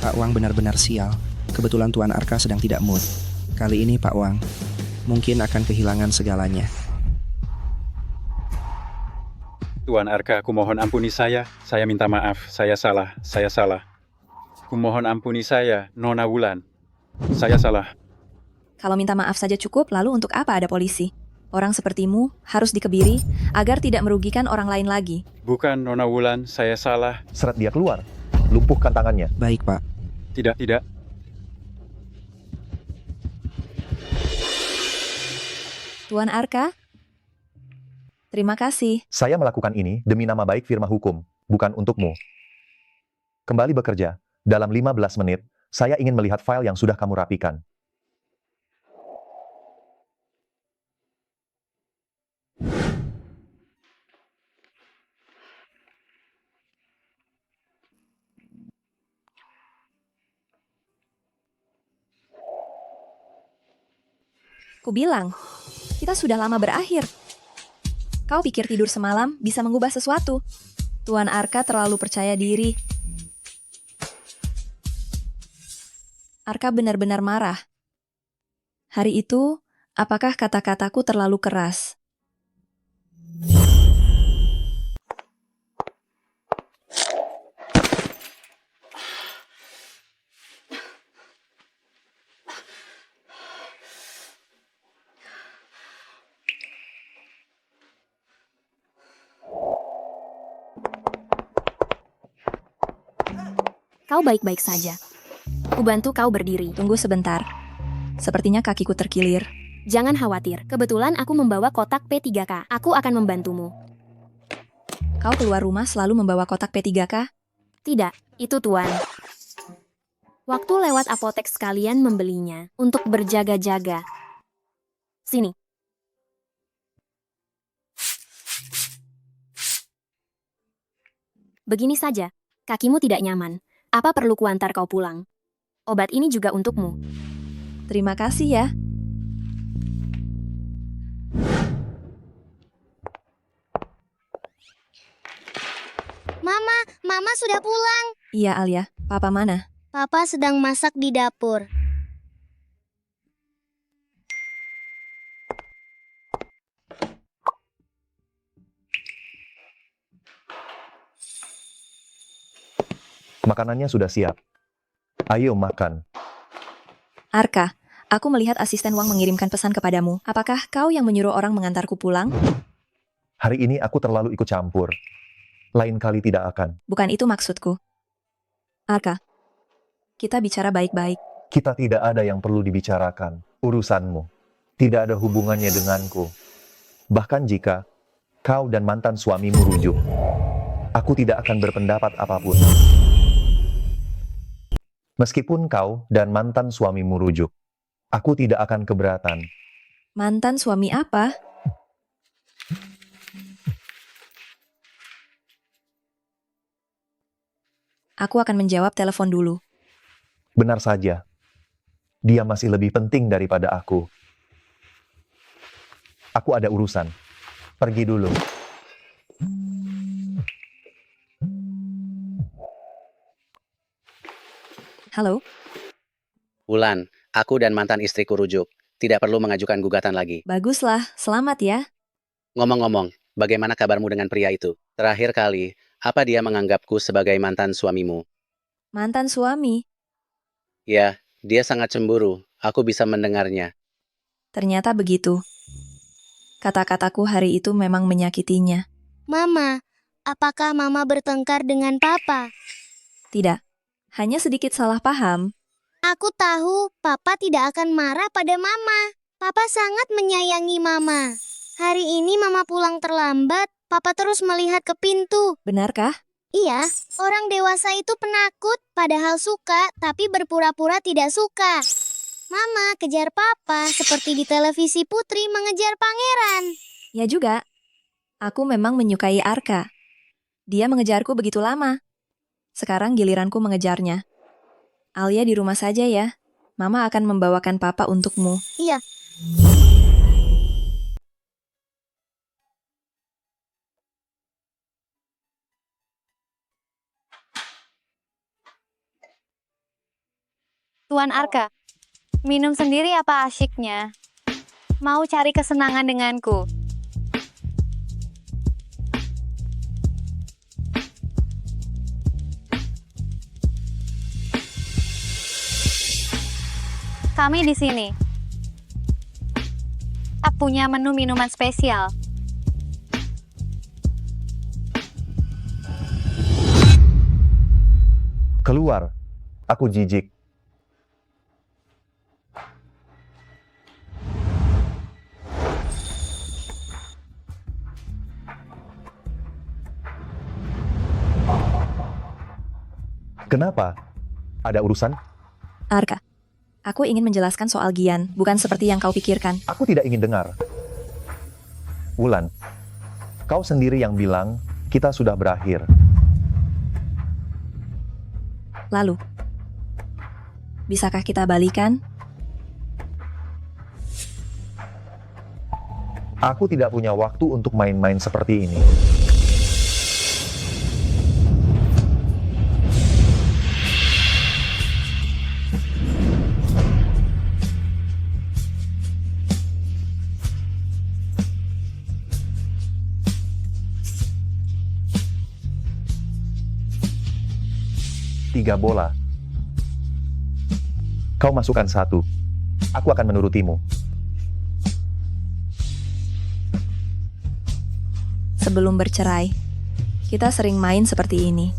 Speaker 8: Pak Wang benar-benar sial. Kebetulan Tuan Arka sedang tidak mood. Kali ini Pak Wang mungkin akan kehilangan segalanya.
Speaker 10: Tuan Arka, aku mohon ampuni saya. Saya minta maaf. Saya salah. Kumohon ampuni saya, Nona Wulan. Saya salah.
Speaker 3: Kalau minta maaf saja cukup, lalu untuk apa ada polisi? Orang sepertimu harus dikebiri agar tidak merugikan orang lain lagi.
Speaker 10: Bukan, Nona Wulan, saya salah.
Speaker 2: Seret dia keluar. Lumpuhkan tangannya.
Speaker 8: Baik, Pak.
Speaker 10: Tidak.
Speaker 3: Tuan Arka, terima kasih.
Speaker 2: Saya melakukan ini demi nama baik firma hukum, bukan untukmu. Kembali bekerja. Dalam 15 menit, saya ingin melihat file yang sudah kamu rapikan.
Speaker 3: Kubilang, kita sudah lama berakhir. Kau pikir tidur semalam bisa mengubah sesuatu? Tuan Arka terlalu percaya diri. Arka benar-benar marah. Hari itu, apakah kata-kataku terlalu keras?
Speaker 11: Kau baik-baik saja. Kubantu kau berdiri.
Speaker 3: Tunggu sebentar. Sepertinya kakiku terkilir.
Speaker 11: Jangan khawatir, kebetulan aku membawa kotak P3K. Aku akan membantumu.
Speaker 3: Kau keluar rumah selalu membawa kotak P3K?
Speaker 11: Tidak, itu Tuan. Waktu lewat apotek sekalian membelinya untuk berjaga-jaga. Sini. Begini saja, kakimu tidak nyaman. Apa perlu kuantar kau pulang? Obat ini juga untukmu.
Speaker 3: Terima kasih ya.
Speaker 5: Mama sudah pulang.
Speaker 3: Iya Alia, Papa mana?
Speaker 5: Papa sedang masak di dapur.
Speaker 2: Makanannya sudah siap. Ayo makan.
Speaker 3: Arka, aku melihat asisten Wang mengirimkan pesan kepadamu. Apakah kau yang menyuruh orang mengantarku pulang?
Speaker 2: Hari ini aku terlalu ikut campur. Lain kali tidak akan.
Speaker 3: Bukan itu maksudku. Arka, Kita bicara baik-baik.
Speaker 2: Kita tidak ada yang perlu dibicarakan. Urusanmu tidak ada hubungannya denganku. Bahkan jika kau dan mantan suamimu rujuk, aku tidak akan berpendapat apapun. Meskipun kau dan mantan suamimu rujuk, aku tidak akan keberatan.
Speaker 3: Mantan suami apa? Aku akan menjawab telepon dulu.
Speaker 2: Benar saja. Dia masih lebih penting daripada aku. Aku ada urusan. Pergi dulu.
Speaker 3: Halo?
Speaker 4: Wulan, aku dan mantan istriku rujuk. Tidak perlu mengajukan gugatan lagi.
Speaker 3: Baguslah, selamat ya.
Speaker 4: Ngomong-ngomong, bagaimana kabarmu dengan pria itu? Terakhir kali, apa dia menganggapku sebagai mantan suamimu?
Speaker 3: Mantan suami.
Speaker 4: Ya, dia sangat cemburu. Aku bisa mendengarnya.
Speaker 3: Ternyata begitu. Kata-kataku hari itu memang menyakitinya.
Speaker 5: Mama, apakah Mama bertengkar dengan Papa?
Speaker 3: Tidak. Hanya sedikit salah paham.
Speaker 5: Aku tahu Papa tidak akan marah pada Mama. Papa sangat menyayangi Mama. Hari ini Mama pulang terlambat. Papa terus melihat ke pintu.
Speaker 3: Benarkah?
Speaker 5: Iya, orang dewasa itu penakut, padahal suka, tapi berpura-pura tidak suka. Mama kejar Papa seperti di televisi Putri mengejar pangeran.
Speaker 3: Ya juga. Aku memang menyukai Arka. Dia mengejarku begitu lama. Sekarang giliranku mengejarnya. Alia di rumah saja ya. Mama akan membawakan Papa untukmu.
Speaker 5: Iya.
Speaker 7: Tuan Arka, minum sendiri apa asyiknya? Mau cari kesenangan denganku? Kami di sini. Tak punya menu minuman spesial.
Speaker 2: Keluar. Aku jijik. Kenapa? Ada urusan?
Speaker 3: Arka, aku ingin menjelaskan soal Gian, bukan seperti yang kau pikirkan.
Speaker 2: Aku tidak ingin dengar. Wulan, kau sendiri yang bilang kita sudah berakhir.
Speaker 3: Lalu, bisakah kita balikan?
Speaker 2: Aku tidak punya waktu untuk main-main seperti ini. Tiga bola. Kau masukkan satu. Aku akan menurutimu.
Speaker 3: Sebelum bercerai, kita sering main seperti ini.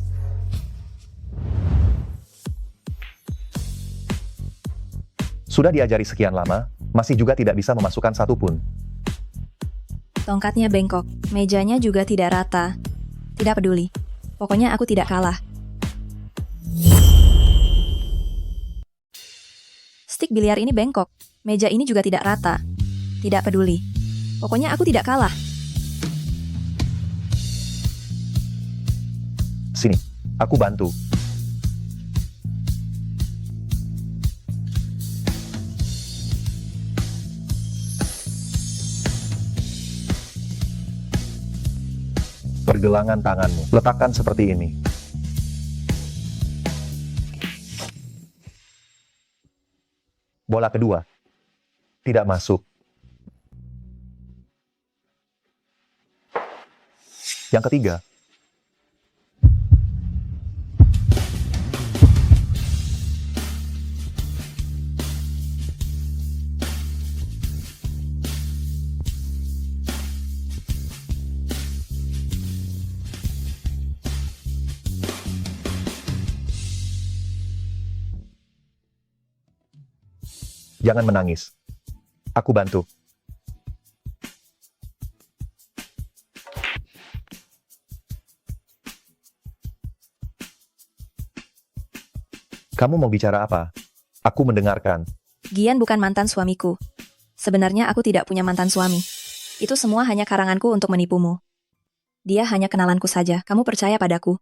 Speaker 2: Sudah diajari sekian lama, masih juga tidak bisa memasukkan satu pun.
Speaker 3: Tongkatnya bengkok, mejanya juga tidak rata. Tidak peduli. Pokoknya aku tidak kalah. Stik biliar ini bengkok, meja ini juga tidak rata. Tidak peduli. Pokoknya aku tidak kalah.
Speaker 2: Sini, aku bantu. Pergelangan tanganmu, letakkan seperti ini. Bola kedua. Tidak masuk. Yang ketiga. Jangan menangis. Aku bantu. Kamu mau bicara apa? Aku mendengarkan.
Speaker 3: Gian bukan mantan suamiku. Sebenarnya aku tidak punya mantan suami. Itu semua hanya karanganku untuk menipumu. Dia hanya kenalanku saja. Kamu percaya padaku?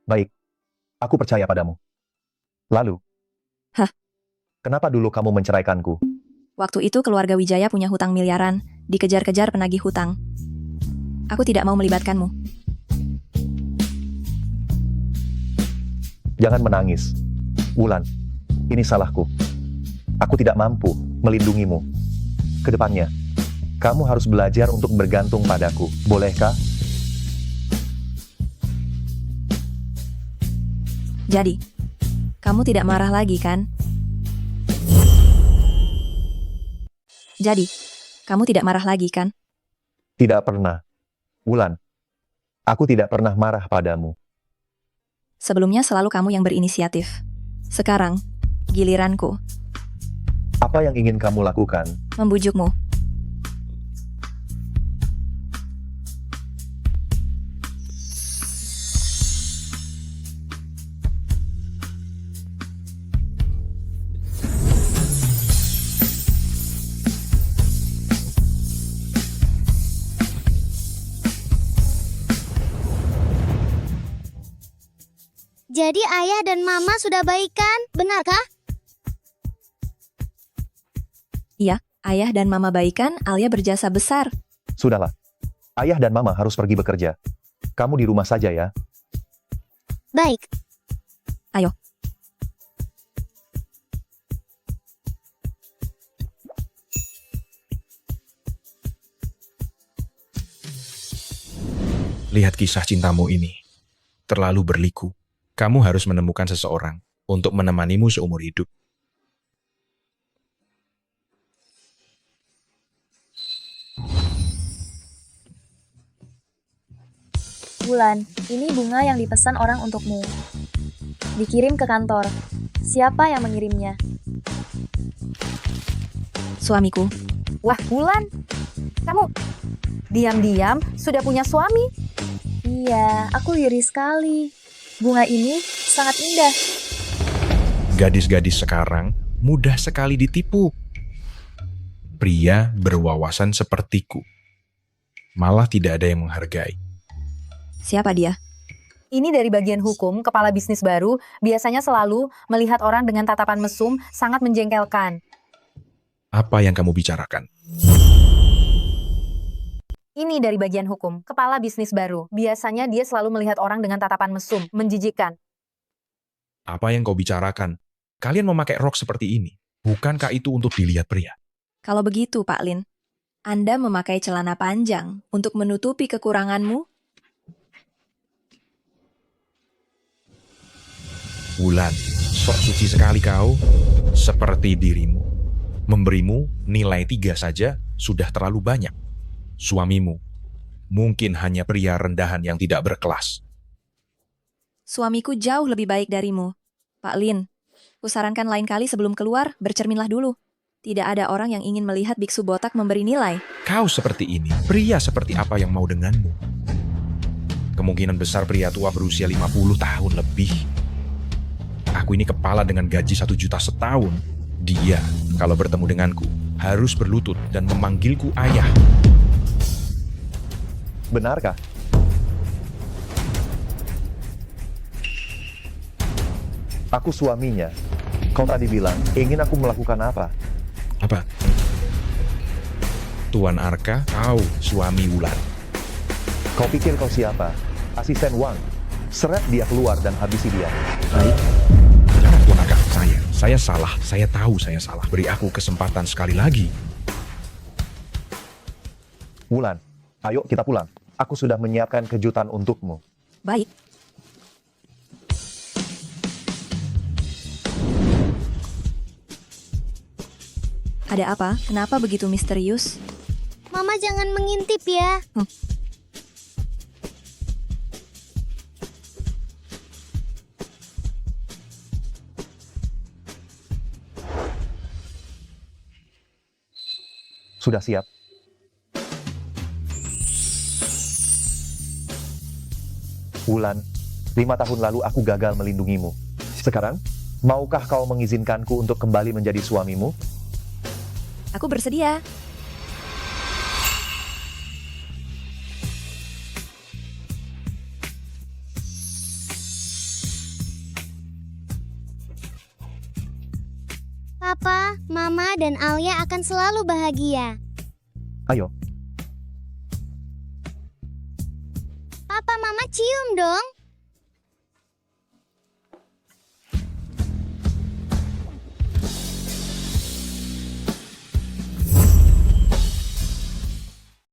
Speaker 2: Baik. Aku percaya padamu. Lalu?
Speaker 3: Hah?
Speaker 2: Kenapa dulu kamu menceraikanku?
Speaker 3: Waktu itu keluarga Wijaya punya hutang miliaran, dikejar-kejar penagih hutang. Aku tidak mau melibatkanmu.
Speaker 2: Jangan menangis. Wulan, ini salahku. Aku tidak mampu melindungimu. Kedepannya, kamu harus belajar untuk bergantung padaku. Bolehkah?
Speaker 3: Jadi, kamu tidak marah lagi kan? Jadi, kamu tidak marah lagi kan?
Speaker 2: Tidak pernah. Wulan, aku tidak pernah marah padamu.
Speaker 3: Sebelumnya selalu kamu yang berinisiatif. Sekarang, giliranku.
Speaker 2: Apa yang ingin kamu lakukan?
Speaker 3: Membujukmu.
Speaker 5: Jadi ayah dan mama sudah baikan, benarkah?
Speaker 3: Iya, ayah dan mama baikan, Alia berjasa besar.
Speaker 2: Sudahlah. Ayah dan mama harus pergi bekerja. Kamu di rumah saja ya.
Speaker 5: Baik.
Speaker 3: Ayo.
Speaker 12: Lihat kisah cintamu ini. Terlalu berliku. Kamu harus menemukan seseorang untuk menemanimu seumur hidup.
Speaker 16: Wulan, ini bunga yang dipesan orang untukmu. Dikirim ke kantor. Siapa yang mengirimnya?
Speaker 3: Suamiku.
Speaker 9: Wah, Wulan, kamu diam-diam sudah punya suami?
Speaker 16: Iya, aku iri sekali. Bunga ini sangat indah.
Speaker 12: Gadis-gadis sekarang mudah sekali ditipu. Pria berwawasan sepertiku. Malah tidak ada yang menghargai.
Speaker 3: Siapa dia?
Speaker 9: Ini dari bagian hukum, kepala bisnis baru biasanya selalu melihat orang dengan tatapan mesum sangat menjengkelkan.
Speaker 12: Apa yang kamu bicarakan?
Speaker 9: Ini dari bagian hukum, kepala bisnis baru. Biasanya dia selalu melihat orang dengan tatapan mesum, menjijikkan.
Speaker 12: Apa yang kau bicarakan? Kalian memakai rok seperti ini. Bukankah itu untuk dilihat pria?
Speaker 3: Kalau begitu, Pak Lin, Anda memakai celana panjang untuk menutupi kekuranganmu?
Speaker 12: Wulan, sok suci sekali kau. Seperti dirimu. Memberimu nilai 3 saja sudah terlalu banyak. Suamimu mungkin hanya pria rendahan yang tidak berkelas.
Speaker 3: Suamiku jauh lebih baik darimu. Pak Lin, kusarankan lain kali sebelum keluar, bercerminlah dulu. Tidak ada orang yang ingin melihat biksu botak memberi nilai.
Speaker 12: Kau seperti ini, pria seperti apa yang mau denganmu? Kemungkinan besar pria tua berusia 50 tahun lebih. Aku ini kepala dengan gaji 1 juta setahun. Dia, kalau bertemu denganku, harus berlutut dan memanggilku ayah.
Speaker 2: Benarkah? Aku suaminya. Kau tadi bilang, ingin aku melakukan apa?
Speaker 12: Apa? Tuan Arka, kau suami Wulan.
Speaker 2: Kau pikir kau siapa? Asisten Wang. Seret dia keluar dan habisi dia.
Speaker 12: Baik. Jangan Tuan Arka, saya salah. Saya tahu saya salah. Beri aku kesempatan sekali lagi.
Speaker 2: Wulan, ayo kita pulang. Aku sudah menyiapkan kejutan untukmu.
Speaker 3: Baik. Ada apa? Kenapa begitu misterius?
Speaker 5: Mama jangan mengintip ya.
Speaker 2: Sudah siap? Wulan, 5 tahun lalu aku gagal melindungimu. Sekarang, maukah kau mengizinkanku untuk kembali menjadi suamimu?
Speaker 3: Aku bersedia.
Speaker 5: Papa, Mama, dan Alia akan selalu bahagia.
Speaker 2: Ayo,
Speaker 5: Papa, Mama cium dong.